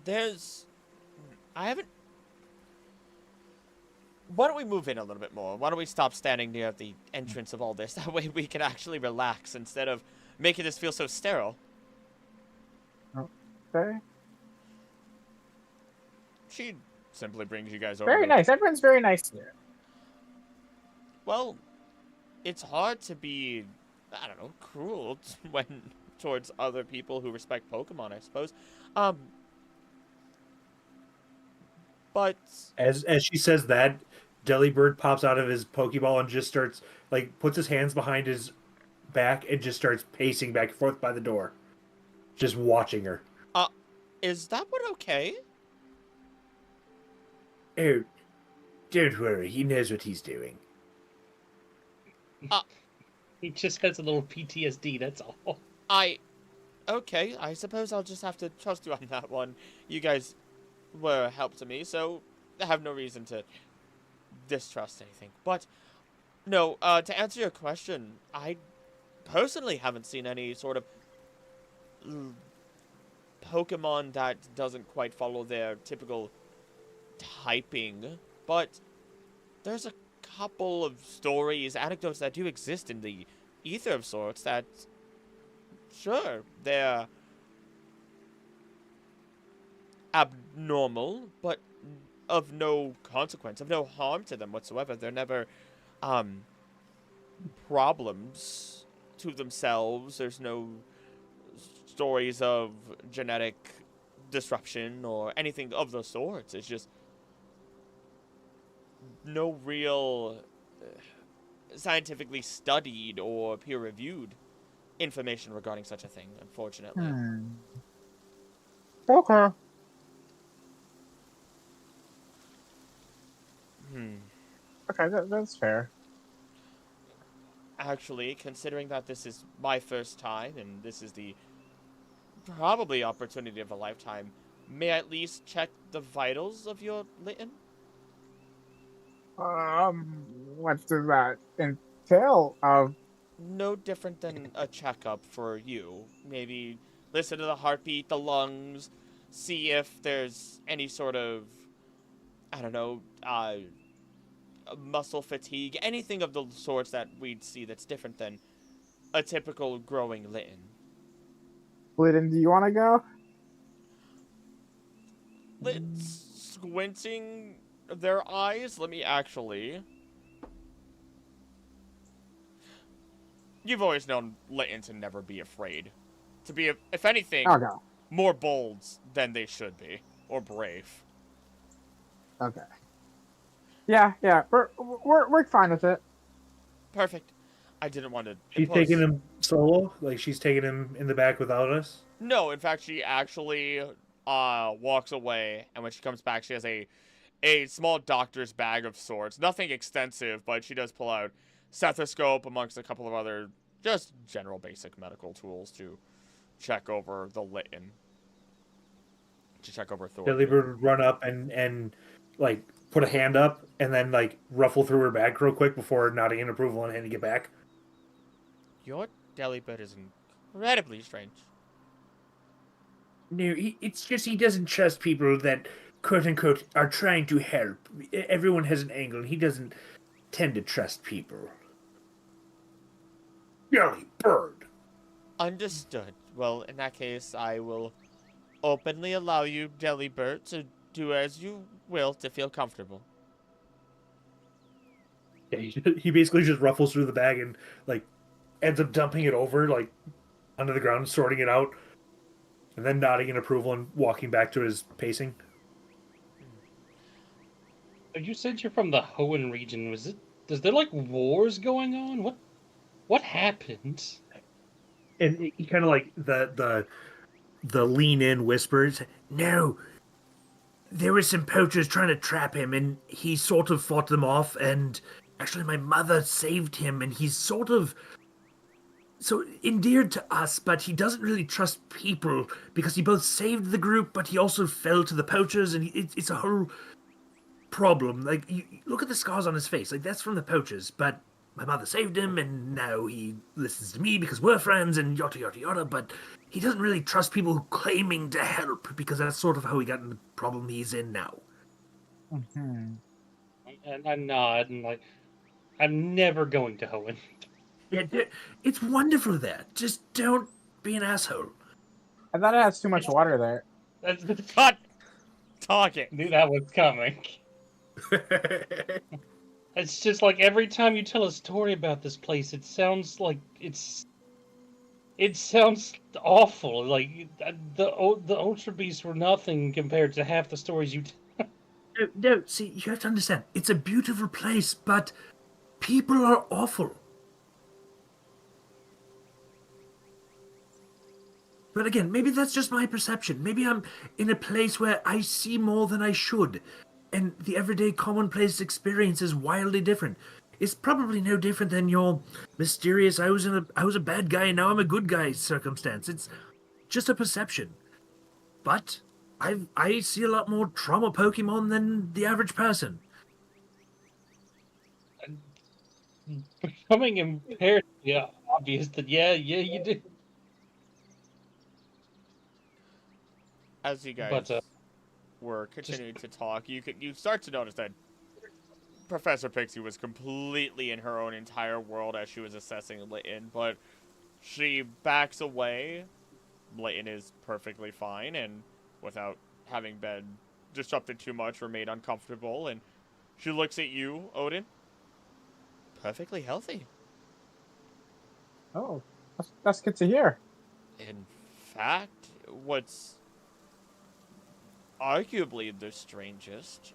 there's I haven't. Why don't we move in a little bit more? Why don't we stop standing near the entrance of all this? That way we can actually relax instead of making this feel so sterile. Okay. She simply brings you guys over. Very nice. Everyone's very nice here. Well, it's hard to be, I don't know, cruel when towards other people who respect Pokemon, I suppose. But As she says that, Delibird pops out of his Pokeball and just starts, like, puts his hands behind his back and just starts pacing back and forth by the door, just watching her. is that one okay? Oh, don't worry. He knows what he's doing. He just has a little PTSD, that's all. Okay, I suppose I'll just have to trust you on that one. You guys were a help to me, so I have no reason to distrust anything. But, no, to answer your question, I personally haven't seen any sort of Pokemon that doesn't quite follow their typical typing, but there's a couple of stories, anecdotes that do exist in the ether of sorts that, sure, they're abnormal, but of no consequence, of no harm to them whatsoever. They're never problems to themselves. There's no stories of genetic disruption or anything of the sorts. It's just no real scientifically studied or peer-reviewed information regarding such a thing, unfortunately. Okay. Okay, that's fair. Actually, considering that this is my first time and this is the probably opportunity of a lifetime, may I at least check the vitals of your Litten? What does that entail? No different than a checkup for you. Maybe listen to the heartbeat, the lungs, see if there's any sort of, I don't know, muscle fatigue, anything of the sorts that we'd see that's different than a typical growing Litten. Glidden, do you want to go? Squinting their eyes, let me actually... You've always known Litten to never be afraid. To be, if anything, Oh, no. more bold than they should be. Or brave. Okay. Yeah, we're fine with it. Perfect. I didn't want to... She's taking him solo? Like, she's taking him in the back without us? No, in fact, she actually walks away, and when she comes back, she has a small doctor's bag of sorts. Nothing extensive, but she does pull out stethoscope amongst a couple of other just general basic medical tools to check over the Litten. To check over Thor. Delibird would run up and like put a hand up and then like ruffle through her bag real quick before nodding in approval and handing it back. Your Delibird is incredibly strange. No, it's just he doesn't trust people that, quote unquote, are trying to help. Everyone has an angle, and he doesn't tend to trust people. Delibird! Understood. Well, in that case, I will openly allow you, Delibird, to do as you will to feel comfortable. Yeah, he basically just ruffles through the bag and like ends up dumping it over like onto the ground, sorting it out, and then nodding in approval and walking back to his pacing. You said you're from the Hoenn region. Is there like wars going on? What happened? And he kind of like the the lean-in whispers. No, there were some poachers trying to trap him, and he sort of fought them off, and actually my mother saved him, and he's sort of so endeared to us, but he doesn't really trust people because he both saved the group, but he also fell to the poachers, and it's a whole problem. Like, you look at the scars on his face, like, that's from the poachers, but my mother saved him, and now he listens to me because we're friends, and yada yada yada, but he doesn't really trust people claiming to help because that's sort of how he got in the problem he's in now. Mhm. And I nod and like, I'm never going to Hoenn. Yeah, it's wonderful there. Just don't be an asshole. I thought it has too much water there. That's Cut! Talking. knew that was coming. It's just like every time you tell a story about this place, it sounds like it sounds awful. Like the Ultra Beasts were nothing compared to half the stories you tell. No, see, you have to understand. It's a beautiful place, but people are awful. But again, maybe that's just my perception. Maybe I'm in a place where I see more than I should, and the everyday commonplace experience is wildly different. It's probably no different than your mysterious I was a bad guy and now I'm a good guy circumstance. It's just a perception. But I see a lot more trauma Pokemon than the average person. Becoming imperatively obvious that yeah, you do. As you guys But were continuing to talk, you start to notice that Professor Pixie was completely in her own entire world as she was assessing Litten, but she backs away. Litten is perfectly fine and without having been disrupted too much or made uncomfortable, and she looks at you, Odin. Perfectly healthy. Oh, that's good to hear. In fact, what's arguably the strangest,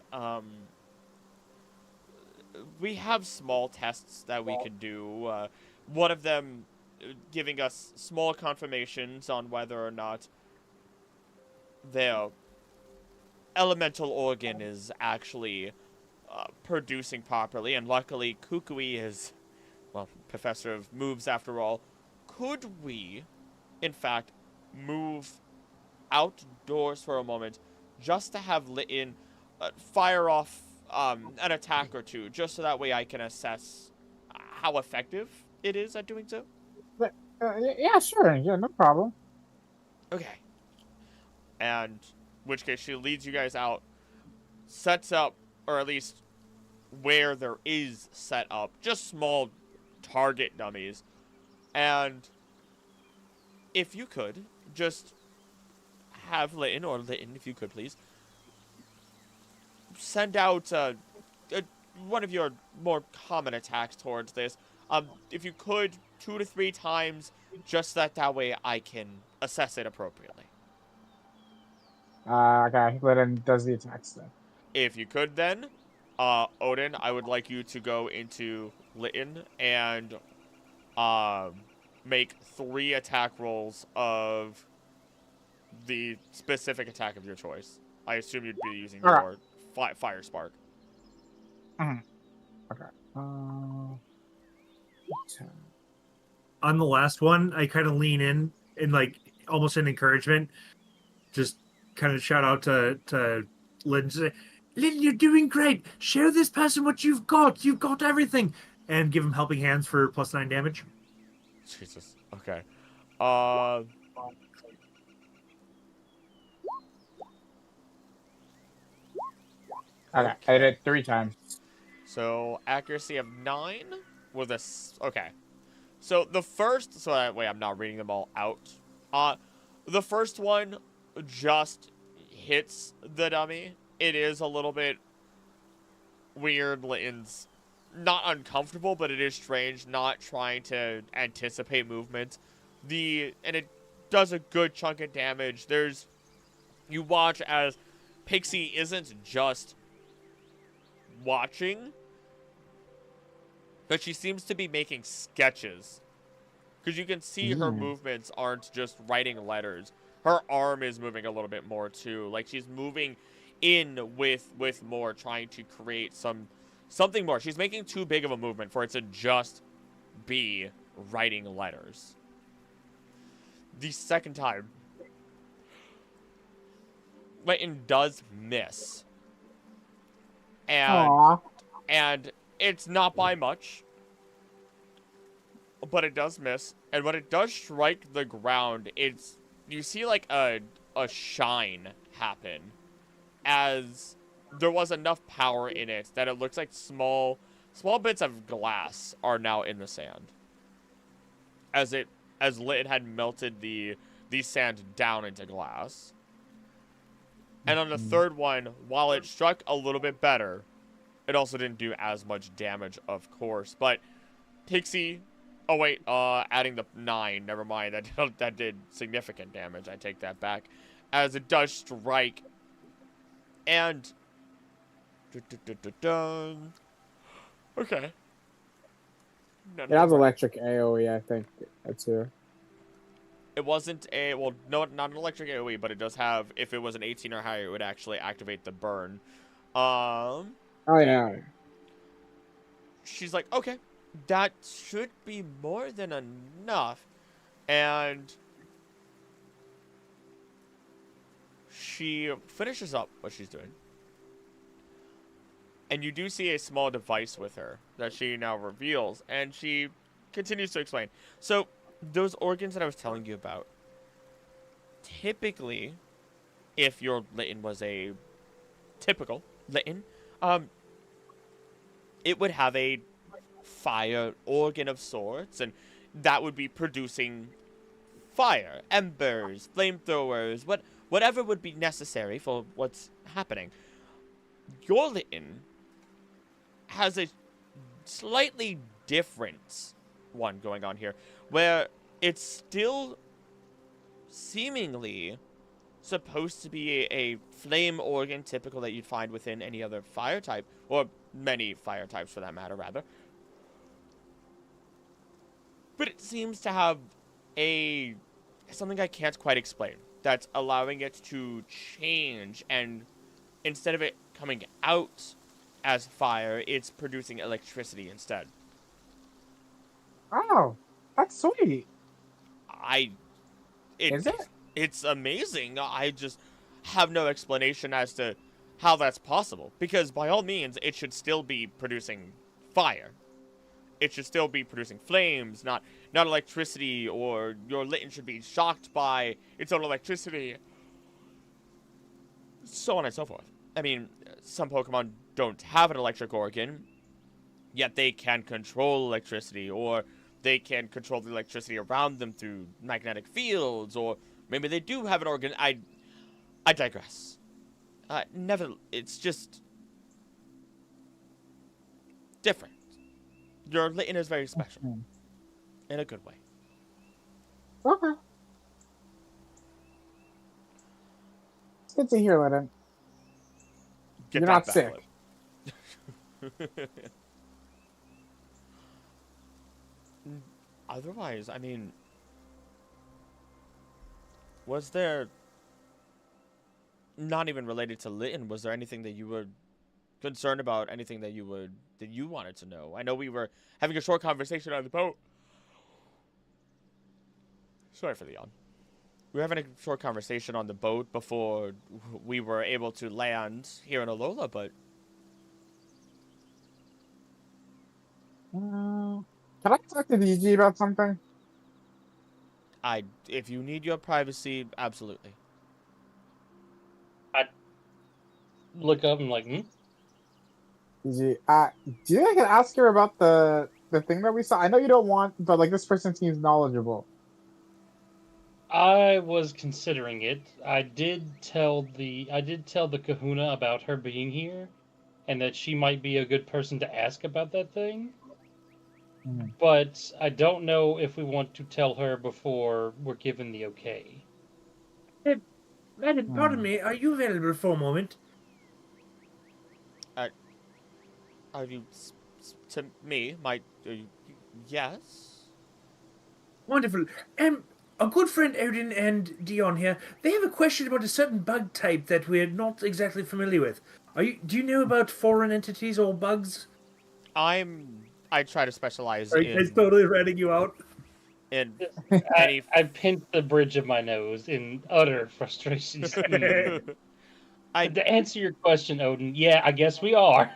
we have small tests that we can do. One of them giving us small confirmations on whether or not their elemental organ is actually producing properly. And luckily, Kukui is, well, professor of moves after all. Could we, in fact, move outdoors for a moment just to have Litten fire off an attack or two, just so that way I can assess how effective it is at doing so? But, yeah, sure. Yeah, no problem. Okay. And which case she leads you guys out, sets up, or at least where there is set up, just small target dummies. And if you could, just have Litten, or Litten, if you could please, send out one of your more common attacks towards this. If you could, 2 to 3 times, just that way I can assess it appropriately. Okay, Litten does the attacks then. If you could then, Odin, I would like you to go into Litten and make 3 attack rolls of the specific attack of your choice. I assume you'd be using your Fire Spark. Mm-hmm. Okay. 10. On the last one, I kind of lean in like almost an encouragement. Just kind of shout out to Lynn. Say, Lynn, you're doing great. Share this person what you've got. You've got everything. And give him helping hands for +9 damage. Jesus. Okay. Okay, I did it 3 times. So accuracy of 9 with a okay. So the first, so that way I'm not reading them all out. The first one just hits the dummy. It is a little bit weird. Litten's not uncomfortable, but it is strange not trying to anticipate movement. And it does a good chunk of damage. You watch as Pixie isn't just watching, but she seems to be making sketches, because you can see her movements aren't just writing letters. her arm is moving a little bit more too. Like she's moving in with more, trying to create something more. She's making too big of a movement for it to just be writing letters. The second time, Leighton does miss. And it's not by much, but it does miss. And when it does strike the ground, you see like a shine happen, as there was enough power in it that it looks like small bits of glass are now in the sand. As Lit had melted the sand down into glass. And on the third one, while it struck a little bit better, it also didn't do as much damage, of course. But Pixie, oh wait, adding the 9, never mind, that did significant damage. I take that back, as it does strike. And okay. It has electric AoE, I think, too. It wasn't no, not an electric AoE, but it does have, if it was an 18 or higher, it would actually activate the burn. Oh, yeah. She's like, okay, that should be more than enough. And she finishes up what she's doing. And you do see a small device with her that she now reveals, and she continues to explain. So, those organs that I was telling you about, typically, if your Litten was a typical Litten, it would have a fire organ of sorts, and that would be producing fire, embers, flamethrowers, whatever would be necessary for what's happening. Your Litten has a slightly different one going on here, where it's still seemingly supposed to be a flame organ, typical that you'd find within any other fire type, or many fire types for that matter, rather. But it seems to have something I can't quite explain, that's allowing it to change, and instead of it coming out as fire, it's producing electricity instead. Oh, that's sweet. Is it? It's amazing. I just have no explanation as to how that's possible. Because by all means, it should still be producing fire. It should still be producing flames, not electricity, or your Litten should be shocked by its own electricity. So on and so forth. I mean, some Pokemon don't have an electric organ, yet they can control electricity, or they can control the electricity around them through magnetic fields, or maybe they do have an organ. I digress. It's just different. Your Litten is very special. In a good way. Okay. It's good to hear, Litten. You're not sick. Otherwise, I mean, was there, not even related to Litten, was there anything that you were concerned about, anything that you wanted to know? I know we were having a short conversation on the boat. Sorry for the yawn. We were having a short conversation on the boat before we were able to land here in Alola, but... Can I talk to DG about something? If you need your privacy, absolutely. I look up and like, DG, do you think I can ask her about the thing that we saw? I know you don't want, but like this person seems knowledgeable. I was considering it. I did tell the Kahuna about her being here, and that she might be a good person to ask about that thing. But I don't know if we want to tell her before we're given the okay. Madam, pardon me, are you available for a moment? Are you to me? Yes. Wonderful. Our good friend Odin and Dion here, they have a question about a certain bug type that we're not exactly familiar with. Do you know about foreign entities or bugs? I try to specialize Are you guys in totally ratting you out? any. I pinched the bridge of my nose in utter frustration. To answer your question, Odin, yeah, I guess we are.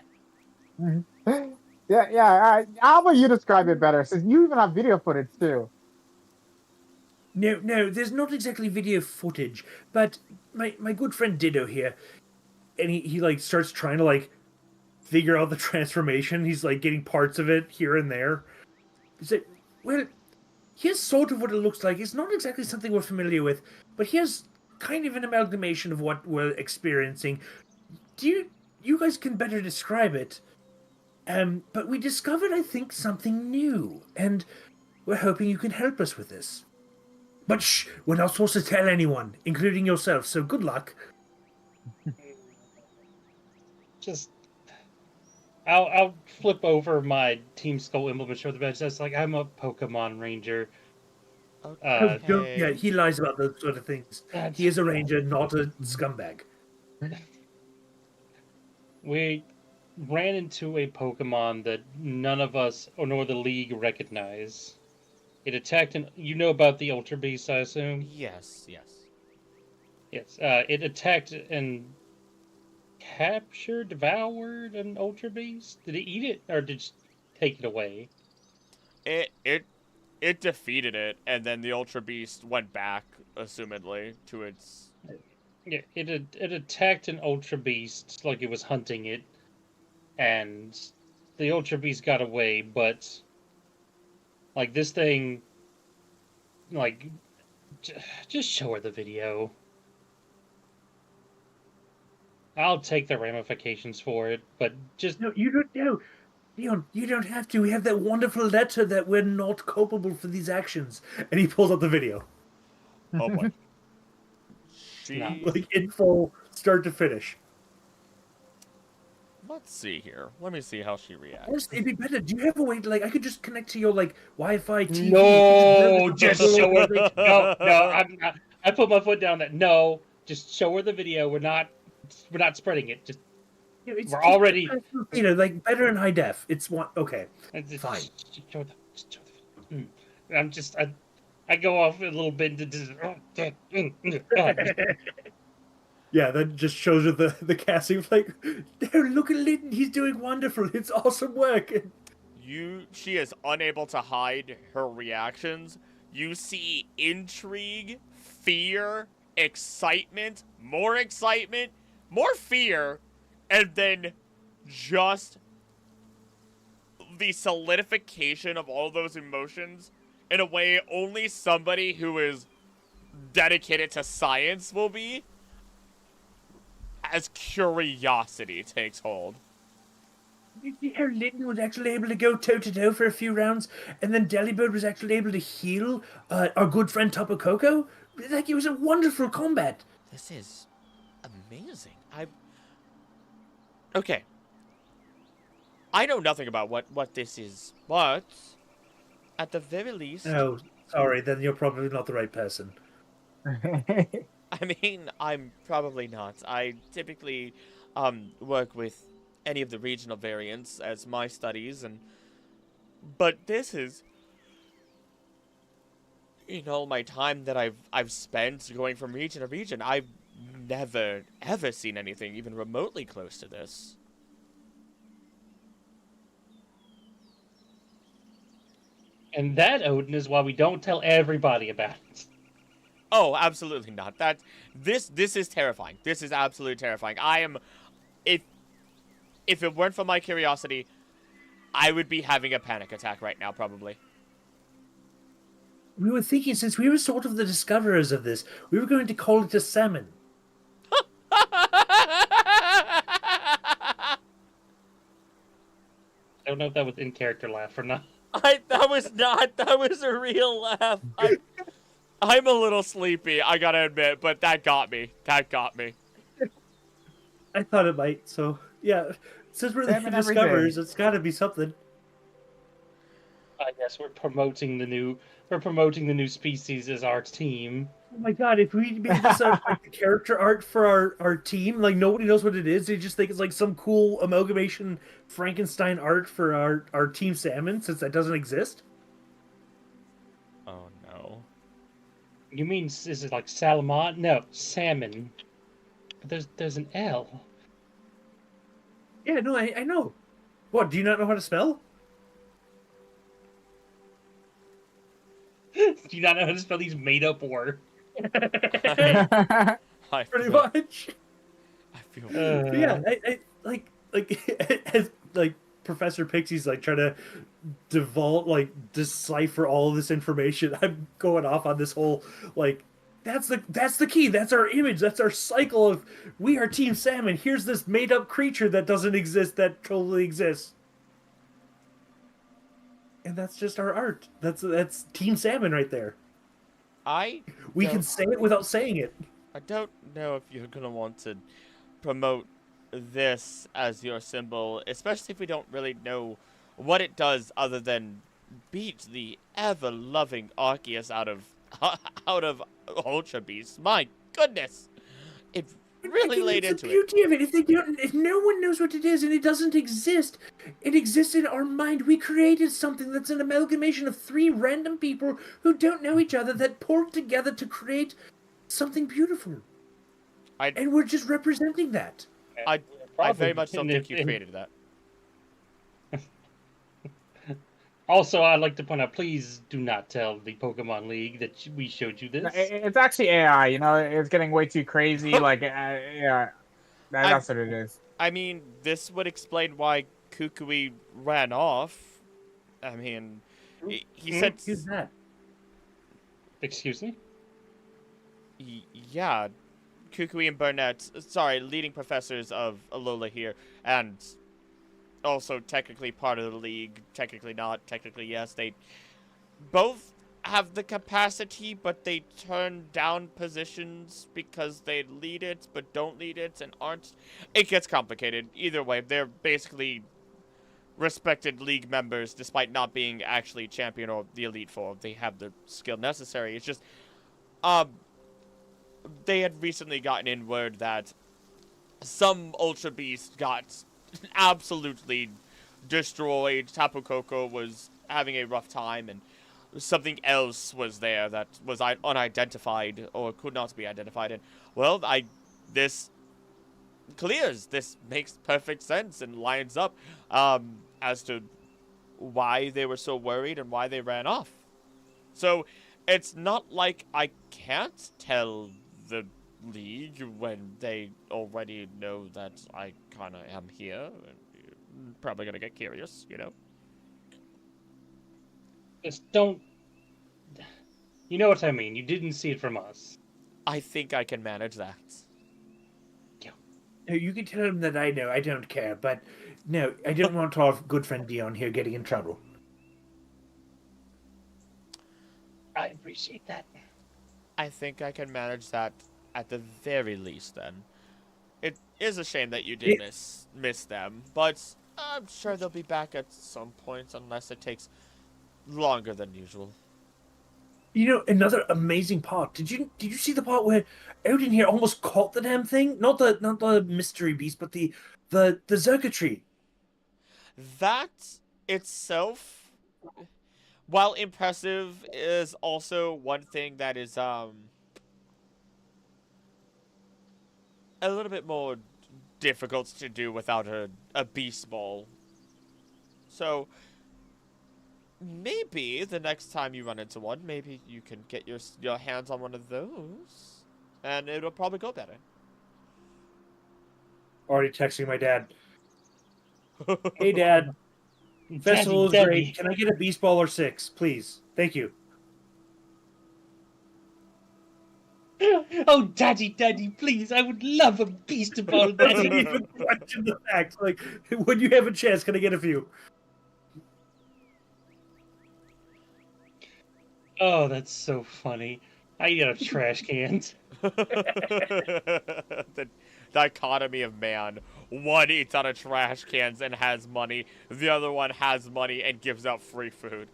Yeah. How about you describe it better, since you even have video footage too? No, there's not exactly video footage, but my good friend Dido here, and he like starts trying to like figure out the transformation. He's like getting parts of it here and there. He's like, well, here's sort of what it looks like. It's not exactly something we're familiar with, but here's kind of an amalgamation of what we're experiencing. You guys can better describe it? But we discovered, I think, something new, and we're hoping you can help us with this. But shh, we're not supposed to tell anyone, including yourself, so good luck. Just, I'll flip over my Team Skull emblem and show the badge. That's like, I'm a Pokemon Ranger. Yeah, he lies about those sort of things. He is a ranger, not a scumbag. We ran into a Pokemon that none of us, or nor the League, recognize. It attacked you know about the Ultra Beast, I assume? Yes. Yes. It attacked and devoured an Ultra Beast? Did it eat it, or did it take it away? It defeated it, and then the Ultra Beast went back, assumedly, to its... Yeah, it attacked an Ultra Beast like it was hunting it, and the Ultra Beast got away, but like this thing, like, just show her the video. I'll take the ramifications for it, but just... No, you don't know. Dion, you don't have to. We have that wonderful letter that we're not culpable for these actions. And he pulls out the video, Oh boy. like in full, start to finish. Let's see here. Let me see how she reacts. Honestly, it'd be better. Do you have a way to, like, I could just connect to your, like, Wi-Fi TV? No, just show her the... No, I put my foot down that. No, just show her the video. We're not spreading it. Just... We're already... You know, like, better in high def. It's one... Okay, fine. I'm just... I go off a little bit into... Yeah, that just shows you the casting. Like, No, look at Linton. He's doing wonderful. It's awesome work. She is unable to hide her reactions. You see intrigue, fear, excitement, more fear, and then just the solidification of all those emotions in a way only somebody who is dedicated to science will be, as curiosity takes hold. You see how Linton was actually able to go toe-to-toe for a few rounds, and then Delibird was actually able to heal our good friend Tapu Koko? Like, it was a wonderful combat. This is amazing. Okay. I know nothing about what this is, but at the very least... oh, sorry, then you're probably not the right person. I mean, I'm probably not. I typically work with any of the regional variants as my studies, but this is, you know, my time that I've spent going from region to region. I've never ever seen anything even remotely close to this. And that, Odin, is why we don't tell everybody about it. Oh, absolutely not. This is terrifying. This is absolutely terrifying. If it weren't for my curiosity, I would be having a panic attack right now, probably. We were thinking, since we were sort of the discoverers of this, we were going to call it a salmon. I don't know if that was in character laugh or not. That was not. That was a real laugh. I'm a little sleepy, I gotta admit, but that got me. That got me. I thought it might, so yeah. Since we're Salmon the every day. discoverers, it's got to be something. I guess we're promoting the new for promoting the new species as our team. Oh my god, if we made this like the character art for our team, like nobody knows what it is, they just think it's like some cool amalgamation Frankenstein art for our Team Salmon, since that doesn't exist. Oh no. You mean is it like Salmon? No, salmon. But there's an L. Yeah, no, I know. What, do you not know how to spell? Do you not know how to spell these made up words? I Pretty feel, much. I feel But yeah, I like as like Professor Pixie's like trying to decipher all of this information. I'm going off on this whole like that's the key. That's our image. That's our cycle of we are Team Salmon. Here's this made up creature that doesn't exist that totally exists. And that's just our art. That's Team Salmon right there. We can say it without saying it. I don't know if you're gonna want to promote this as your symbol, especially if we don't really know what it does other than beat the ever-loving Arceus out of Ultra Beast. My goodness, it really laid into it. The beauty of it, if no one knows what it is and it doesn't exist, it exists in our mind. We created something that's an amalgamation of 3 random people who don't know each other that poured together to create something beautiful. And we're just representing that. I very much don't think you created that. Also, I'd like to point out, please do not tell the Pokemon League that we showed you this. It's actually AI, you know, it's getting way too crazy. Like, yeah, that's what it is. I mean, this would explain why Kukui ran off. I mean, he said... Who's that? Excuse me? Yeah, Kukui and Burnett, sorry, leading professors of Alola here, and also technically part of the league, technically not, technically yes, they both have the capacity, but they turn down positions because they lead it, but don't lead it, and aren't. It gets complicated. Either way, they're basically respected league members, despite not being actually champion or the Elite Four. They have the skill necessary. It's just, they had recently gotten in word that some Ultra Beast got absolutely destroyed. Tapu Koko was having a rough time, and something else was there that was unidentified or could not be identified. And well, this clears. This makes perfect sense and lines up as to why they were so worried and why they ran off. So it's not like I can't tell the league when they already know that I kind of am here, and you're probably gonna get curious, you know. Just don't. You know what I mean. You didn't see it from us. I think I can manage that. No, you can tell him that I know. I don't care, but no, I don't want our good friend Dion here getting in trouble. I appreciate that. I think I can manage that at the very least, then. It is a shame that you did miss them, but I'm sure they'll be back at some point, unless it takes longer than usual. You know, another amazing part. Did you see the part where Odin here almost caught the damn thing? Not the mystery beast, but the Zerga That itself, while impressive, is also one thing that is a little bit more difficult to do without a beast ball. So maybe the next time you run into one, maybe you can get your hands on one of those, and it'll probably go better. Already texting my dad. Hey, Dad. Festival is great. Can I get a beast ball or 6, please? Thank you. Oh, Daddy, please! I would love a beast ball, Doesn't Daddy. even question the fact. Like, when you have a chance, can I get a few? Oh, that's so funny. I eat out of trash cans. The dichotomy of man. One eats out of trash cans and has money. The other one has money and gives out free food.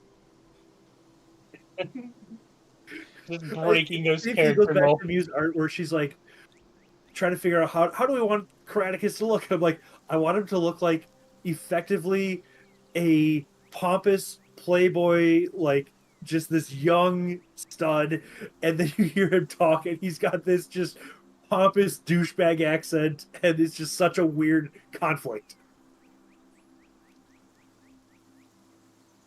Just breaking those It goes character back to molds. Mew's art where she's like trying to figure out how do we want Karaticus to look? And I'm like, I want him to look like effectively a pompous playboy, like just this young stud, and then you hear him talk, and he's got this just pompous douchebag accent, and it's just such a weird conflict.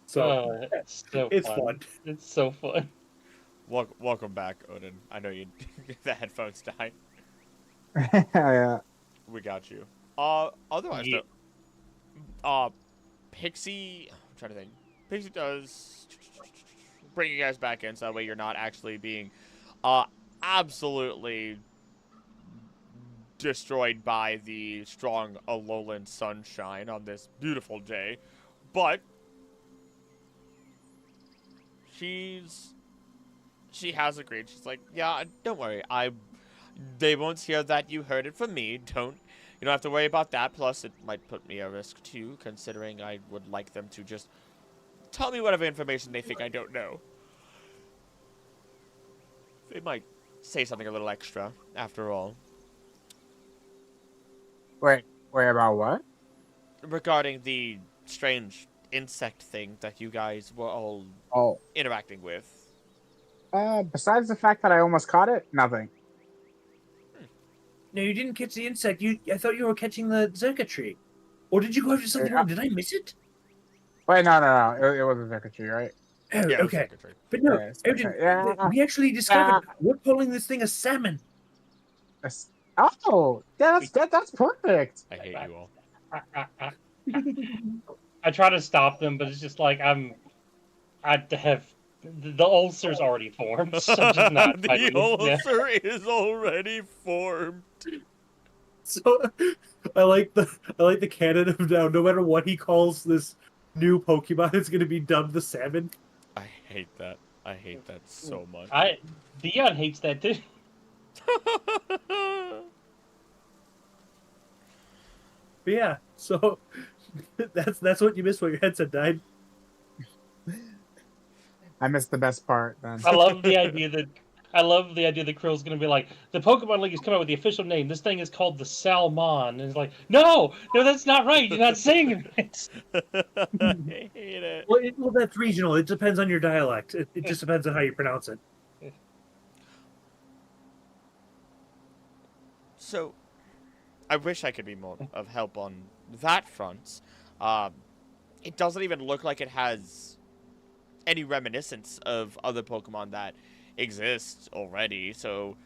So It's so it's fun. fun. It's so fun. Welcome back, Odin. I know you the headphones died. Yeah. We got you. Otherwise, Yeah. though, Pixie. I'm trying to think. Pixie does bring you guys back in, so that way you're not actually being, absolutely destroyed by the strong Alolan sunshine on this beautiful day. But she has agreed. She's like, yeah, don't worry. They won't hear that you heard it from me. You don't have to worry about that. Plus, it might put me at risk too, considering I would like them to just tell me whatever information they think I don't know. They might say something a little extra, after all. Wait, about what? Regarding the strange insect thing that you guys were all Oh, interacting with. besides the fact that I almost caught it, nothing. No, you didn't catch the insect. I thought you were catching the Zerka tree. Or did you go after something Yeah. wrong? Did I miss it? Wait, no. It wasn't secretary, right? Oh, Yeah, it was okay. secretary. But no, Yeah, it's Odin, okay. Yeah. we actually discovered we're calling this thing a salmon. Oh, yeah, that's perfect. I hate you all. I try to stop them, but it's just like I have the ulcer's already formed. So I'm just not The fighting. ulcer is already formed. So I like the canon of now. No matter what he calls this new Pokemon, it's going to be dubbed the salmon. I hate that. I hate that so much. Dion hates that too. But yeah, so that's what you missed when your headset died. I missed the best part then. I love the idea that Krill's gonna be like, the Pokemon League has come out with the official name. This thing is called the Salmon. And it's like, no, that's not right. You're not saying it. I hate it. Well, that's regional. It depends on your dialect. It just depends on how you pronounce it. So, I wish I could be more of help on that front. It doesn't even look like it has any reminiscence of other Pokemon that exist already, so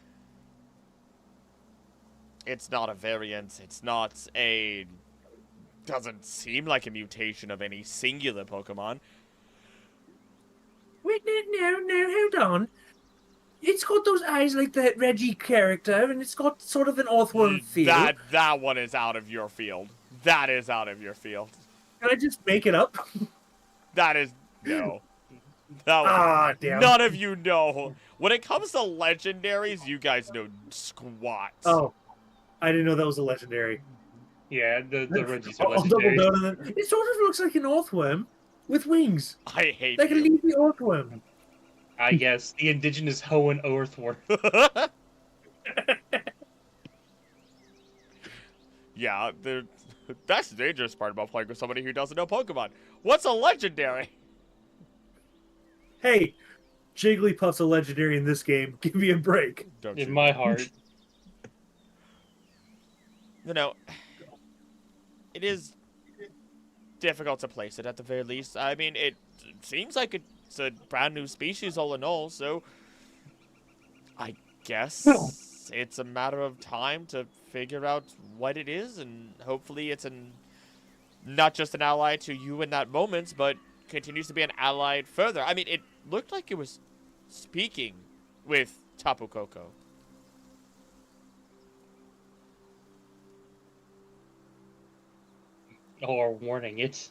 it's not a variant, doesn't seem like a mutation of any singular Pokemon. Wait, no, hold on. It's got those eyes like the Reggie character, and it's got sort of an earthworm feel. That one is out of your field. That is out of your field. Can I just make it up? That is no. Damn. None of you know. When it comes to legendaries, you guys know squat. Oh, I didn't know that was a legendary. Yeah, the Reggies are I'll double legendary. down on it. It sort of looks like an earthworm with wings, I hate like a you. leafy earthworm. I guess the indigenous Hoenn earthworm. Yeah, that's the dangerous part about playing with somebody who doesn't know Pokemon. What's a legendary? Hey, Jigglypuff's a legendary in this game. Give me a break. Don't In you? my heart. You know, it is difficult to place it at the very least. I mean, it seems like it's a brand new species all in all, so I guess it's a matter of time to figure out what it is, and hopefully it's not just an ally to you in that moment, but continues to be an ally further. I mean, it looked like it was speaking with Tapu Koko. Or warning it.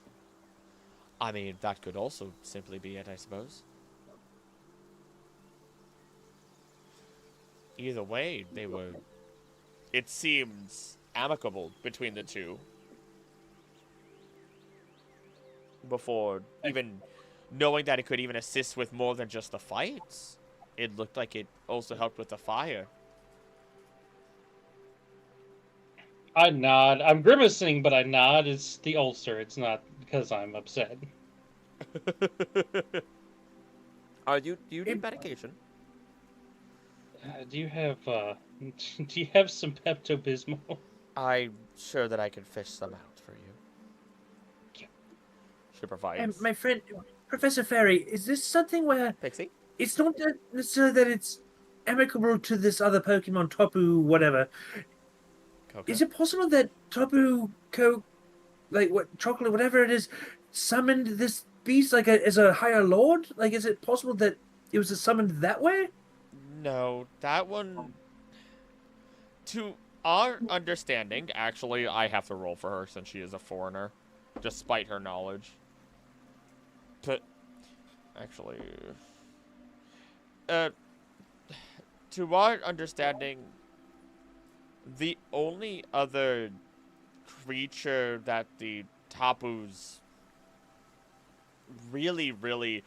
I mean, that could also simply be it, I suppose. Either way, it seems amicable between the two. Before even knowing that it could even assist with more than just the fights, it looked like it also helped with the fire. I nod. I'm grimacing, but I nod. It's the ulcer. It's not because I'm upset. Do you need medication? Do you have do you have some Pepto Bismol? I'm sure that I can fish some out for you. Yeah. She provides. My friend, Professor Fairy, is this something where Pixie? it's not necessarily that it's amicable to this other Pokemon, Tapu, whatever. Coca? Is it possible that Tapu, Coke, like what chocolate, whatever it is, summoned this beast like as a higher lord? Like, is it possible that it was summoned that way? No, that one... To our understanding, actually, I have to roll for her since she is a foreigner, despite her knowledge. But, actually... to our understanding, the only other creature that the Tapus really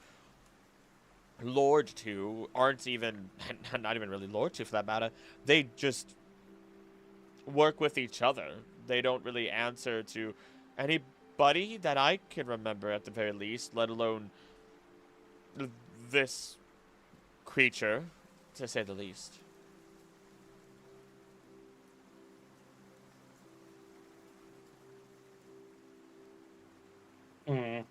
lord to aren't even, not even really lord to for that matter, they just work with each other. They don't really answer to anybody that I can remember at the very least, let alone this creature, to say the least. Hmm.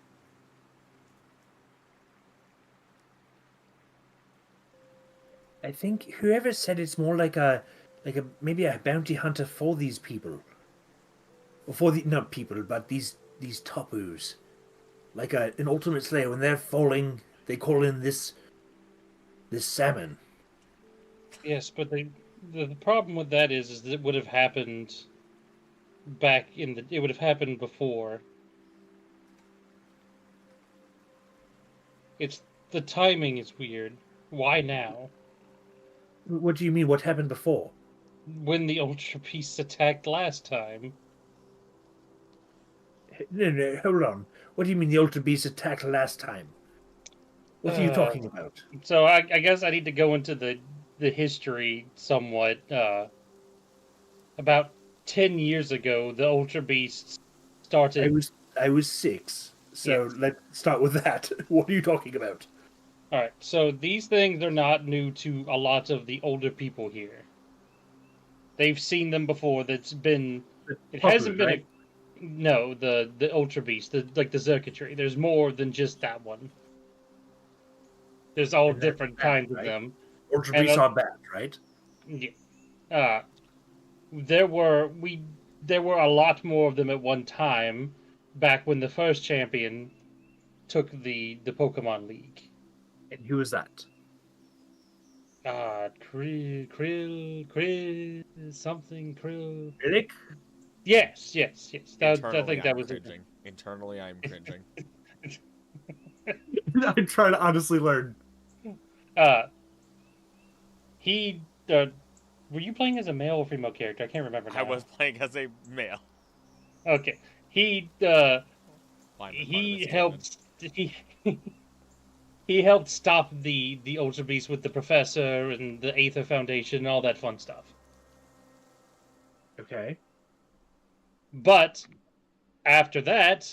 I think whoever said it's more like a maybe a bounty hunter for these people. Or for the not people, but these Tapus. Like an ultimate slayer, when they're falling, they call in this salmon. Yes, but the problem with that is that it would have happened back in the. It would have happened before. It's the timing is weird. Why now? What do you mean? What happened before? When the Ultra Beasts attacked last time. No, hold on. What do you mean the Ultra Beast attacked last time? What are you talking about? So I guess I need to go into the history somewhat. About 10 years ago, the Ultra Beasts started. I was 6, so Yes. let's start with that. What are you talking about? All right, so these things are not new to a lot of the older people here. They've seen them before. That's been. It hasn't been Right? no, the Ultra Beast, like the circuitry. There's more than just that one. There's all And that's different bad, kinds of right? them. Ultra And, Beasts are bad, right? Yeah. There were a lot more of them at one time, back when the first champion took the Pokemon League. And who is that? Krill, something Krill. Riddick? Yes. I Internally, think that I'm was it. cringing. Internally, I'm cringing. I'm trying to honestly learn. He. Were you playing as a male or female character? I can't remember now. I was playing as a male. Okay. He Why am I part of he this helped he helped stop the Ultra Beast with the Professor and the Aether Foundation and all that fun stuff. Okay. But after that,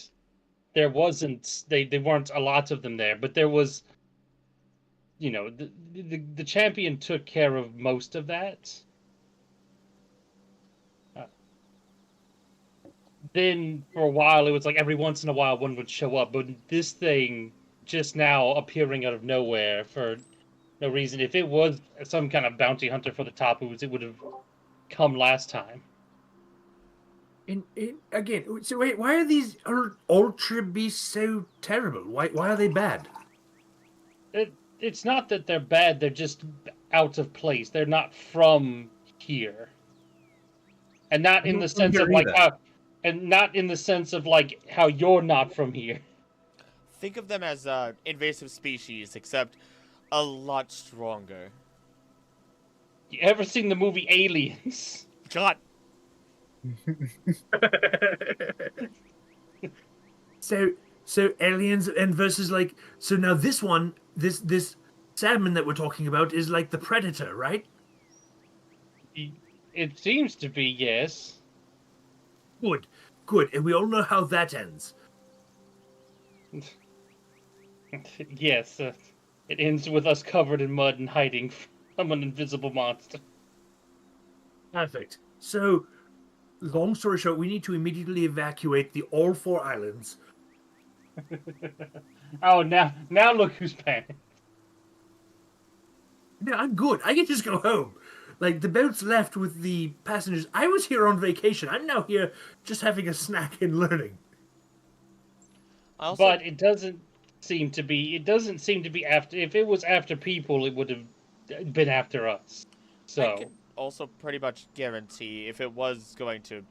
there wasn't they weren't a lot of them there, but there was, the champion took care of most of that. Then for a while it was like every once in a while one would show up, but this thing just now appearing out of nowhere for no reason. If it was some kind of bounty hunter for the Tapus, it would have come last time. And again, so wait, why are these Ultra Beasts so terrible? Why are they bad? It's not that they're bad, they're just out of place. They're not from here. And not in the sense of like how and not in the sense of like how you're not from here. Think of them as invasive species, except a lot stronger. You ever seen the movie Aliens? God. So So aliens and versus like so now this one this salmon that we're talking about is like the predator, right? It seems to be, yes. Good, good, and we all know how that ends. Yes, it ends with us covered in mud and hiding from an invisible monster. Perfect. So, long story short, we need to immediately evacuate the all 4 islands. Oh, now look who's panicked. Yeah, I'm good. I can just go home. Like the boat's left with the passengers. I was here on vacation. I'm now here just having a snack and learning. I also, But it doesn't seem to be. It doesn't seem to be after. If it was after people, it would have been after us. I So can also pretty much guarantee if it was going to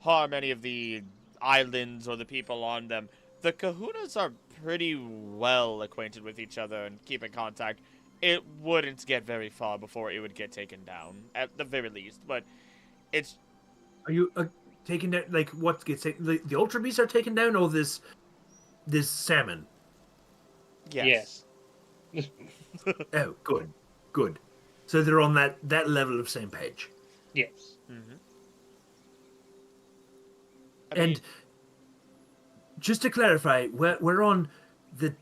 harm any of the islands or the people on them, the Kahunas are pretty well acquainted with each other and keep in contact. It wouldn't get very far before it would get taken down, at the very least. But it's Are you taking down like what gets taken? The ultra beasts are taken down, or this salmon? yes. Oh, good, good. So they're on that level of same page. yes. Mm-hmm. And just to clarify, we're on the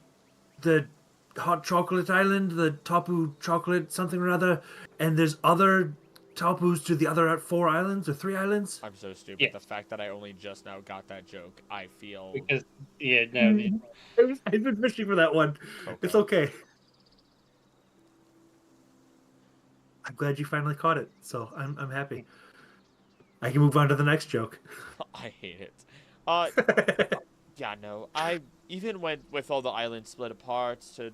hot chocolate island, the Tapu chocolate something or other, and there's other Tapus to the other 4 islands or 3 islands. I'm so stupid. Yes. The fact that I only just now got that joke, I feel Because no. I've been fishing for that one. Coco. It's okay. I'm glad you finally caught it, so I'm happy. I can move on to the next joke. I hate it. Yeah, no. I even went with all the islands split apart to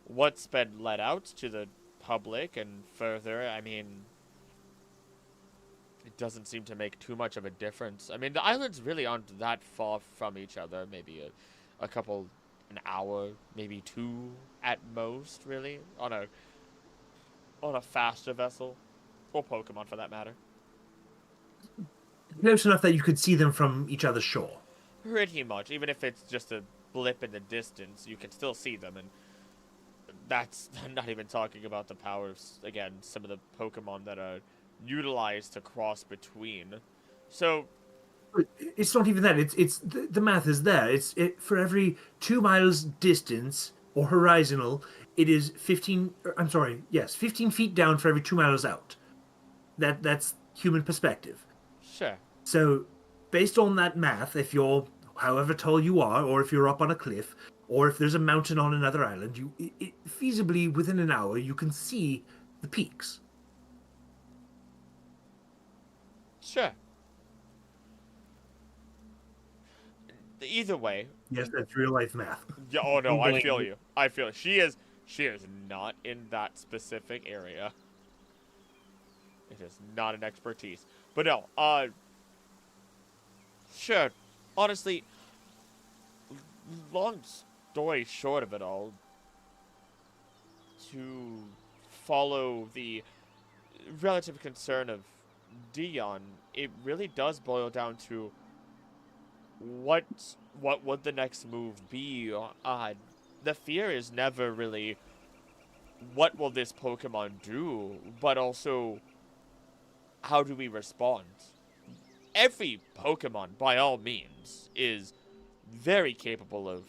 what's been let out to the public and further. I mean, it doesn't seem to make too much of a difference. I mean, the islands really aren't that far from each other. Maybe a couple, an hour, maybe 2 at most, really, on a faster vessel, or Pokemon for that matter. Close enough that you could see them from each other's shore. Pretty much. Even if it's just a blip in the distance, you can still see them, and that's I'm not even talking about the powers, again, some of the Pokemon that are utilized to cross between. So, It's not even that. It's the math is there. For every 2 miles distance or horizontal, it is 15. I'm sorry. Yes, 15 feet down for every 2 miles out. That's human perspective. sure. So, based on that math, if you're however tall you are, or if you're up on a cliff, or if there's a mountain on another island, feasibly within an hour you can see the peaks. Sure. Either way. Yes, that's real life math. Yeah, oh no, I feel Unbelievable. you. I feel she is not in that specific area. It is not an expertise. But no, sure. Honestly, long story short of it all, to follow the relative concern of Dion, it really does boil down to what would the next move be? The fear is never really what will this Pokemon do, but also how do we respond? Every Pokemon, by all means, is very capable of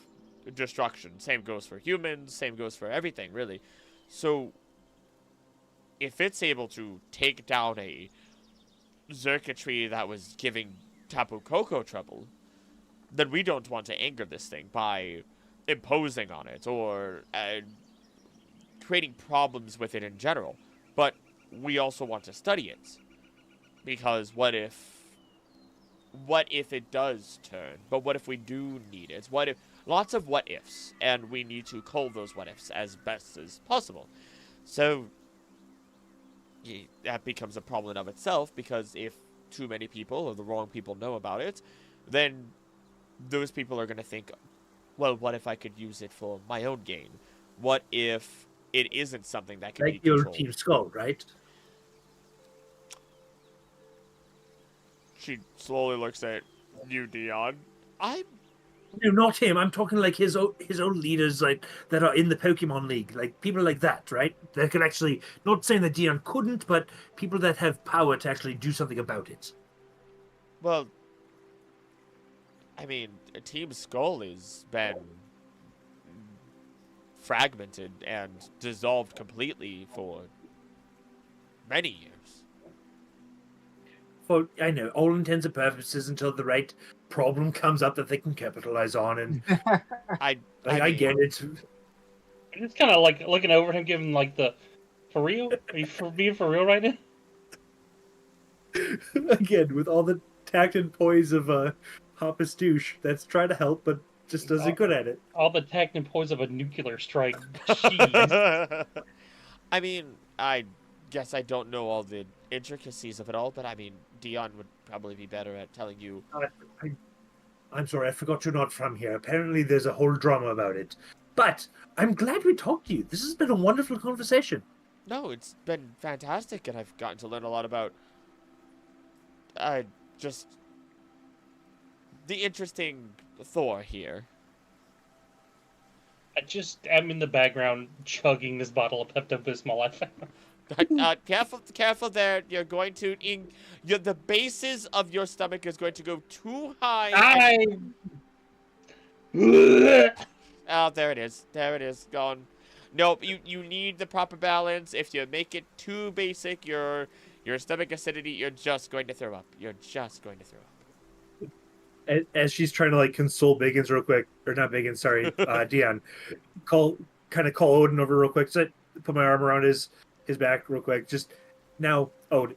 destruction. Same goes for humans, same goes for everything, really. So, if it's able to take down a Xurkitree that was giving Tapu Koko trouble, then we don't want to anger this thing by imposing on it or creating problems with it in general. But we also want to study it. Because what if it does turn? But what if we do need it? What if lots of what ifs, and we need to cull those what ifs as best as possible. So that becomes a problem in of itself, because if too many people or the wrong people know about it, then those people are going to think, well, what if I could use it for my own gain? What if it isn't something that can Like be your controlled? Team Skull, right? She slowly looks at you, Dion. I'm No, not him. I'm talking like his own leaders, like that are in the Pokemon League, like people like that, right? That could actually, not saying that Dion couldn't, but people that have power to actually do something about it. Well, I mean, Team Skull has been fragmented and dissolved completely for many years. For I know all intents and purposes until the right problem comes up that they can capitalize on, and I I get mean, it. I'm just kind of like looking over him, giving like the, for real? Are you being for real right now? Again, with all the tact and poise of Hoppastoosh, that's trying to help, but just doesn't good at it. All the tact and poise of a nuclear strike. Jeez. I mean, I guess I don't know all the intricacies of it all, but I mean, Dion would probably be better at telling you. I'm sorry, I forgot you're not from here. Apparently, there's a whole drama about it. But I'm glad we talked to you. This has been a wonderful conversation. No, it's been fantastic, and I've gotten to learn a lot about just the interesting Thor here. I just am in the background chugging this bottle of Pepto-Bismol I found. Careful there. You're going to the bases of your stomach is going to go too high. Oh, there it is. There it is. Gone. Nope. You need the proper balance. If you make it too basic, your stomach acidity, you're just going to throw up. You're just going to throw up. As she's trying to like console Biggins real quick, or not Biggins, sorry, Dion, call Odin over real quick. So put my arm around his back real quick. Just now, Odin.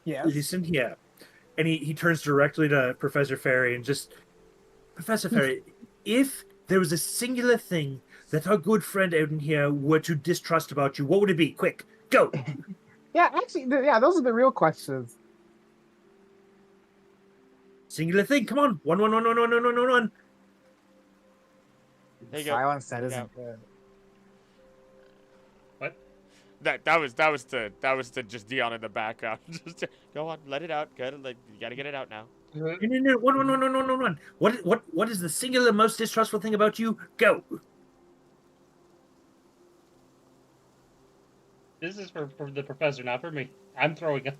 Yeah. Listen here, and he turns directly to Professor Fairy and just, Professor Fairy, if there was a singular thing that our good friend Odin here were to distrust about you, what would it be? Quick, go! Yeah, actually, those are the real questions. Singular thing, come on! One. There you go. Silence, that isn't good. What? That was to just Dion in the background. Just go on, let it out. Good, you gotta get it out now. No, one. What is the singular most distrustful thing about you? Go! This is for the professor, not for me. I'm throwing up.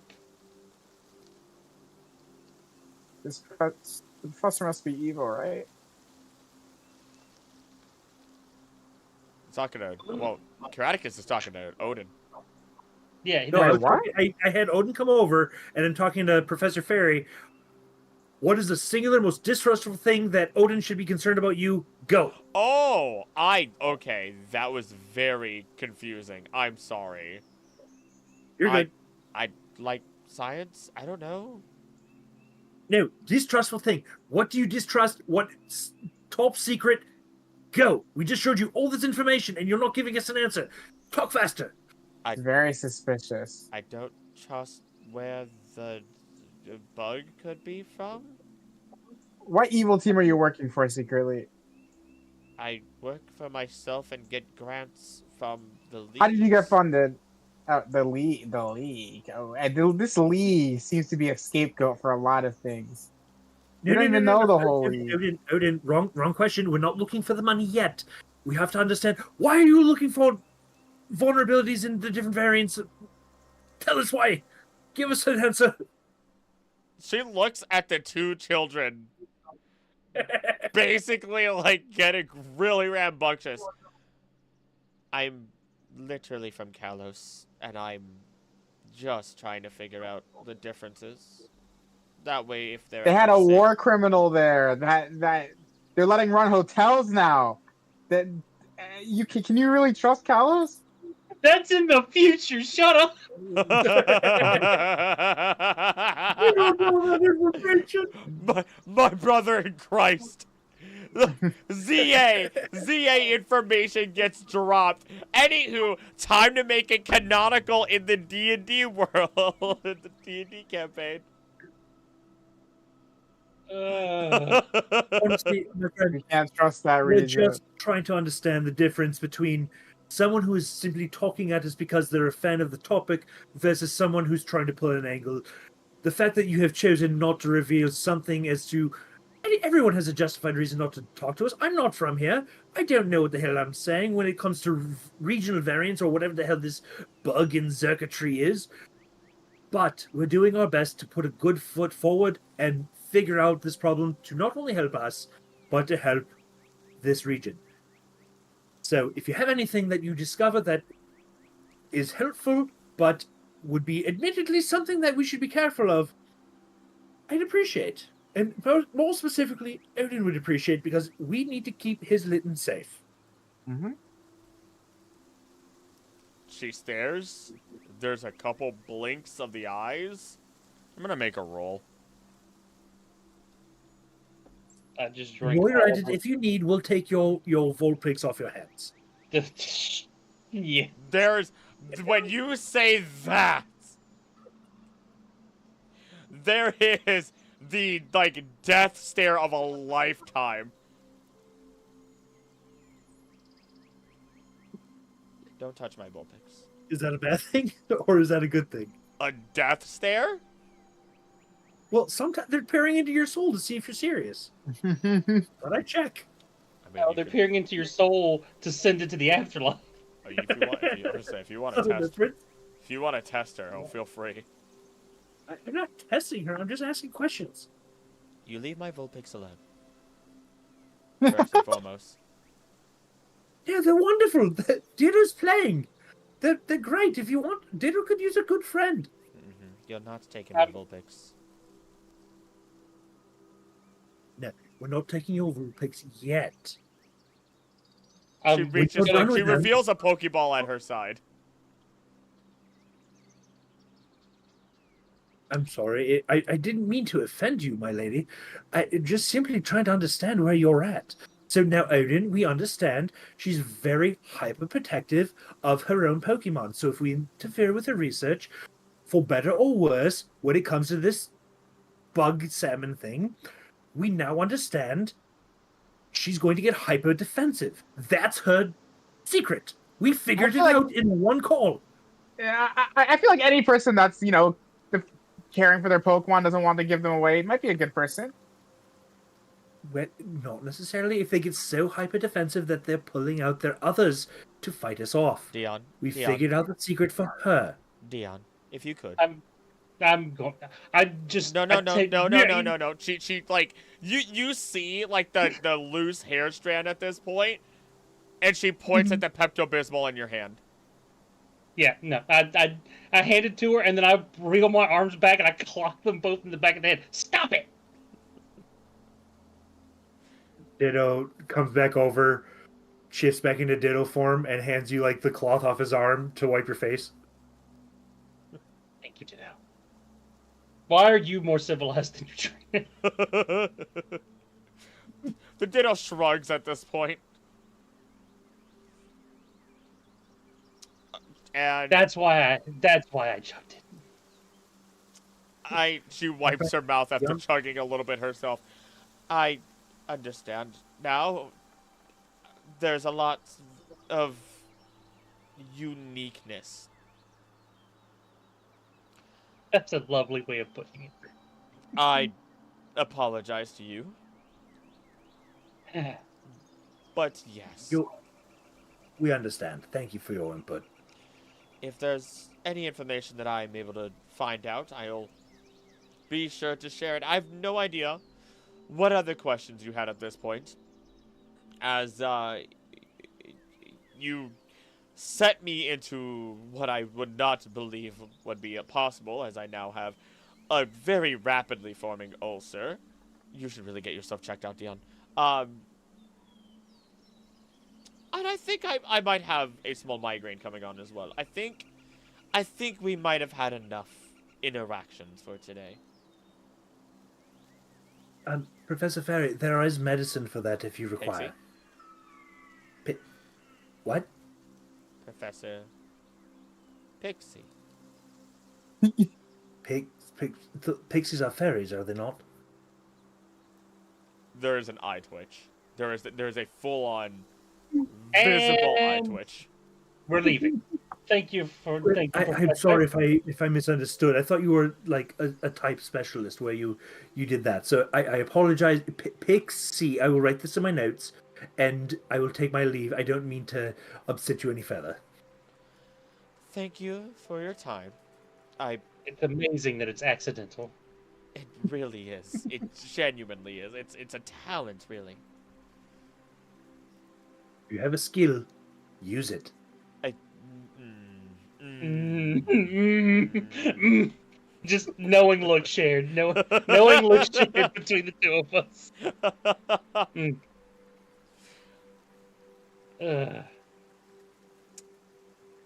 The professor must be evil, right? Talking to Karaticus is talking to Odin. Yeah, No, What? I had Odin come over, and I'm talking to Professor Fairy. What is the singular most distrustful thing that Odin should be concerned about you? Go! Oh, okay. That was very confusing. I'm sorry. You're good. I like science. I don't know. No, distrustful thing. What do you distrust? What top secret? Go! We just showed you all this information, and you're not giving us an answer. Talk faster. Very suspicious. I don't trust where the bug could be from. What evil team are you working for secretly? I work for myself and get grants from the league. How did you get funded? The league. Oh, and this league seems to be a scapegoat for a lot of things. You don't even know the whole league. Odin, wrong question. We're not looking for the money yet. We have to understand, why are you looking for vulnerabilities in the different variants? Tell us why. Give us an answer. She looks at the two children, basically like getting really rambunctious. I'm literally from Kalos, and I'm just trying to figure out the differences. That way, if They had a war criminal there that they're letting run hotels now. That can you really trust Kalos? That's in the future. Shut up. my brother in Christ. ZA information gets dropped. Anywho, time to make it canonical in the D&D world, in the D&D campaign. Honestly, my friend, We can't trust that we're region. just trying to understand the difference between someone who is simply talking at us because they're a fan of the topic versus someone who's trying to pull an angle. The fact that you have chosen not to reveal something as to Everyone has a justified reason not to talk to us. I'm not from here. I don't know what the hell I'm saying when it comes to regional variants or whatever the hell this bug in circuitry is. But we're doing our best to put a good foot forward and figure out this problem to not only help us, but to help this region. So if you have anything that you discover that is helpful, but would be admittedly something that we should be careful of, I'd appreciate. And more specifically, Odin would appreciate, because we need to keep his Litten safe. Mm-hmm. She stares. There's a couple blinks of the eyes. I'm gonna make a roll. I just drink. Roll your edit. If you need, we'll take your Volpix off your hands. Yeah. There's when you say that, there is the like death stare of a lifetime. Don't touch my Vulpix. Is that a bad thing, or is that a good thing? A death stare? Well, sometimes they're peering into your soul to see if you're serious. But I check. I mean, Oh, they're peering into your soul to send it to the afterlife. If you want to test, Different. if you want to test her, feel free. I'm not testing her. I'm just asking questions. You leave my Vulpix alone. First and foremost. Yeah, they're wonderful. Ditto's playing. They're great. If you want, Ditto could use a good friend. Mm-hmm. You're not taking my Vulpix. No, we're not taking your Vulpix yet. She reveals a Pokeball at her side. I'm sorry. I didn't mean to offend you, my lady. I just simply trying to understand where you're at. So now, Odin, we understand she's very hyper-protective of her own Pokemon. So if we interfere with her research, for better or worse, when it comes to this bug salmon thing, we now understand she's going to get hyper-defensive. That's her secret. We figured it out in one call. Yeah, I feel like any person that's, caring for their Pokemon, doesn't want to give them away, might be a good person. Well, not necessarily if they get so hyper-defensive that they're pulling out their others to fight us off. Dion. We figured out the secret for her. Dion, if you could. I'm going. I just No. She like you see like the loose hair strand at this point, and she points at the Pepto-Bismol in your hand. Yeah, no. I hand it to her, and then I wriggle my arms back, and I clock them both in the back of the head. Stop it! Ditto comes back over, shifts back into Ditto form, and hands you like the cloth off his arm to wipe your face. Thank you, Ditto. Why are you more civilized than your trainer? The Ditto shrugs at this point. And That's why I jumped it. she wipes her mouth after chugging a little bit herself. I understand now. There's a lot of uniqueness. That's a lovely way of putting it. I apologize to you. But yes. We understand. Thank you for your input. If there's any information that I'm able to find out, I'll be sure to share it. I have no idea what other questions you had at this point, as you set me into what I would not believe would be possible, as I now have a very rapidly forming ulcer. You should really get yourself checked out, Dion. And I think I might have a small migraine coming on as well. I think we might have had enough interactions for today. Professor Ferry, there is medicine for that if you require. What? Professor Pixie. Pixies are fairies, are they not? There is an eye twitch. There is a full-on visible eye twitch. We're leaving. Thank you for. Thank you, I'm Professor. sorry if I misunderstood. I thought you were like a type specialist where you did that. So I apologize. Pixie, I will write this in my notes, and I will take my leave. I don't mean to upset you any further. Thank you for your time. I It's amazing that it's accidental. It really is. It genuinely is. It's a talent, really. If you have a skill, use it. I, mm, Mm. Just knowing look shared. Knowing look shared between the two of us. Mm.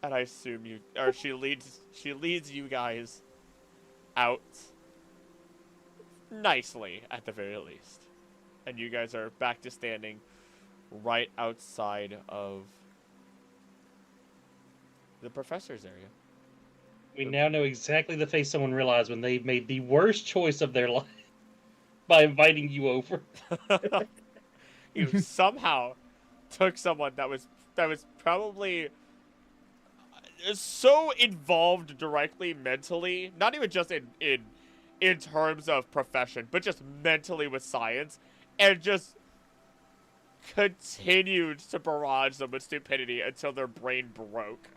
And I assume she leads you guys out nicely at the very least, and you guys are back to standing right outside of the professor's area. We now know exactly the face someone realized when they made the worst choice of their life by inviting you over. You somehow took someone that was probably so involved directly mentally, not even just in terms of profession, but just mentally with science, and just continued to barrage them with stupidity until their brain broke.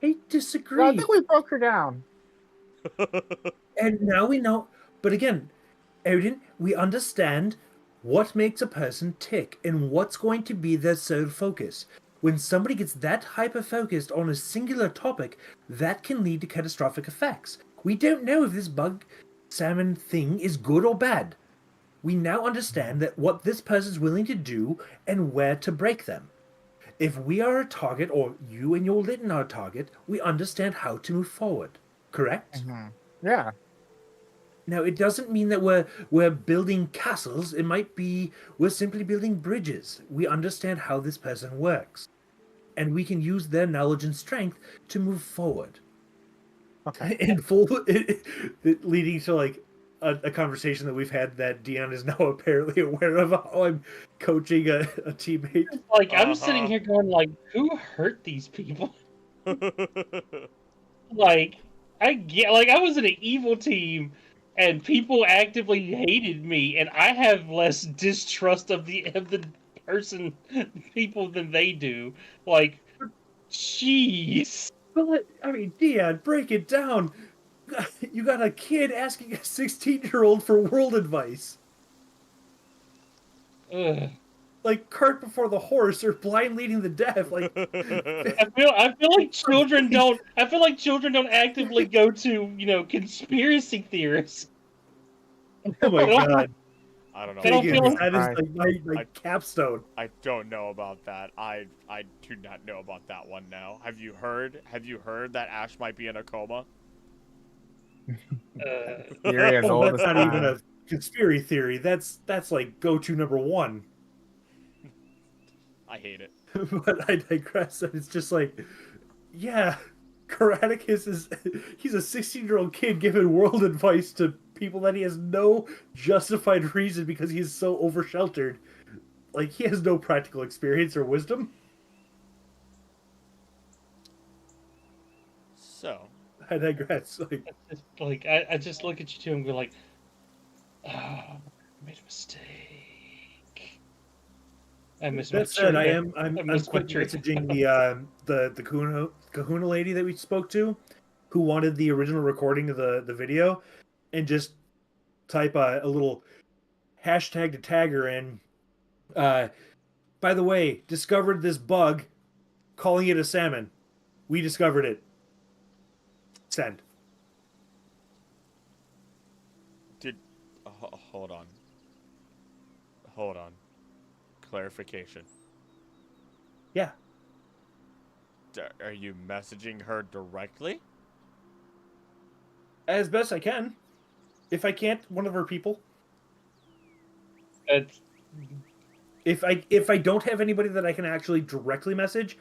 I disagree. No, I think we broke her down. And now we know. But again, Odin, we understand what makes a person tick and what's going to be their sole focus. When somebody gets that hyper-focused on a singular topic, that can lead to catastrophic effects. We don't know if this bug salmon thing is good or bad. We now understand that what this person's willing to do and where to break them. If we are a target, or you and your Litten are a target, we understand how to move forward. Correct? Mm-hmm. Yeah. Now, it doesn't mean that we're building castles. It might be we're simply building bridges. We understand how this person works, and we can use their knowledge and strength to move forward. Okay. In full, leading to like a conversation that we've had that Dion is now apparently aware of how I'm coaching a teammate. Like, I'm sitting here going, like, who hurt these people? Like, I was in an evil team, and people actively hated me, and I have less distrust of the people than they do. Like, jeez. But I mean, Dion, break it down. You got a kid asking a 16-year-old for world advice. Ugh. Like cart before the horse or blind leading the deaf. Like I feel like children don't. I feel like children don't actively go to conspiracy theorists. oh my god. I don't know. They don't Higgins, feel- that is like my capstone. I don't know about that. I do not know about that one now. Have you heard that Ash might be in a coma? Theory as Well, old that's as not time. even a conspiracy theory. That's like go-to number one. I hate it. But I digress. And it's just like, yeah, Karaticus he's a 16-year-old kid giving world advice to people that he has no justified reason because he's so oversheltered. Like, he has no practical experience or wisdom. So, I digress. Like, I just look at you two and go like, oh, I made a mistake. I missed my That said, trigger. I'm missed my quick trigger. messaging the Kahuna lady that we spoke to, who wanted the original recording of the video, and just type a little hashtag to tag her in. By the way, discovered this bug, calling it a salmon. We discovered it. Send. hold on. Hold on. Clarification. Yeah. Are you messaging her directly? As best I can. If I can't, one of her people. It's, If I don't have anybody that I can actually directly message,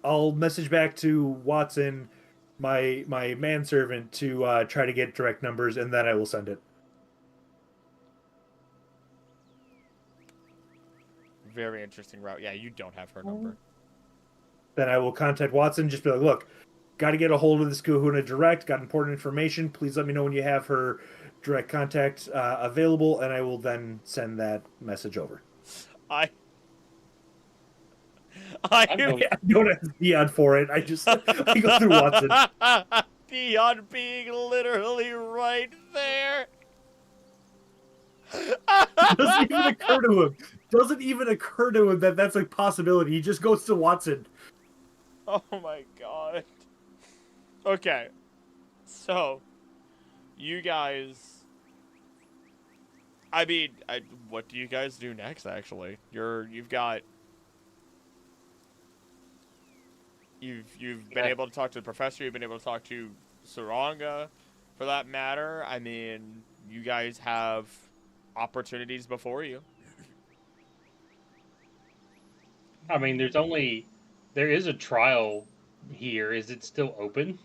I'll message back to Watson, my manservant, to try to get direct numbers, and then I will send it. Very interesting route. Yeah, you don't have her number. then I will contact Watson. Just be like, look, got to get a hold of this Kahuna direct. Got important information. Please let me know when you have her direct contact available, and I will then send that message over. I I'm going. I don't have Dion for it. I go through Watson. Dion being literally right there. Doesn't even occur to him that that's a possibility. He just goes to Watson. Oh my god. Okay. So, you guys... I mean, what do you guys do next, actually? You've been able to talk to the professor, you've been able to talk to Saranga, for that matter. I mean, you guys have opportunities before you. I mean, there is a trial here. Is it still open?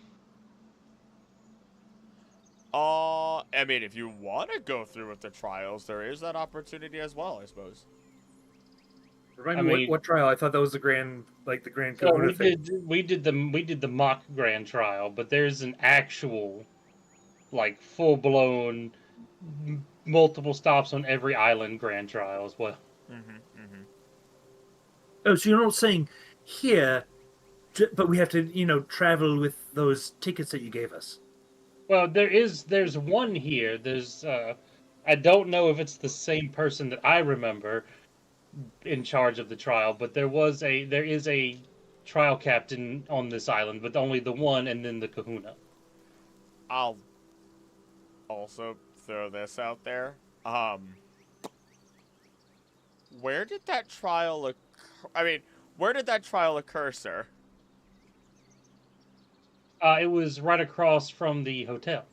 I mean, if you want to go through with the trials, there is that opportunity as well, I suppose. Remind me what trial? I thought that was the grand So Kahuna thing. we did the mock grand trial, but there's an actual, like, full blown, multiple stops on every island grand trial as well. Oh, so you're not saying here, but we have to, travel with those tickets that you gave us. Well, there's one here. I don't know if it's the same person that I remember in charge of the trial, but there is a trial captain on this island, but only the one, and then the Kahuna. I'll also throw this out there. Where did that trial occur? I mean, where did that trial occur, sir? It was right across from the hotel.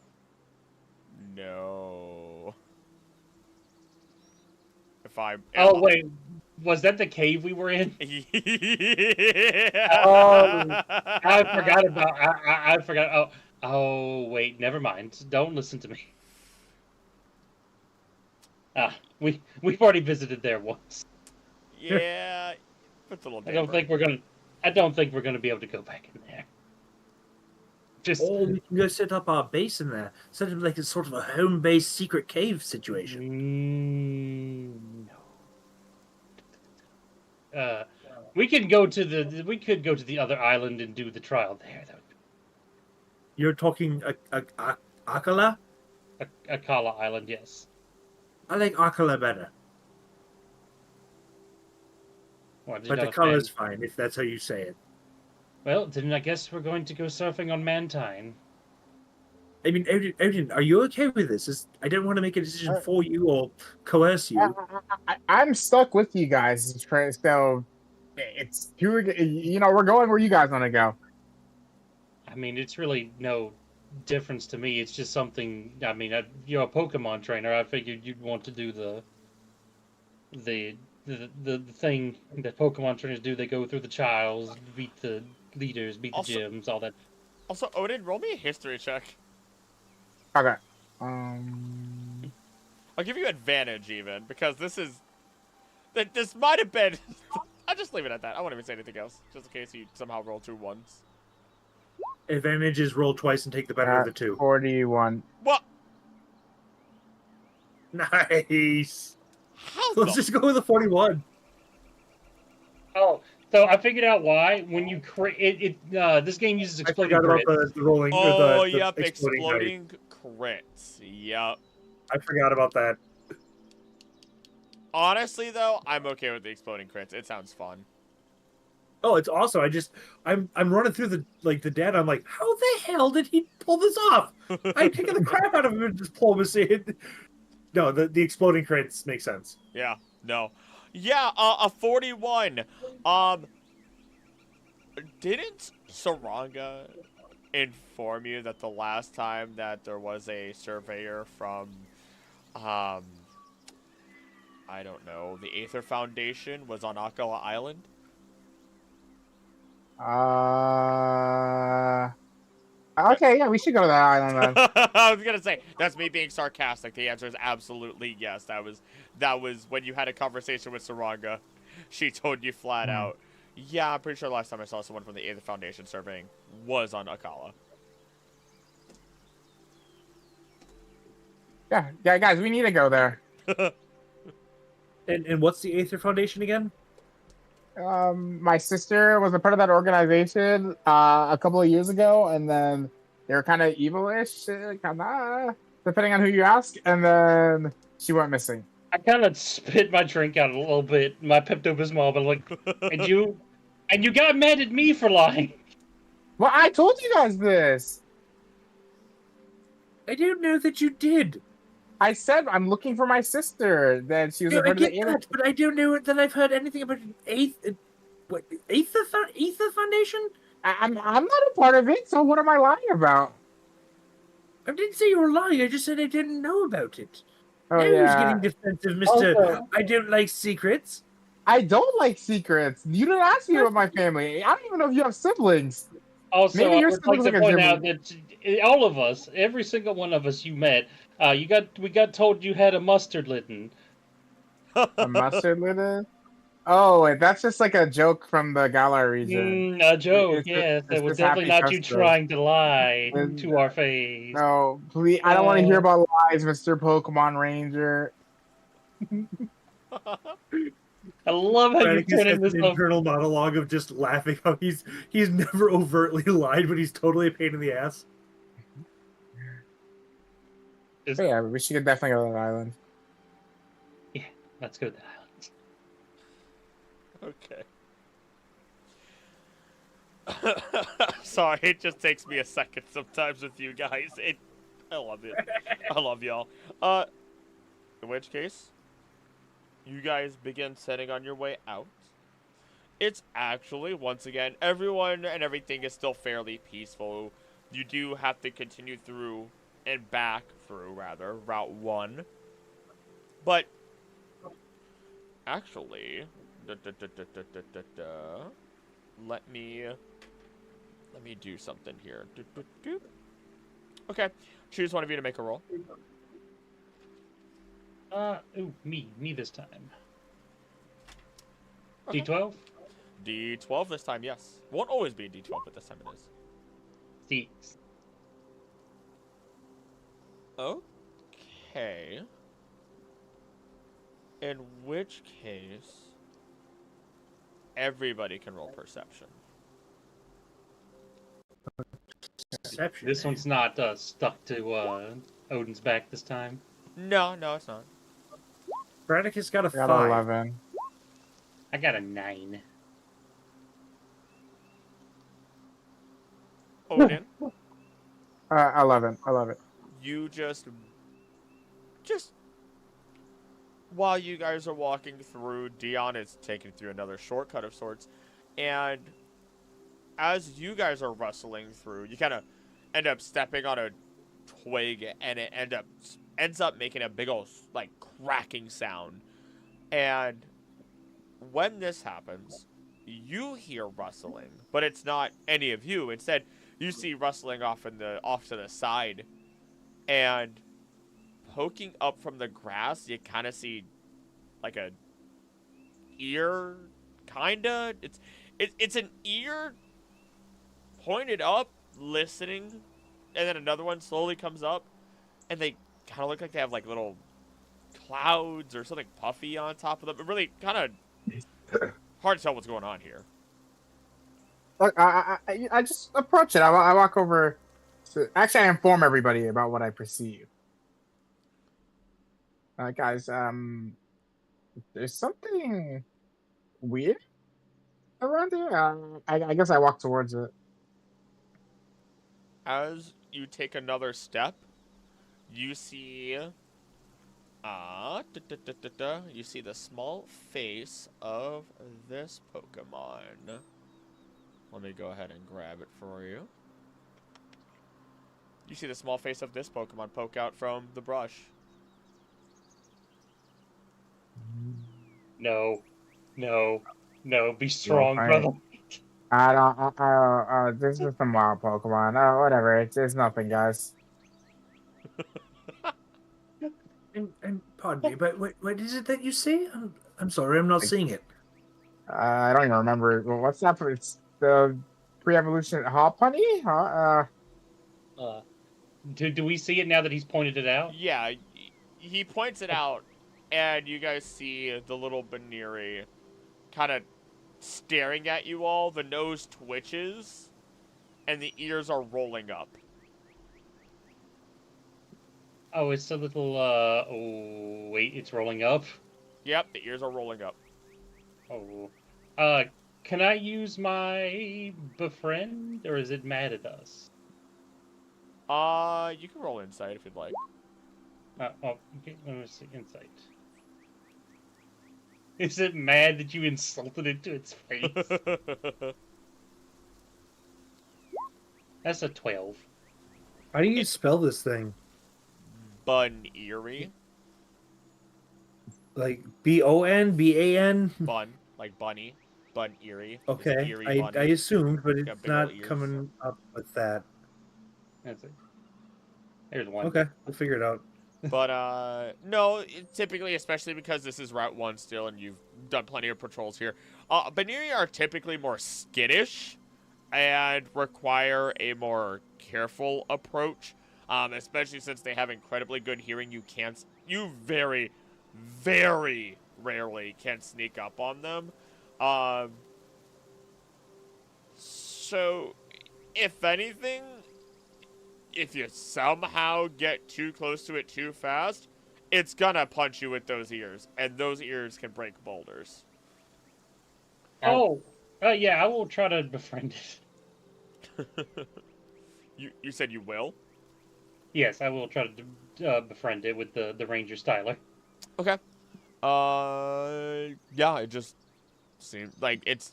No. Wait, was that the cave we were in? Yeah. I forgot about. I forgot. Oh, wait. Never mind. Don't listen to me. We've already visited there once. Yeah, it's a little different. I don't think we're gonna be able to go back in there. We can go set up our base in there. Set up like a sort of a home-based secret cave situation. No. We could go to the other island and do the trial there. You're talking Akala? Akala Island, yes. I like Akala better. What, But Akala's fine, if that's how you say it. Well, then I guess we're going to go surfing on Mantine. I mean, Odin, are you okay with this? I don't want to make a decision for you or coerce you. I'm stuck with you guys. So it's we're going where you guys want to go. I mean, it's really no difference to me. It's just something. I mean, you're a Pokemon trainer. I figured you'd want to do the thing that Pokemon trainers do. They go through the trials, beat the leaders, beat the gyms, all that. Also, Odin, roll me a history check. Okay. I'll give you advantage even, because this might have been... I'll just leave it at that. I won't even say anything else, just in case you somehow roll 2 ones. Advantage is roll twice and take the better of the 2. 41. What? Nice. Let's just go with the 41. Oh, so I figured out why. When you create this game uses exploding crits. About the rolling. Oh, the yep, exploding crits. Yep. I forgot about that. Honestly, though, I'm okay with the exploding crits. It sounds fun. Oh, it's awesome. I'm running through the data. I'm like, how the hell did he pull this off? I'm taking the crap out of him and just pull him aside. No, the exploding crits make sense. Yeah. No. Yeah. A 41. Didn't Saranga inform you that the last time that there was a surveyor from, I don't know, the Aether Foundation was on Akala Island? Okay, yeah, we should go to that island then. I was gonna say, that's me being sarcastic. The answer is absolutely yes. That was when you had a conversation with Saranga. She told you flat out. Yeah, I'm pretty sure last time I saw someone from the Aether Foundation surveying was on Akala. Yeah, guys, we need to go there. And what's the Aether Foundation again? My sister was a part of that organization a couple of years ago, and then they were kind of evilish, kind of depending on who you ask, and then she went missing. I kind of spit my drink out a little bit, my Pepto-Bismol, but like, and you got mad at me for lying. Well, I told you guys this. I didn't know that you did. I said I'm looking for my sister. That she was a I part of get the that, but I don't know that I've heard anything about Aether Foundation. I'm not a part of it. So what am I lying about? I didn't say you were lying. I just said I didn't know about it. Oh Now who's yeah, getting defensive, Mister? Also- I don't like secrets. I don't like secrets. You didn't ask me about my family. I don't even know if you have siblings. Also, Maybe I your would like siblings to are point gonna out that all of us, every single one of us you met, we got told you had a mustard litten. A mustard litter? Oh, wait, that's just like a joke from the Galar region. A joke, It's just- yes. it's That was just definitely Happy not you Custom. trying to lie And- to our face. No, please. I don't want to hear about lies, Mr. Pokemon Ranger. I love how you're Granicus has turning this an up. internal monologue of just laughing how he's never overtly lied, but he's totally a pain in the ass. But yeah, we should definitely go to that island. Yeah, let's go to the islands. Okay. Sorry, it just takes me a second sometimes with you guys. I love it. I love y'all. In which case, you guys begin setting on your way out. It's actually, once again, everyone and everything is still fairly peaceful. You do have to continue through and back through, rather, Route 1. But, actually, let me do something here. Okay, choose one of you to make a roll. Me this time. Okay. D12? D12 this time, yes. Won't always be a D12, but this time it is. Six. Okay. In which case, everybody can roll perception. Perception. This one's not stuck to Odin's back this time. No, it's not. Granicus got a I got 5. 11. I got a 9. Odin, 11. you just while you guys are walking through, Dion is taking through another shortcut of sorts, and as you guys are rustling through, you kind of end up stepping on a twig, and it ends up making a big old like cracking sound. And when this happens, you hear rustling, but it's not any of you. Instead, you see rustling off to the side, and poking up from the grass, you kind of see like a ear, kinda. It's an ear pointed up, listening, and then another one slowly comes up, and they kind of look like they have like little clouds or something puffy on top of them. But really, kind of hard to tell what's going on here. Look, I just approach it. I walk over. Actually, I inform everybody about what I perceive. Guys, there's something weird around here. I guess I walk towards it. As you take another step, you see, you see the small face of this Pokemon. Let me go ahead and grab it for you. You see the small face of this Pokemon poke out from the brush. No. Be strong, fine. brother. I don't. This is some wild Pokemon. Oh, whatever. It's nothing, guys. And pardon me, but what is it that you say? I'm sorry, I'm not seeing it. I don't even remember. What's that? It's the pre-evolution hop honey? Uh, do we see it now that he's pointed it out? Yeah, he points it out, and you guys see the little Baneri kind of staring at you all. The nose twitches, and the ears are rolling up. Oh, it's a little, oh, wait, it's rolling up? Yep, the ears are rolling up. Oh. Can I use my befriend, or is it mad at us? You can roll insight if you'd like. Okay, let me see, insight. Is it mad that you insulted it to its face? That's a 12. How do you spell this thing? Baneri. Like B-O-N, B-A-N? Bun, like bunny. Baneri. Okay, Eerie I bunny. assumed, but Got it's big ol' not ears. coming up with that. That's it. There's one. Okay, we'll figure it out. But, no, typically, especially because this is Route 1 still and you've done plenty of patrols here, Baneri are typically more skittish and require a more careful approach, especially since they have incredibly good hearing. You very, very rarely can sneak up on them. So, if anything, if you somehow get too close to it too fast, it's gonna punch you with those ears, and those ears can break boulders. Oh, yeah, I will try to befriend it. You said you will? Yes, I will try to befriend it with the Ranger Styler. Okay. Yeah, it just seems like it's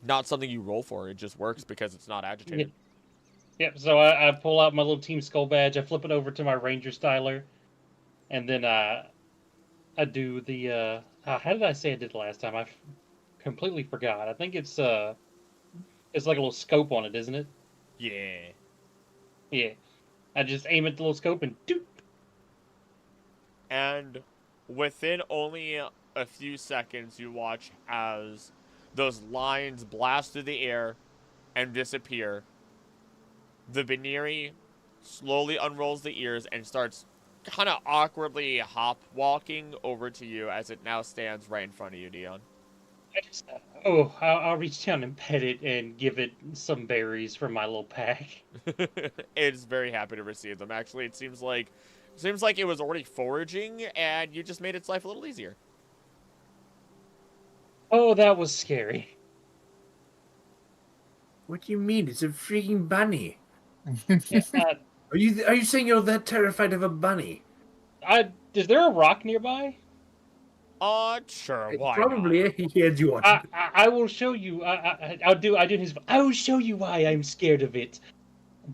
not something you roll for. It just works because it's not agitated. Yep, so I pull out my little Team Skull badge, I flip it over to my Ranger Styler, and then I do the, how did I say I did last time? I completely forgot. I think it's like a little scope on it, isn't it? Yeah. Yeah. I just aim at the little scope and doot! And within only a few seconds, you watch as those lines blast through the air and disappear. The Baneri slowly unrolls the ears and starts kind of awkwardly hop walking over to you as it now stands right in front of you, Dion. I just, I'll reach down and pet it and give it some berries from my little pack. It's very happy to receive them. Actually, it seems like it was already foraging, and you just made its life a little easier. Oh, that was scary. What do you mean? It's a freaking bunny. Yeah, Are you saying you're that terrified of a bunny? is there a rock nearby? Sure, why Probably. not? He hands you one. I will show you. I will show you why I'm scared of it.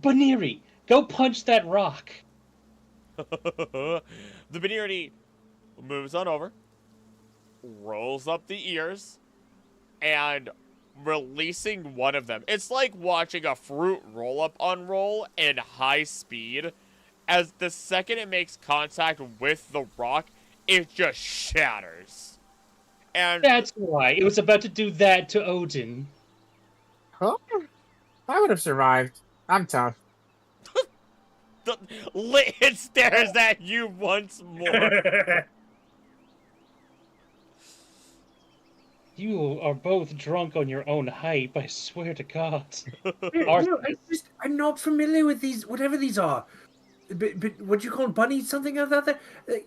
Baneri, go punch that rock. The Baneri moves on over, rolls up the ears, and releasing one of them. It's like watching a fruit roll-up unroll in high speed. As the second it makes contact with the rock, it just shatters. And That's why. It was about to do that to Odin. Huh? I would have survived. I'm tough. it stares at you once more. You are both drunk on your own hype, I swear to God. No, I'm not familiar with these, whatever these are. But what do you call bunny? Something of that?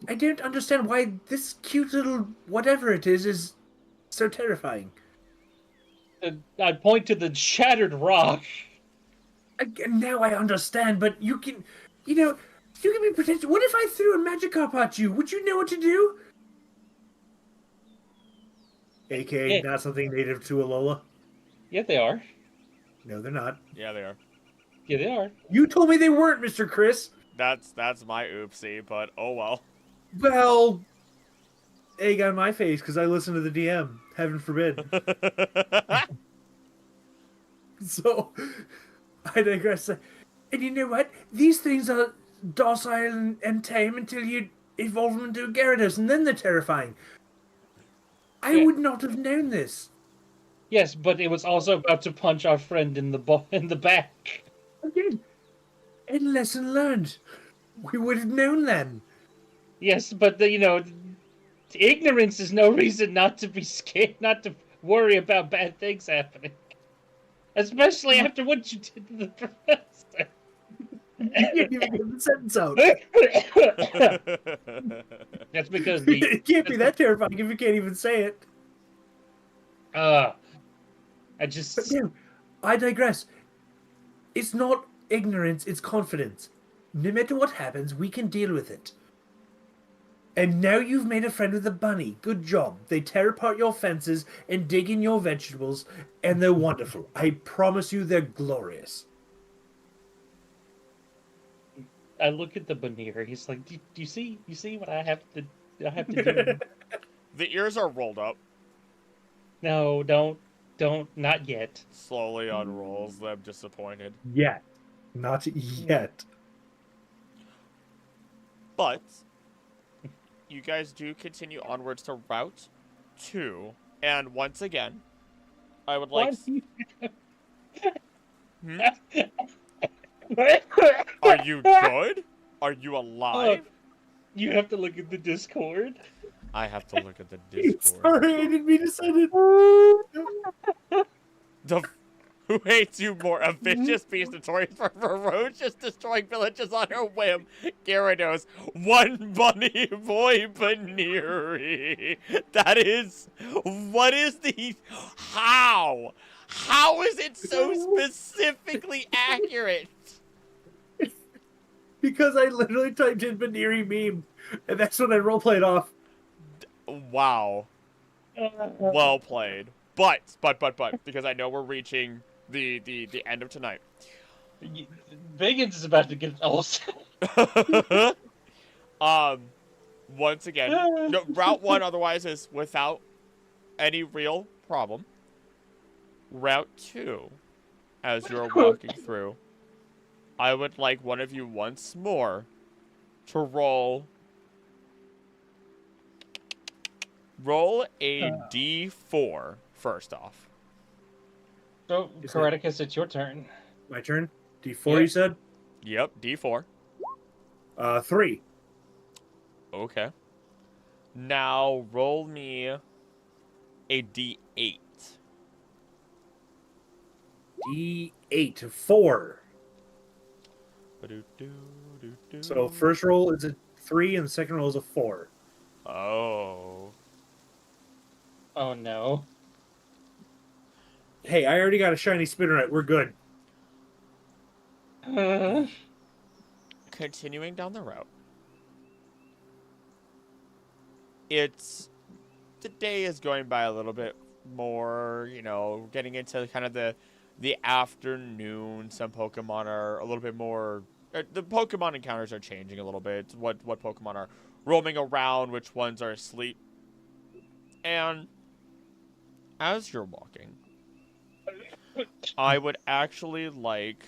I don't understand why this cute little whatever it is so terrifying. I point to the shattered rock. Now I understand, but you can be protected. What if I threw a Magikarp at you? Would you know what to do? AKA, Yeah. not something native to Alola. Yeah, they are. No, they're not. Yeah, they are. Yeah, they are. You told me they weren't, Mr. Chris. That's my oopsie, but oh well. Well, egg on my face because I listen to the DM. Heaven forbid. So, I digress. And you know what? These things are docile and tame until you evolve them into a Gyarados, and then they're terrifying. I would not have known this. Yes, but it was also about to punch our friend in the back. Again, and lesson learned. We would have known then. Yes, but ignorance is no reason not to be scared, not to worry about bad things happening. Especially after what you did to the professor. You can't even get the sentence out. That's because It can't be that terrifying if you can't even say it. I But just no, I digress. It's not ignorance, it's confidence. No matter what happens, we can deal with it. And now you've made a friend with a bunny. Good job. They tear apart your fences and dig in your vegetables, and they're wonderful. I promise you they're glorious. I look at the Banir. He's like, do you see what I have to do? The ears are rolled up. No, don't, not yet. Slowly unrolls them, disappointed. Yet. Not yet. But you guys do continue onwards to Route 2. And once again, I would like... Hmm? Are you good? Are you alive? You have to look at the Discord. I have to look at the Discord. Sorry, I didn't mean to send it. Who hates you more? A vicious beast notorious for ferocious destroying villages on her whim. Gyarados, one bunny boy Baniri. That is... What is the... How? How is it so specifically accurate? Because I literally typed in Baniri meme, and that's what I roleplayed off. Wow. Well played. But, because I know we're reaching the end of tonight. Biggins is about to get also. Once again, no, Route 1 otherwise is without any real problem. Route 2, as you're walking through, I would like one of you once more to roll a D4 first off. So, Coreticus, it's your turn. My turn? D4, Yeah. you said? Yep, D4. 3. Okay. Now roll me a D8. D8, 4. So first roll is a 3, and the second roll is a 4. Oh. Oh no. Hey, I already got a shiny Spinnerite. We're good. Continuing down the route. The day is going by a little bit more, getting into kind of the afternoon. Some Pokemon are a little bit more, the Pokemon encounters are changing a little bit. What Pokemon are roaming around, which ones are asleep. And as you're walking, I would actually like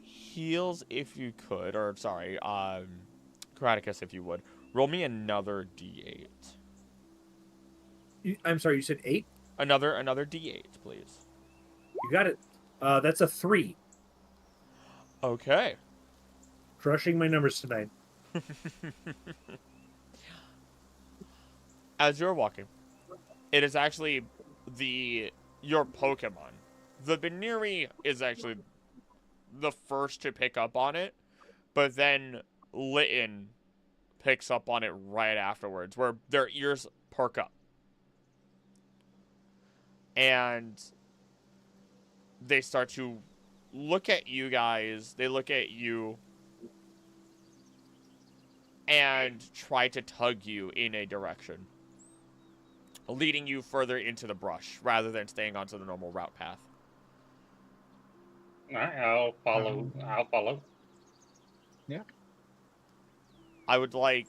heals if you could, or sorry, Karaticus if you would. Roll me another D8. I'm sorry, you said 8? Another D8, please. You got it. That's a 3. Okay. Crushing my numbers tonight. As you're walking, it is actually your Pokemon. The Baniri is actually the first to pick up on it, but then Litten picks up on it right afterwards, where their ears perk up. And they start to look at you guys, they look at you, and try to tug you in a direction, leading you further into the brush, rather than staying onto the normal route path. I'll follow. I'll follow. Yeah. I would like,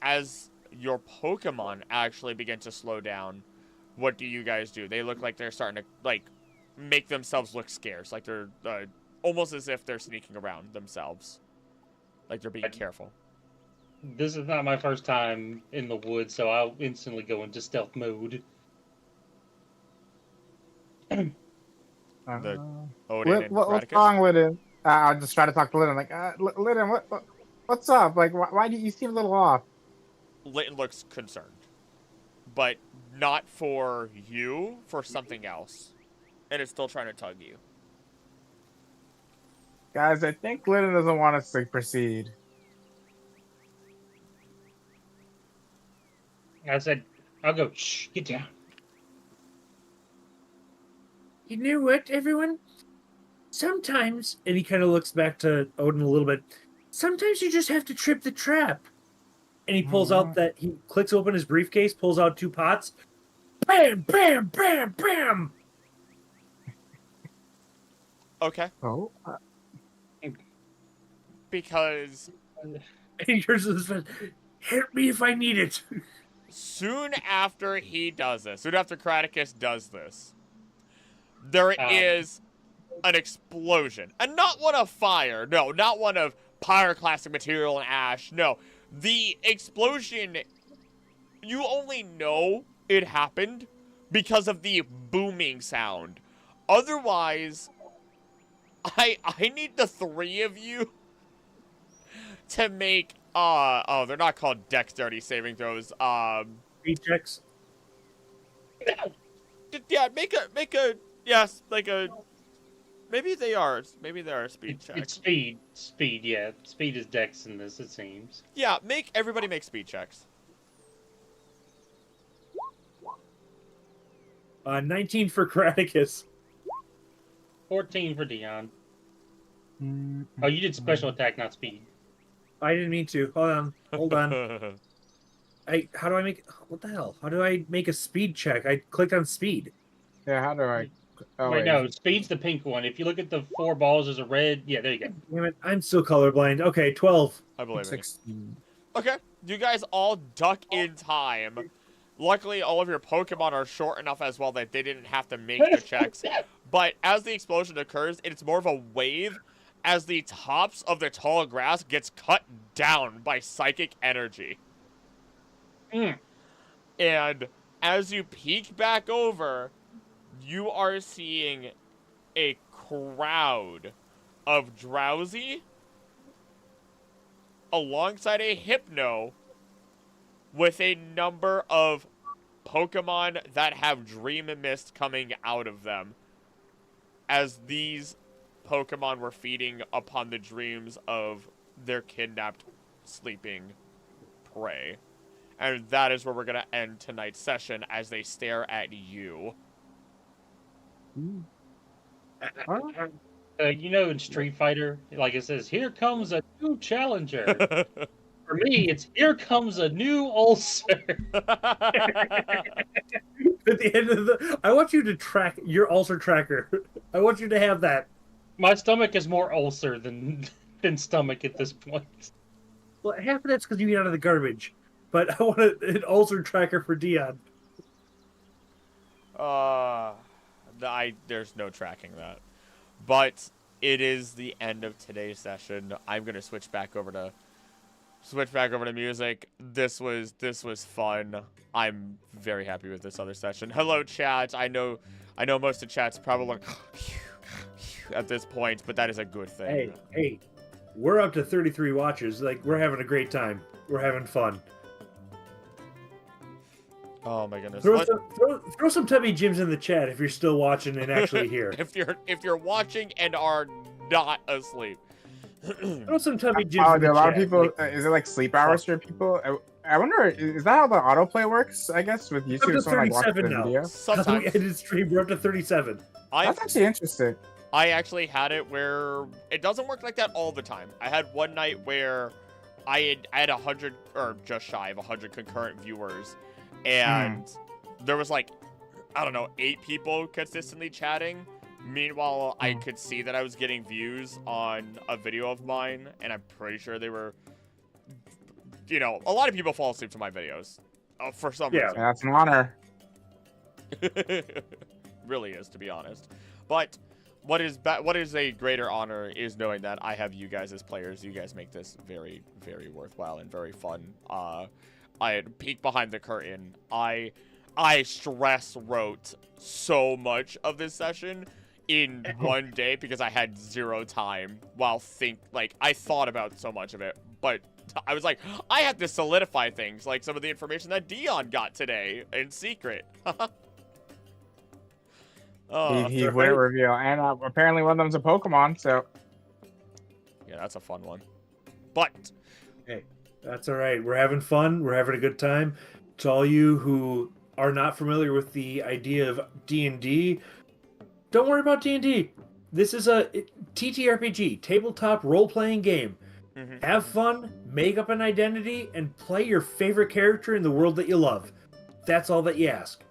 as your Pokemon actually begin to slow down, what do you guys do? They look like they're starting to, make themselves look scarce. Like they're, almost as if they're sneaking around themselves. Like they're being careful. This is not my first time in the woods, so I'll instantly go into stealth mode. The Uh, Odin and what's Kraticus. wrong, Lydon? I'll just try to talk to Lydon. Like, Lydon, what's up? Like, why do you seem a little off? Leighton looks concerned, but not for you, for something else, and is still trying to tug you. Guys, I think Lydon doesn't want us to proceed. I said, I'll go, shh, get down. You know what, everyone? Sometimes, and he kind of looks back to Odin a little bit, sometimes you just have to trip the trap. And he pulls out that, he clicks open his briefcase, pulls out 2 pots. Bam, bam, bam, bam! Okay. Oh, Because And he turns to his friend, help me if I need it. soon after he does this, soon after Kraticus does this, there is an explosion. And not one of fire. No, not one of pyroclastic material and ash. No. The explosion, you only know it happened because of the booming sound. Otherwise, I need the 3 of you to make, oh, they're not called dexterity saving throws. Speed checks. Yeah, make a, yes, like a, maybe they are speed checks. It's speed, yeah. Speed is dex in this, it seems. Yeah, everybody make speed checks. 19 for Kraticus. 14 for Dion. Oh, you did special attack, not speed. I didn't mean to. Hold on. How do I make, what the hell? How do I make a speed check? I clicked on speed. yeah, how do I? Oh, Wait, no, speed's the pink one. If you look at the 4 balls, there's a red. Yeah, there you go. Damn it, I'm still colorblind. Okay, 12. I believe it. 16. Okay, you guys all duck in time. Luckily, all of your Pokemon are short enough as well that they didn't have to make the checks. But as the explosion occurs, it's more of a wave as the tops of the tall grass gets cut down by psychic energy. And as you peek back over, you are seeing a crowd of Drowsy alongside a Hypno with a number of Pokemon that have Dream Mist coming out of them, as these Pokemon were feeding upon the dreams of their kidnapped, sleeping prey. And that is where we're going to end tonight's session as they stare at you. You know, in Street Fighter, like it says, here comes a new challenger. For me, it's here comes a new ulcer. At the end of the, I want you to track your ulcer tracker. I want you to have that. My stomach is more ulcer than stomach at this point. Well, half of that's because you eat out of the garbage. But I want an ulcer tracker for Dion. There's no tracking that. But it is the end of today's session. I'm gonna switch back over to music. This was fun. I'm very happy with this other session. Hello, chat. I know most of chat's probably at this point, but that is a good thing. Hey, we're up to 33 watches. Like, we're having a great time. We're having fun. Oh my goodness. Throw some Tubby Gyms in the chat if you're still watching and actually here. if you're watching and are not asleep. Throw some Tubby Gyms in the A lot chat. of people. Is it like sleep hours for people? I wonder. Is that how the autoplay works? I guess with Up YouTube, to someone like watches 37 the now. video. Sometimes. We ended stream. We're up to 37. That's actually interesting. I actually had it where it doesn't work like that all the time. I had one night where I had 100 or just shy of 100 concurrent viewers, and there was like, I don't know, 8 people consistently chatting. Meanwhile, I could see that I was getting views on a video of mine, and I'm pretty sure they were, you know, a lot of people fall asleep to my videos for some reason. That's an honor. Really is, to be honest. But what is a greater honor is knowing that I have you guys as players. You guys make this very, very worthwhile and very fun. I peek behind the curtain. I stress wrote so much of this session in one day because I had zero time I thought about so much of it, but I was like, I have to solidify things, like some of the information that Dion got today in secret. He wouldn't reveal, and apparently one of them's a Pokemon, so... Yeah, that's a fun one. But... Hey, that's all right. We're having fun. We're having a good time. To all you who are not familiar with the idea of D&D, don't worry about D&D. This is a TTRPG, tabletop role-playing game. Mm-hmm. Have fun, make up an identity, and play your favorite character in the world that you love. That's all that you ask.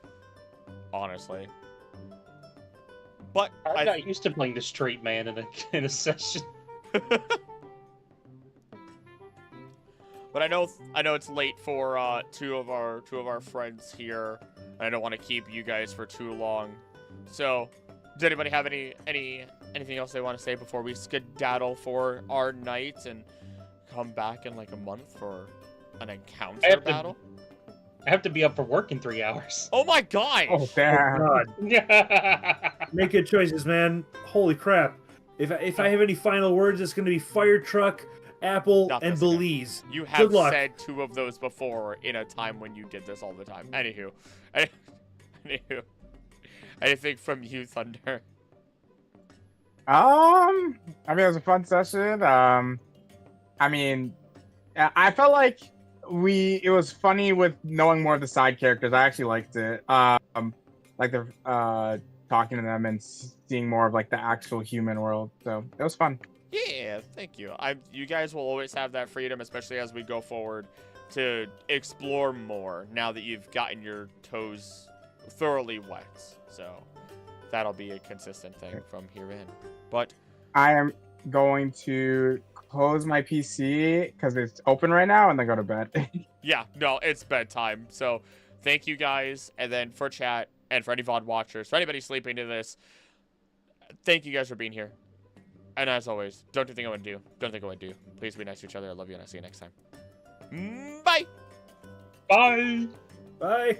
Honestly. But I'm not used to playing the straight man in a session. But I know it's late for two of our friends here. I don't want to keep you guys for too long. So, does anybody have anything else they want to say before we skedaddle for our night and come back in like a month for an encounter battle? I have to be up for work in 3 hours. Oh my gosh! Oh, damn. God. Make good choices, man. Holy crap. If I have any final words, it's going to be Fire Truck, Apple, Not and this again. Belize. You have Good luck. said 2 of those before in a time when you did this all the time. Anywho. Anything from you, Thunder? I mean, it was a fun session. I mean, I felt like it was funny with knowing more of the side characters. I actually liked it. Like the talking to them and seeing more of like the actual human world. So it was fun. Yeah, thank you. You guys will always have that freedom, especially as we go forward, to explore more now that you've gotten your toes thoroughly wet. So that'll be a consistent thing from here in. But I am going to close my PC because it's open right now and then go to bed. yeah, no, it's bedtime. So thank you guys. And then for chat and for any VOD watchers, for anybody sleeping to this, thank you guys for being here. And as always, don't do the thing I would do. Don't think I would do. Please be nice to each other. I love you, and I'll see you next time. Bye! Bye! Bye.